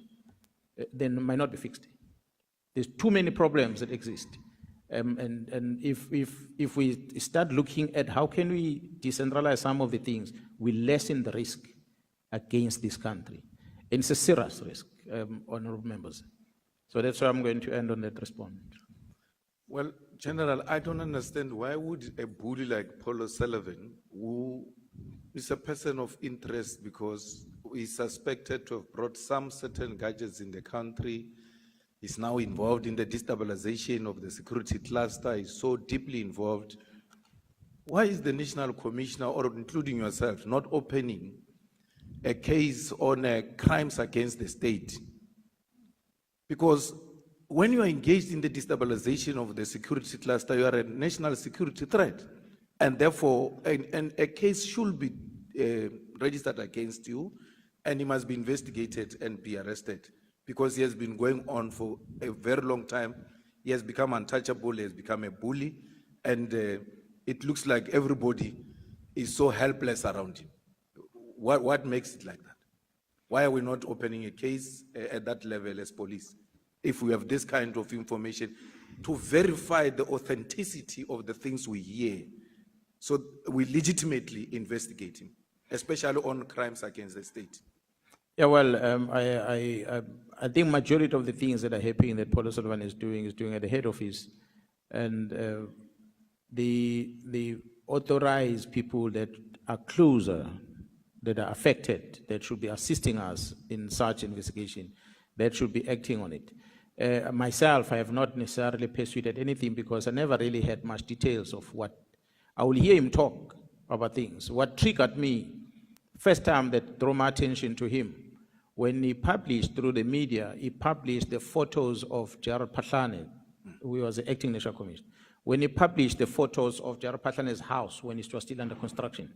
then it might not be fixed. There's too many problems that exist. And if we start looking at how can we decentralize some of the things, we lessen the risk against this country. And it's a serious risk, honorable members. So that's why I'm going to end on that response. Well, General, I don't understand why would a bully like Paul O'Sullivan, who is a person of interest because he's suspected to have brought some certain gadgets in the country, is now involved in the destabilization of the security cluster, is so deeply involved. Why is the National Commissioner, or including yourself, not opening a case on crimes against the state? Because when you are engaged in the destabilization of the security cluster, you are a national security threat. And therefore, a case should be registered against you, and he must be investigated and be arrested, because he has been going on for a very long time. He has become untouchable, he has become a bully, and it looks like everybody is so helpless around him. What makes it like that? Why are we not opening a case at that level as police, if we have this kind of information to verify the authenticity of the things we hear, so we legitimately investigate him, especially on crimes against the state? Yeah, well, I think majority of the things that are happening that Paul O'Sullivan is doing at the head office, and the authorized people that are closer, that are affected, that should be assisting us in such investigation, that should be acting on it. Myself, I have not necessarily pursued anything because I never really had much details of what. I will hear him talk about things. What triggered me, first time that drew my attention to him, when he published through the media, he published the photos of Gerald Patlane, who was the acting national commissioner. When he published the photos of Gerald Patlane's house when it was still under construction.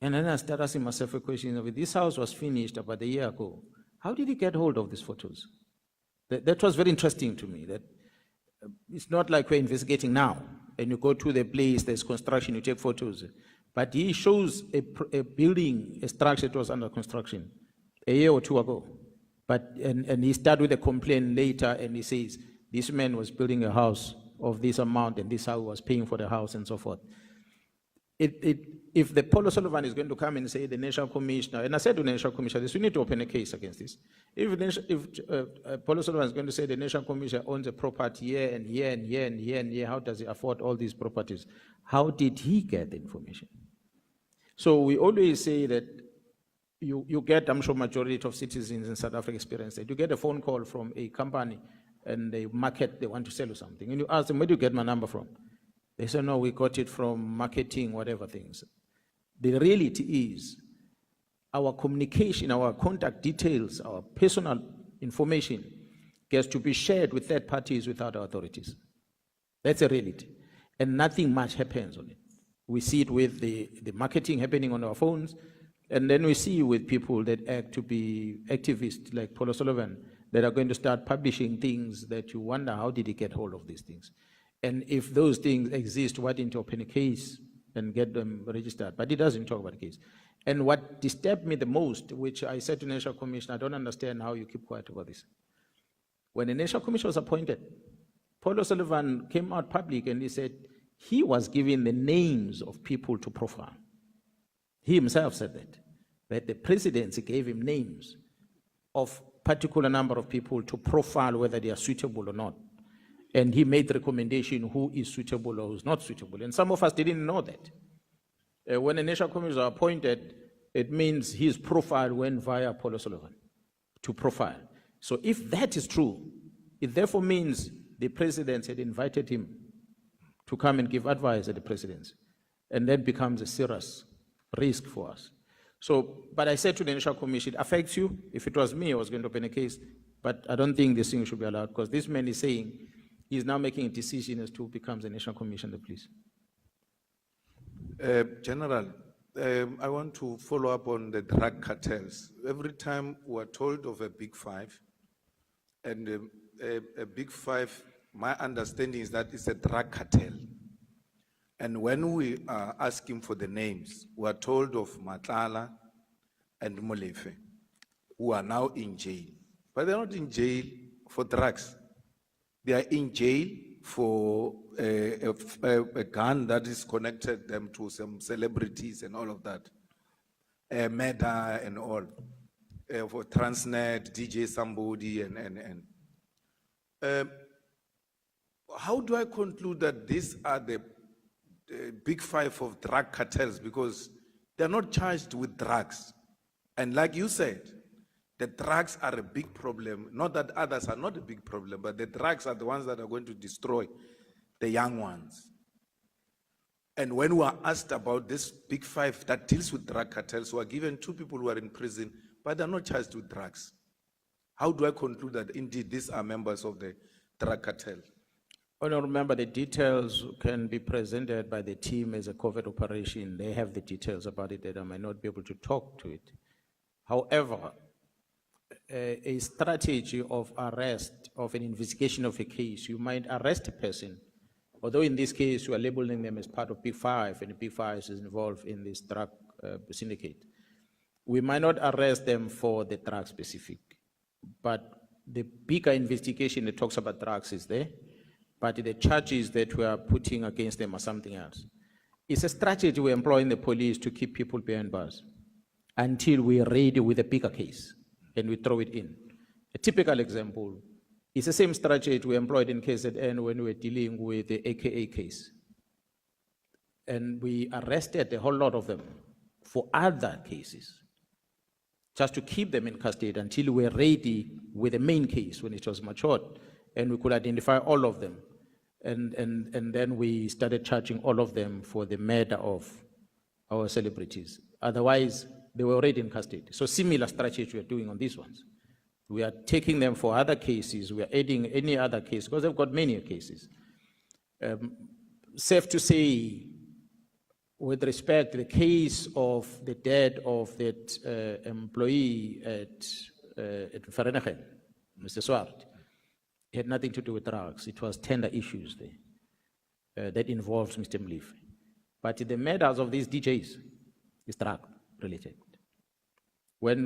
And then I started asking myself a question of, this house was finished about a year ago. How did he get hold of these photos? That was very interesting to me, that it's not like we're investigating now, and you go to the place, there's construction, you take photos. But he shows a building, a structure that was under construction a year or two ago. And he started with a complaint later, and he says, this man was building a house of this amount, and this is how he was paying for the house, and so forth. If the Paul O'Sullivan is going to come and say the National Commissioner, and I said to the National Commissioner this, we need to open a case against this. If Paul O'Sullivan is going to say the National Commissioner owns a property here and here and here and here and here, how does he afford all these properties? How did he get the information? So we always say that you get, I'm sure majority of citizens in South Africa experience that. You get a phone call from a company and they market, they want to sell you something. And you ask them, where do you get my number from? They say, no, we got it from marketing, whatever things. The reality is, our communication, our contact details, our personal information gets to be shared with third parties without authorities. That's a reality. And nothing much happens on it. We see it with the marketing happening on our phones, and then we see with people that act to be activists like Paul O'Sullivan that are going to start publishing things that you wonder, how did he get hold of these things? And if those things exist, why didn't you open a case and get them registered? But he doesn't talk about the case. And what disturbed me the most, which I said to the National Commission, I don't understand how you keep quiet about this. When the National Commission was appointed, Paul O'Sullivan came out public and he said he was given the names of people to profile. He himself said that the presidency gave him names of particular number of people to profile whether they are suitable or not. And he made the recommendation who is suitable or who's not suitable. And some of us didn't know that. When the National Commission was appointed, it means his profile went via Paul O'Sullivan to profile. So if that is true, it therefore means the president had invited him to come and give advice at the presidency. And that becomes a serious risk for us. So, but I said to the National Commission, it affects you. If it was me, I was going to open a case. But I don't think this thing should be allowed, because this man is saying he's now making a decision as to who becomes the National Commission, please. General, I want to follow up on the drug cartels. Every time we're told of a big five, and a big five, my understanding is that it's a drug cartel. And when we are asking for the names, we are told of Nhlanhla and Molefe, who are now in jail. But they're not in jail for drugs. They are in jail for a gun that is connected them to some celebrities and all of that. Meta and all. For Transnet, DJ somebody and. How do I conclude that these are the big five of drug cartels, because they're not charged with drugs? And like you said, the drugs are a big problem. Not that others are not a big problem, but the drugs are the ones that are going to destroy the young ones. And when we are asked about this big five that deals with drug cartels, we are given 2 people who are in prison, but they're not charged with drugs. How do I conclude that indeed these are members of the drug cartel? Honourable Member, the details can be presented by the team as a covert operation. They have the details about it that I might not be able to talk to it. However, a strategy of arrest, of an investigation of a case, you might arrest a person, although in this case you are labeling them as part of Big Five, and the Big Five is involved in this drug syndicate. We might not arrest them for the drug specific, but the bigger investigation that talks about drugs is there. But the charges that we are putting against them are something else. It's a strategy we employ in the police to keep people behind bars until we are ready with a bigger case and we throw it in. A typical example is the same strategy we employed in KZN when we were dealing with the AKA case. And we arrested a whole lot of them for other cases, just to keep them in custody until we were ready with the main case when it was matured and we could identify all of them. And then we started charging all of them for the murder of our celebrities. Otherwise, they were already in custody. So similar strategy we are doing on these ones. We are taking them for other cases. We are adding any other case, because they've got many cases. Safe to say, with respect to the case of the death of that employee at Vereeniging, Mr. Swart, it had nothing to do with drugs. It was tender issues there that involves Mr. Molefe. But the murders of these DJs is drug related. When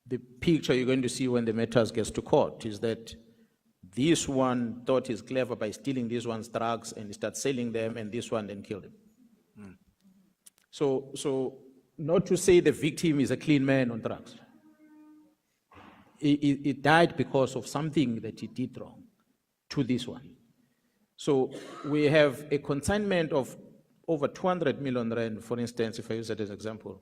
the picture you're going to see when the matters gets to court is that this one thought he's clever by stealing this one's drugs and he starts selling them, and this one then killed him. So not to say the victim is a clean man on drugs. He died because of something that he did wrong to this one. So we have a consignment of over 200 million rand, for instance, if I use that as an example.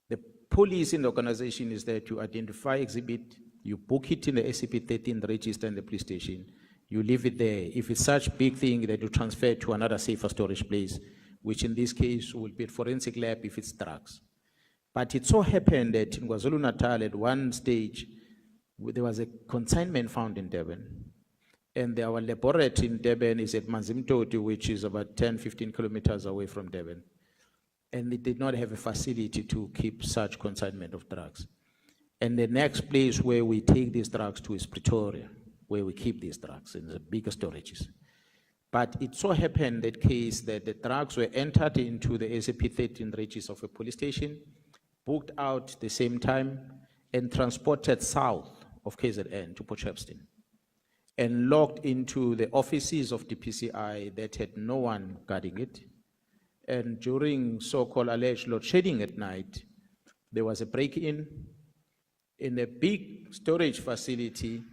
The police in the organization is there to identify exhibit, you book it in the SCP-13 register in the police station, you leave it there. If it's such big thing that you transfer it to another safer storage place, which in this case will be a forensic lab if it's drugs. But it so happened that in KwaZulu-Natal at one stage, There was a consignment found in Durban, and our laboratory in Durban is at Manzimtoti, which is about 10, 15 kilometers away from Durban. And it did not have a facility to keep such consignment of drugs. And the next place where we take these drugs to is Pretoria, where we keep these drugs in the bigger storages. But it so happened that case that the drugs were entered into the SAP-13 registers of a police station, booked out the same time, and transported south of KZN to Port Shepstone, and locked into the offices of the PCI that had no one guarding it. And during so-called alleged load shedding at night, there was a break-in in a big storage facility.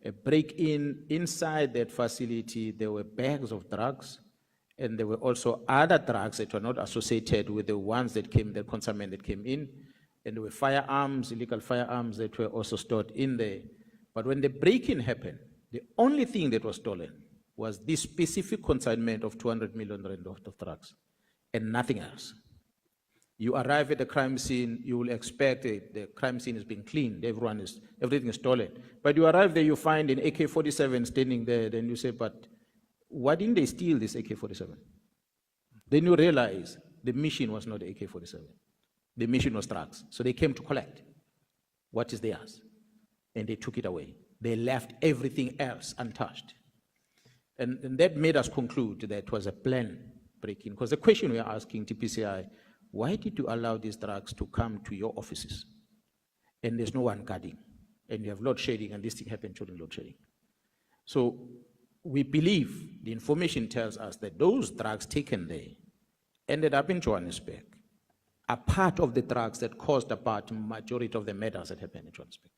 A break-in inside that facility, there were bags of drugs, and there were also other drugs that were not associated with the ones that came, the consignment that came in, and there were firearms, illegal firearms that were also stored in there. But when the break-in happened, the only thing that was stolen was this specific consignment of 200 million rand of drugs, and nothing else. You arrive at the crime scene, you will expect the crime scene is being cleaned, everything is stolen. But you arrive there, you find an AK-47 standing there, then you say, but why didn't they steal this AK-47? Then you realize the mission was not the AK-47. The mission was drugs. So they came to collect what is theirs, and they took it away. They left everything else untouched. And that made us conclude that it was a plan break-in. Because the question we are asking TPCI, why did you allow these drugs to come to your offices? And there's no one guarding. And you have load shedding, and this thing happened during load shedding. So we believe, the information tells us that those drugs taken there ended up in Johannesburg, are part of the drugs that caused about majority of the murders that happened in Johannesburg.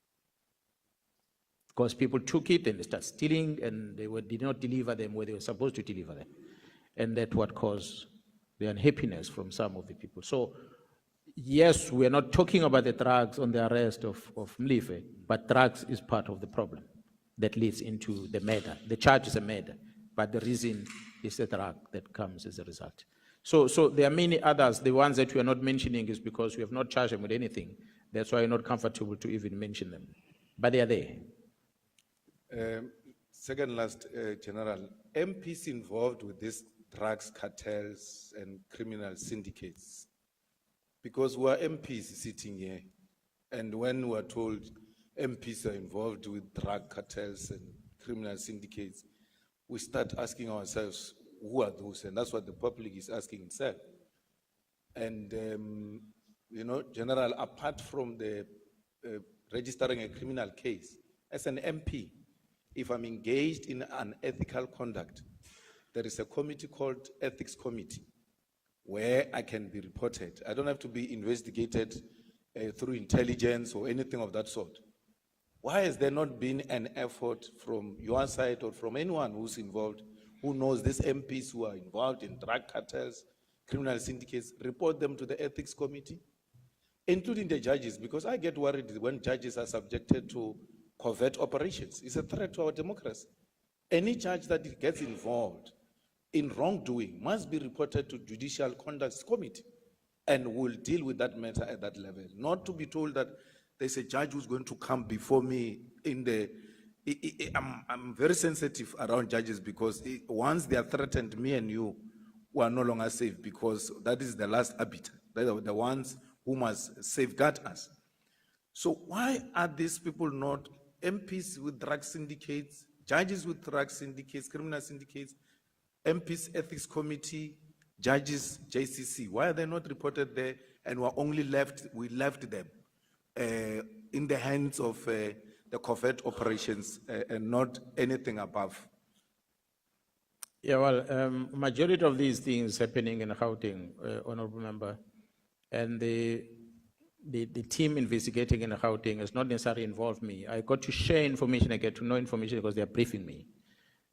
Because people took it and they started stealing, and they did not deliver them where they were supposed to deliver them. And that's what caused the unhappiness from some of the people. So yes, we're not talking about the drugs on the arrest of Mlife, but drugs is part of the problem that leads into the murder. The charge is a murder, but the reason is the drug that comes as a result. So there are many others. The ones that we are not mentioning is because we have not charged them with anything. That's why we're not comfortable to even mention them. But they are there. Second last, General, MPs involved with these drugs cartels and criminal syndicates, because we are MPs sitting here, and when we are told MPs are involved with drug cartels and criminal syndicates, we start asking ourselves, who are those? And that's what the public is asking itself. And, you know, General, apart from the registering a criminal case, as an MP, if I'm engaged in unethical conduct, there is a committee called Ethics Committee where I can be reported. I don't have to be investigated through intelligence or anything of that sort. Why has there not been an effort from your side or from anyone who's involved, who knows these MPs who are involved in drug cartels, criminal syndicates, report them to the Ethics Committee, including the judges, because I get worried when judges are subjected to covert operations. It's a threat to our democracy. Any judge that gets involved in wrongdoing must be reported to Judicial Conduct Committee and will deal with that matter at that level. Not to be told that there's a judge who's going to come before me in the... I'm very sensitive around judges because once they are threatened, me and you are no longer safe, because that is the last arbiter. They are the ones who must safeguard us. So why are these people not MPs with drug syndicates, judges with drug syndicates, criminal syndicates, MPs Ethics Committee, judges JCC? Why are they not reported there, and we left them in the hands of the covert operations and not anything above? Yeah, well, majority of these things happening in Gauteng, Honorable Member, and the team investigating in Gauteng has not necessarily involved me. I got to share information, I get to know information because they are briefing me.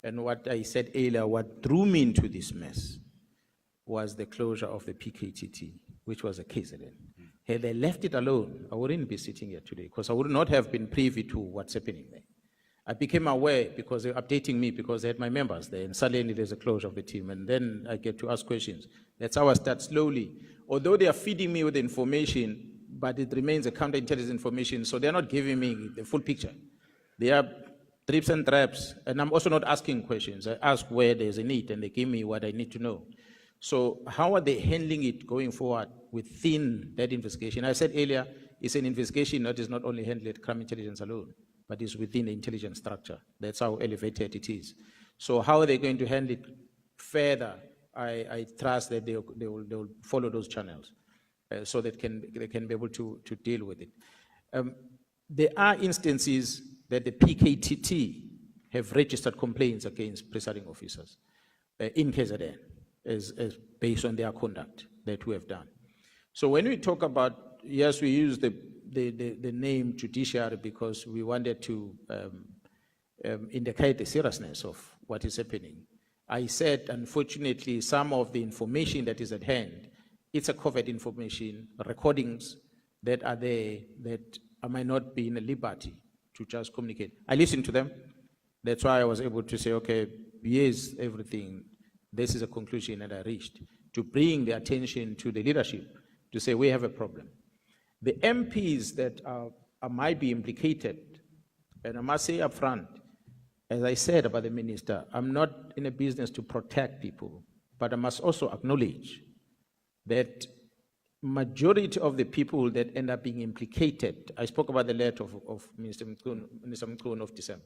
And what I said earlier, what drew me into this mess was the closure of the PKTT, which was a KZN. Had they left it alone, I wouldn't be sitting here today, because I would not have been privy to what's happening there. I became aware because they were updating me, because they had my members there, and suddenly there's a closure of the team, and then I get to ask questions. That's how I start slowly. Although they are feeding me with information, but it remains a counterintelligence information, so they're not giving me the full picture. There are drips and traps, and I'm also not asking questions. I ask where there's a need, and they give me what I need to know. So how are they handling it going forward within that investigation? I said earlier, it's an investigation that is not only handled at crime intelligence alone, but is within the intelligence structure. That's how elevated it is. So how are they going to handle it further? I trust that they will follow those channels so that they can be able to deal with it. There are instances that the PKTT have registered complaints against presiding officers in KZN as based on their conduct that we have done. So when we talk about, yes, we use the name Judiciary because we wanted to indicate the seriousness of what is happening. I said, unfortunately, some of the information that is at hand, it's a covered information, recordings that are there that I might not be in a liberty to just communicate. I listened to them. That's why I was able to say, okay, here's everything. This is a conclusion that I reached, to bring the attention to the leadership to say we have a problem. The MPs that might be implicated, and I must say up front, as I said about the minister, I'm not in a business to protect people, but I must also acknowledge that majority of the people that end up being implicated, I spoke about the letter of Minister Mkhwanazi of December,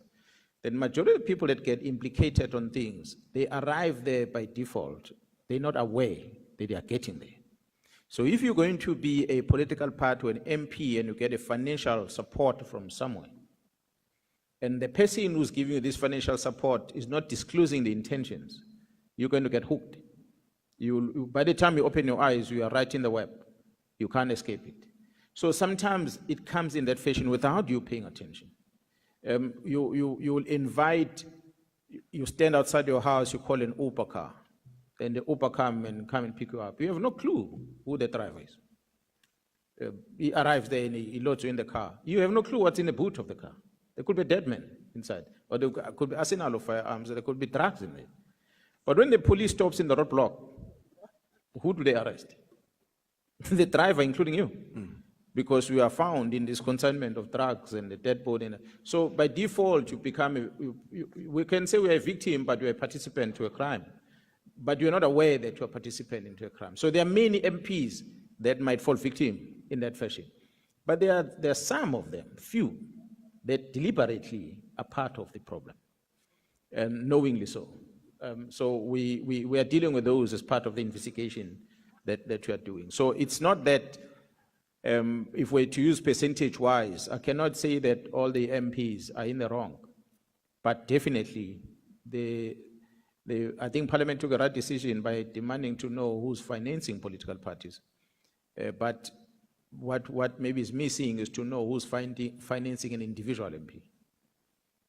the majority of the people that get implicated on things, they arrive there by default. They're not aware that they are getting there. So if you're going to be a political party or an MP and you get a financial support from somewhere, and the person who's giving you this financial support is not disclosing the intentions, you're going to get hooked. By the time you open your eyes, you are right in the web. You can't escape it. So sometimes it comes in that fashion without you paying attention. You will invite, you stand outside your house, you call an Uber car, and the Uber come and pick you up. You have no clue who the driver is. He arrives there and he loads you in the car. You have no clue what's in the boot of the car. There could be a dead man inside, or there could be arsenal of firearms, there could be drugs in there. But when the police stops in the roadblock, who do they arrest? The driver, including you. Because we are found in this consignment of drugs and the dead body. So by default, you become, we can say we are a victim, but we are a participant to a crime. But you're not aware that you're a participant into a crime. So there are many MPs that might fall victim in that fashion. But there are some of them, few, that deliberately are part of the problem, and knowingly so. So we are dealing with those as part of the investigation that we are doing. So it's not that, if we're to use percentage-wise, I cannot say that all the MPs are in the wrong, but definitely I think Parliament took a right decision by demanding to know who's financing political parties. But what maybe is missing is to know who's financing an individual MP.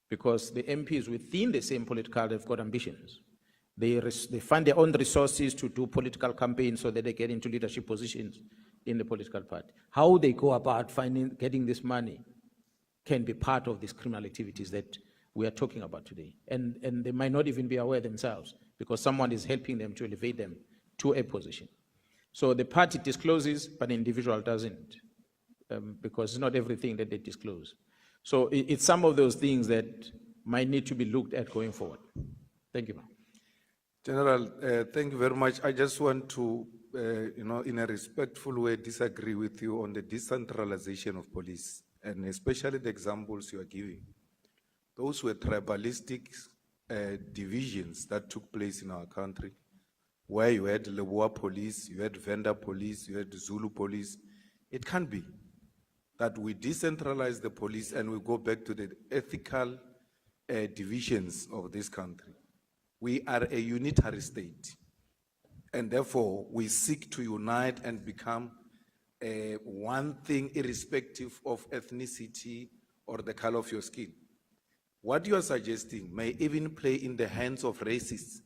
Because the MPs within the same political have got ambitions. They fund their own resources to do political campaigns so that they get into leadership positions in the political party. How they go about getting this money can be part of these criminal activities that we are talking about today. And they might not even be aware themselves because someone is helping them to elevate them to a position. So the party discloses, but the individual doesn't, because it's not everything that they disclose. So it's some of those things that might need to be looked at going forward. Thank you, ma'am. General, thank you very much. I just want to, in a respectful way, disagree with you on the decentralization of police, and especially the examples you are giving. Those were tribalistic divisions that took place in our country, where you had Leboa police, you had Venda police, you had Zulu police. It can't be that we decentralize the police and we go back to the ethical divisions of this country. We are a unitary state, and therefore we seek to unite and become one thing irrespective of ethnicity or the color of your skin. What you are suggesting may even play in the hands of racists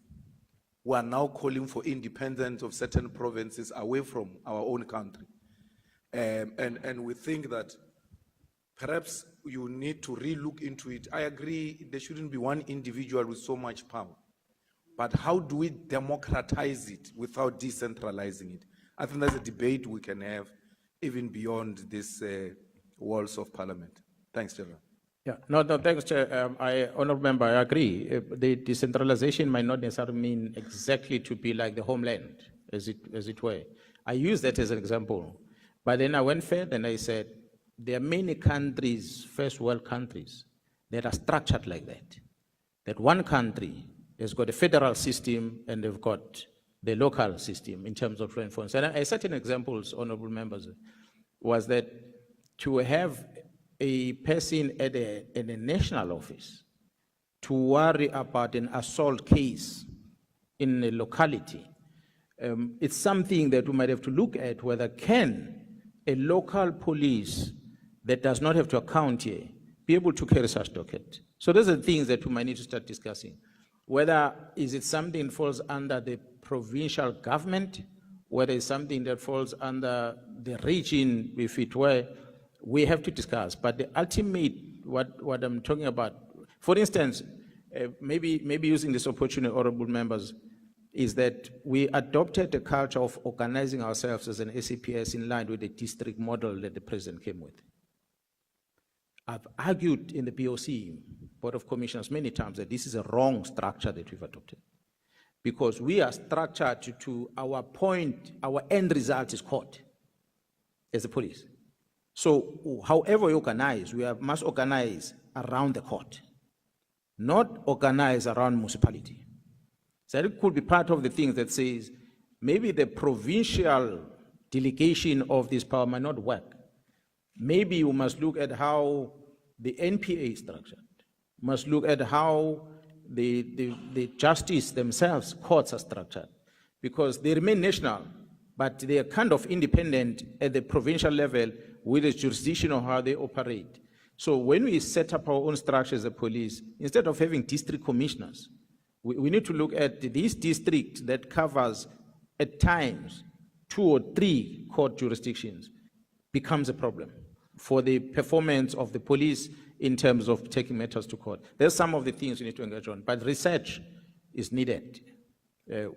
who are now calling for independence of certain provinces away from our own country. And we think that perhaps you need to re-look into it. I agree there shouldn't be one individual with so much power. But how do we democratize it without decentralizing it? I think that's a debate we can have even beyond these walls of Parliament. Thanks, General. Yeah, no, thanks, Chair. Honourable Member, I agree. The decentralization might not necessarily mean exactly to be like the homeland, as it were. I use that as an example. But then I went further and I said, there are many countries, first world countries, that are structured like that. That one country has got a federal system and they've got the local system in terms of law enforcement. And certain examples, honorable members, was that to have a person at a national office to worry about an assault case in a locality, it's something that we might have to look at whether can a local police that does not have to account here be able to carry such docket. So those are the things that we might need to start discussing. Whether is it something that falls under the provincial government, whether it's something that falls under the region, if it were, we have to discuss. But the ultimate, what I'm talking about, for instance, maybe using this opportunity, honorable members, is that we adopted a culture of organizing ourselves as an SAPS in line with the district model that the president came with. I've argued in the BOC, Board of Commissioners, many times that this is a wrong structure that we've adopted. Because we are structured to our point, our end result is court as a police. So however we organize, we must organize around the court, not organize around municipality. So it could be part of the things that says maybe the provincial delegation of this power might not work. Maybe we must look at how the NPA is structured, must look at how the justice themselves, courts are structured, because they remain national, but they are kind of independent at the provincial level with the jurisdiction of how they operate. So when we set up our own structure as a police, instead of having district commissioners, we need to look at this district that covers, at times, 2 or 3 court jurisdictions becomes a problem for the performance of the police in terms of taking matters to court. There's some of the things we need to engage on, but research is needed.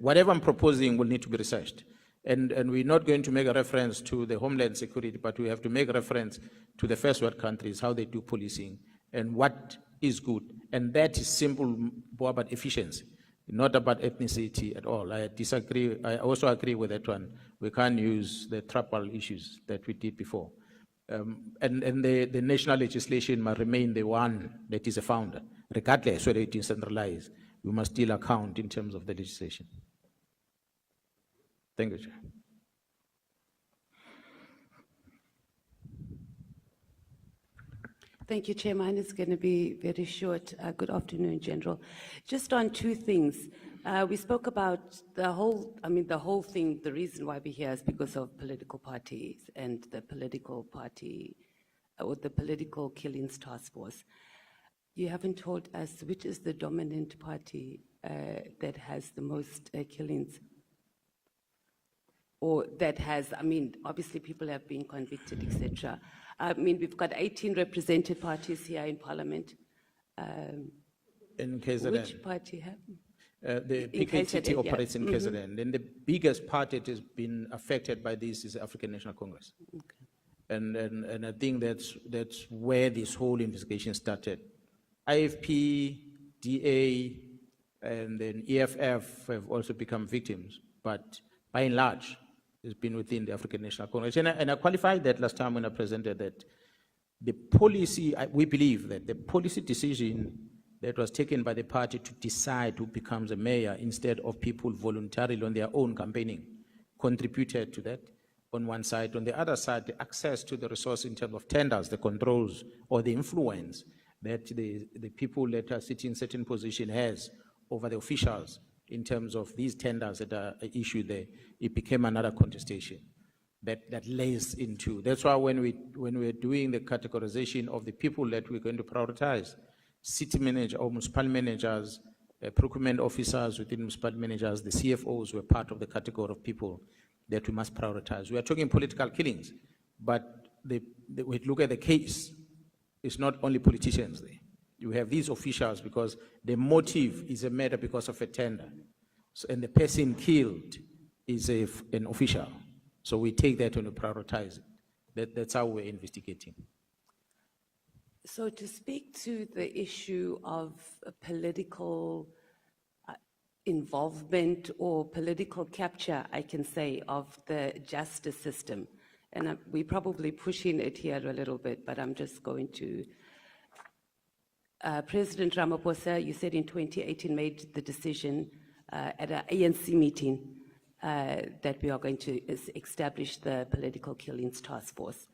Whatever I'm proposing will need to be researched. And we're not going to make a reference to the homeland security, but we have to make a reference to the first world countries, how they do policing, and what is good. And that is simple, more about efficiency, not about ethnicity at all. I disagree. I also agree with that one. We can't use the tribal issues that we did before. And the national legislation must remain the one that is a founder, regardless whether it is centralized. We must still account in terms of the legislation. Thank you, Chair. Thank you, Chair. Mine is going to be very short. Good afternoon, General. Just on 2 things. We spoke about the whole thing, the reason why we're here is because of political parties and the political party, or the political killings task force. You haven't told us which is the dominant party that has the most killings, or that has, obviously people have been convicted, etc. We've got 18 represented parties here in Parliament. In KZN. Which party have? The PKTT operates in KZN. And the biggest party that has been affected by this is the African National Congress. Okay. And I think that's where this whole investigation started. IFP, DA, and then EFF have also become victims, but by and large, it's been within the African National Congress. And I qualified that last time when I presented that the policy, we believe that the policy decision that was taken by the party to decide who becomes a mayor instead of people voluntarily on their own campaigning contributed to that on one side. On the other side, the access to the resource in terms of tenders, the controls, or the influence that the people that are sitting in certain position has over the officials in terms of these tenders that are issued there, it became another contestation that lays into. That's why when we're doing the categorization of the people that we're going to prioritize, city manager or municipal managers, procurement officers within municipal managers, the CFOs were part of the category of people that we must prioritize. We are talking political killings, but we look at the case, it's not only politicians there. You have these officials because the motive is a matter because of a tender. So, and the person killed is an official. So we take that and we prioritize it. That's how we're investigating. So to speak to the issue of political involvement or political capture, I can say, of the justice system. And we're probably pushing it here a little bit, but I'm just going to... President Ramaphosa, you said in 2018, made the decision at an ANC meeting that we are going to establish the Political Killings Task Force.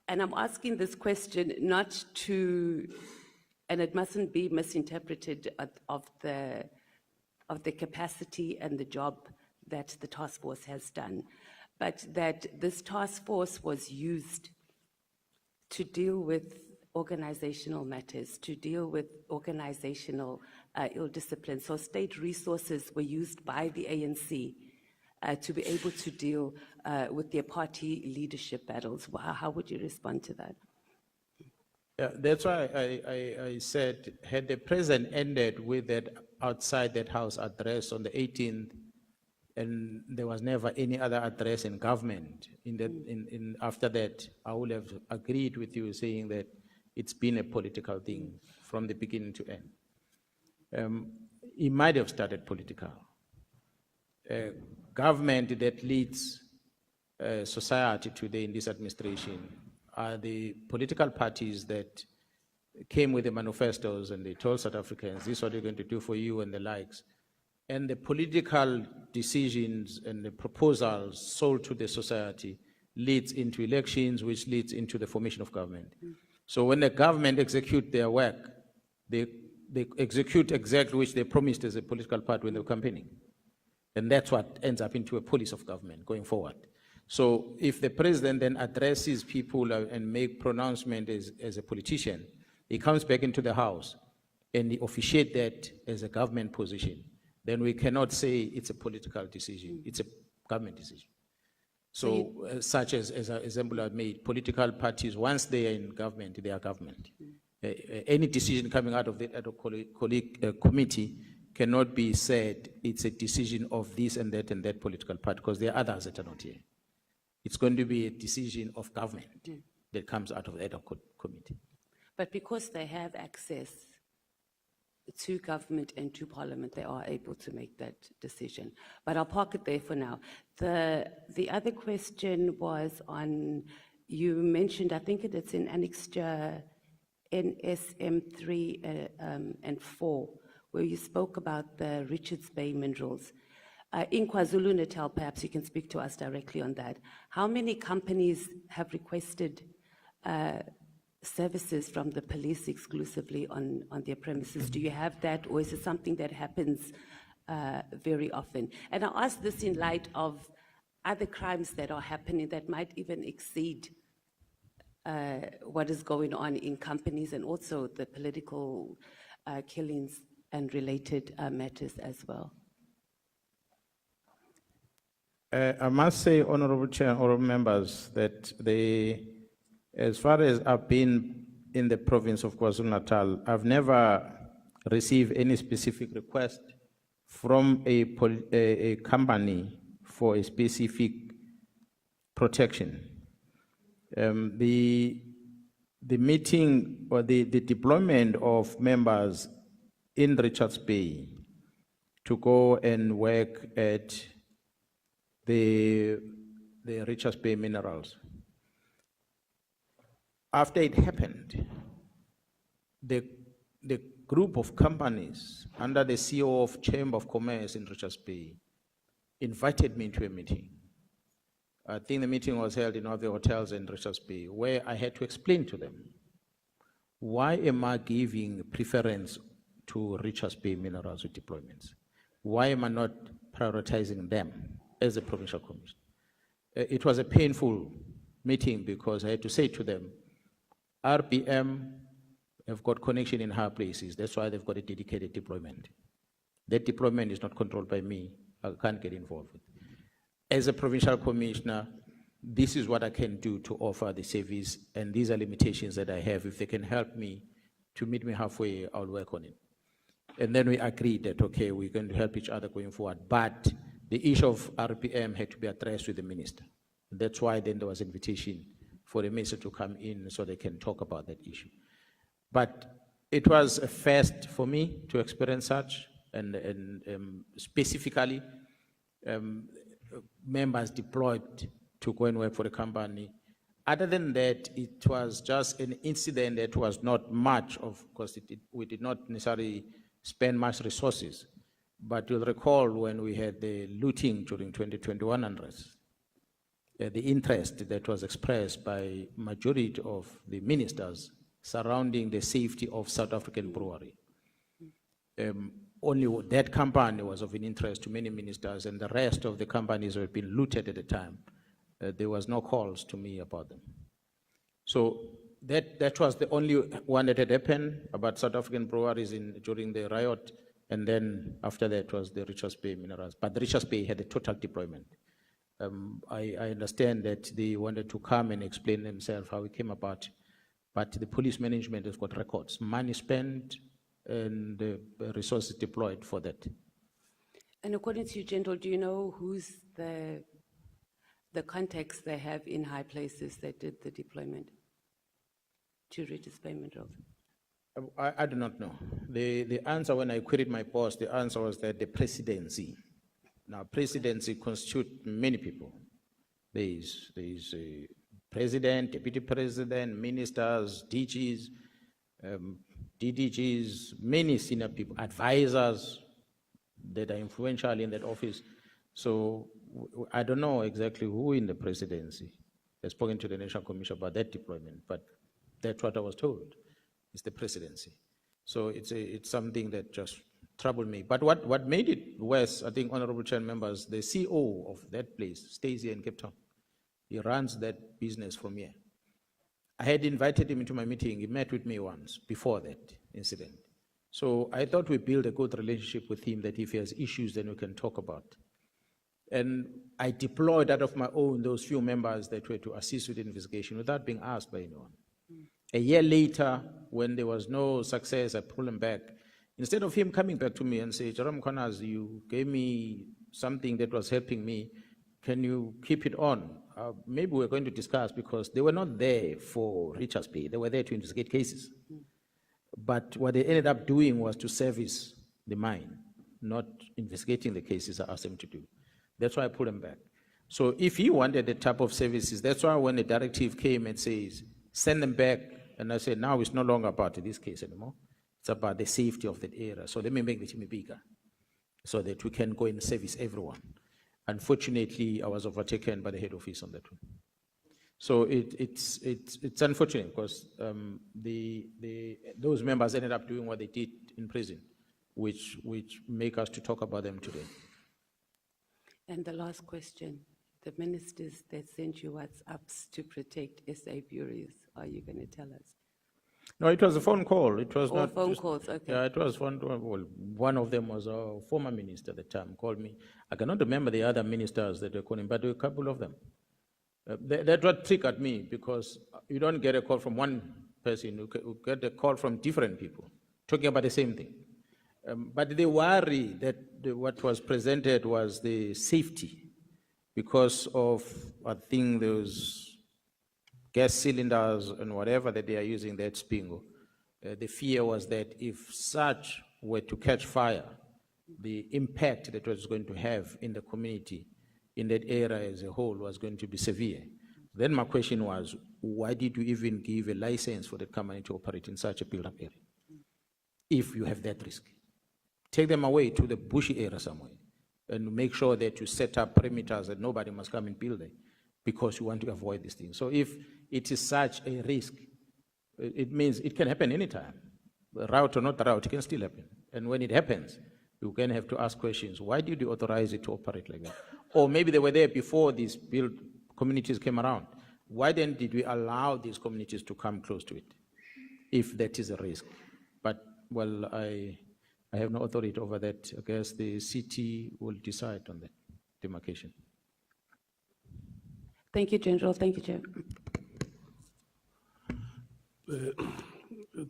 And I'm asking this question not to, and it mustn't be misinterpreted of the capacity and the job that the task force has done, but that this task force was used to deal with organizational matters, to deal with organizational ill discipline. So state resources were used by the ANC to be able to deal with their party leadership battles. How would you respond to that? Yeah, that's why I said, had the president ended with that outside that house address on the 18th, and there was never any other address in government, after that, I would have agreed with you saying that it's been a political thing from the beginning to end. It might have started political. Government that leads society today in this administration are the political parties that came with the manifestos and they told South Africans, this is what they're going to do for you and the likes. And the political decisions and the proposals sold to the society leads into elections, which leads into the formation of government. So when the government execute their work, they execute exactly which they promised as a political party when they were campaigning. And that's what ends up into a policy of government going forward. So if the president then addresses people and make pronouncement as a politician, he comes back into the house and he officiate that as a government position, then we cannot say it's a political decision, it's a government decision. So such as an example I've made, political parties, once they are in government, they are government. Any decision coming out of the committee cannot be said it's a decision of this and that political party, because there are others that are not here. It's going to be a decision of government that comes out of the ad hoc committee. But because they have access to government and to parliament, they are able to make that decision. But I'll park it there for now. The other question was on, you mentioned, I think it's in Annexure NSM 3 and 4, where you spoke about the Richards Bay minerals. In KwaZulu-Natal, perhaps you can speak to us directly on that. How many companies have requested services from the police exclusively on their premises? Do you have that, or is it something that happens very often? And I ask this in light of other crimes that are happening that might even exceed what is going on in companies, and also the political killings and related matters as well. I must say, Honorable Chair, Honorable Members, that as far as I've been in the province of KwaZulu-Natal, I've never received any specific request from a company for a specific protection. The meeting or the deployment of members in Richards Bay to go and work at the Richards Bay minerals. After it happened, the group of companies under the CEO of Chamber of Commerce in Richards Bay invited me to a meeting. I think the meeting was held in one of the hotels in Richards Bay, where I had to explain to them, why am I giving preference to Richards Bay minerals with deployments? Why am I not prioritizing them as a provincial commissioner? It was a painful meeting because I had to say to them, RPM have got connection in higher places. That's why they've got a dedicated deployment. That deployment is not controlled by me. I can't get involved with. As a provincial commissioner, this is what I can do to offer the service, and these are limitations that I have. If they can help me to meet me halfway, I'll work on it. And then we agreed that, okay, we're going to help each other going forward. But the issue of RPM had to be addressed with the minister. That's why then there was an invitation for the minister to come in so they can talk about that issue. But it was a first for me to experience such, and specifically members deployed to go and work for the company. Other than that, it was just an incident that was not much of, because we did not necessarily spend much resources. But you'll recall when we had the looting during 2021 unrest, the interest that was expressed by majority of the ministers surrounding the safety of South African brewery. Only that company was of an interest to many ministers, and the rest of the companies have been looted at the time. There was no calls to me about them. So that was the only one that had happened about South African breweries during the riot, and then after that was the Richards Bay minerals. But the Richards Bay had a total deployment. I understand that they wanted to come and explain themselves how it came about, but the police management has got records, money spent and resources deployed for that. And according to you, General, do you know who's the contacts they have in high places that did the deployment to Richards Bay minerals? I do not know. The answer when I queried my boss, the answer was that the presidency. Now, presidency constitutes many people. There is a president, deputy president, ministers, DGs, DDGs, many senior people, advisors that are influential in that office. So I don't know exactly who in the presidency has spoken to the National Commission about that deployment, but that's what I was told. It's the presidency. So it's something that just troubled me. But what made it worse, I think, honorable chair members, the CEO of that place stays here in Cape Town. He runs that business from here. I had invited him into my meeting. He met with me once before that incident. So I thought we build a good relationship with him, that if he has issues, then we can talk about. And I deployed out of my own those few members that were to assist with the investigation without being asked by anyone. A year later, when there was no success, I pulled him back. Instead of him coming back to me and say, Mkhwanazi, you gave me something that was helping me, can you keep it on? Maybe we're going to discuss, because they were not there for Richards Bay. They were there to investigate cases. But what they ended up doing was to service the mine, not investigating the cases I asked them to do. That's why I pulled them back. So if he wanted the type of services, that's why when the directive came and says, send them back, and I said, now it's no longer about this case anymore. It's about the safety of that area. So let me make the team bigger so that we can go and service everyone. Unfortunately, I was overtaken by the head office on that one. So it's unfortunate, because those members ended up doing what they did in prison, which make us to talk about them today. And the last question, the ministers that sent you WhatsApps to protect SA bureaus, are you going to tell us? No, it was a phone call. It was not phone just, calls, okay. Yeah, it was one. Well, one of them was a former minister at the time, called me. I cannot remember the other ministers that were calling, but there were a couple of them. That what triggered me, because you don't get a call from one person, you get a call from different people talking about the same thing. But the worry that what was presented was the safety, because of, I think, those gas cylinders and whatever that they are using, that spingo. The fear was that if such were to catch fire, the impact that it was going to have in the community, in that area as a whole, was going to be severe. Then my question was, why did you even give a license for the company to operate in such a built-up area? If you have that risk, take them away to the bushy area somewhere and make sure that you set up perimeters that nobody must come and build there, because you want to avoid this thing. So if it is such a risk, it means it can happen anytime. Route or not route, it can still happen. And when it happens, you can have to ask questions. Why did you authorize it to operate like that? Or maybe they were there before these built communities came around. Why then did we allow these communities to come close to it, if that is a risk? But, well, I have no authority over that. I guess the city will decide on that demarcation. Thank you, General. Thank you, Chair.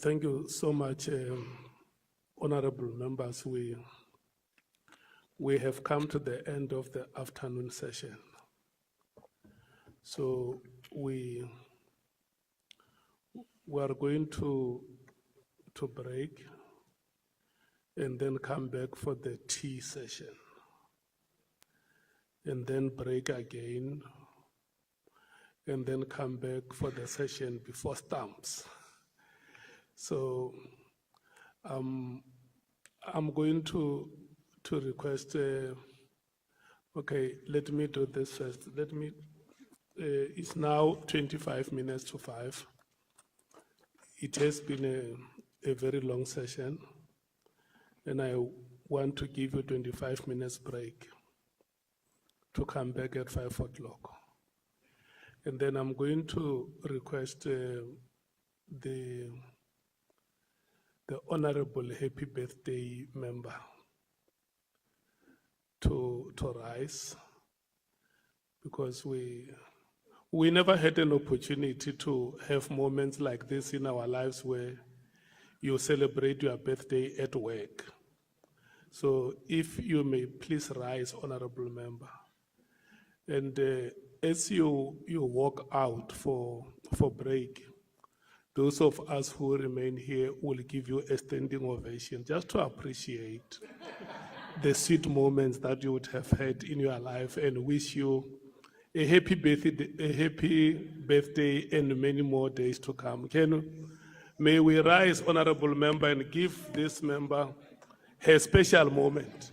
Thank you so much, honorable members. We have come to the end of the afternoon session. So we We are going to break and then come back for the tea session. And then break again, and then come back for the session before stamps. So I'm going to request, okay, let me do this first. It's now 25 minutes to 5. It has been a very long session, and I want to give you 25 minutes break to come back at 5 o'clock. And then I'm going to request the Honorable Happy Birthday member to rise, because we never had an opportunity to have moments like this in our lives where you celebrate your birthday at work. So if you may please rise, Honorable member. And as you walk out for break, those of us who remain here will give you a standing ovation just to appreciate the sweet moments that you would have had in your life, and wish you a happy birthday and many more days to come. May we rise, Honorable member, and give this member her special moment.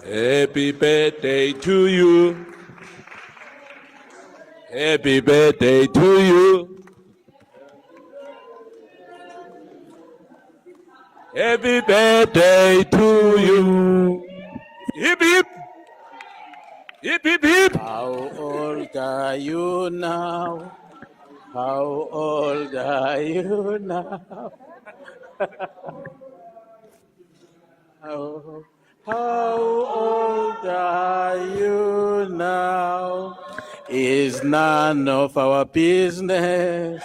Happy birthday to you. Happy birthday to you. Happy birthday to you. Hip hip. Hip hip hip. How old are you now? How old are you now? How old are you now? Is none of our business.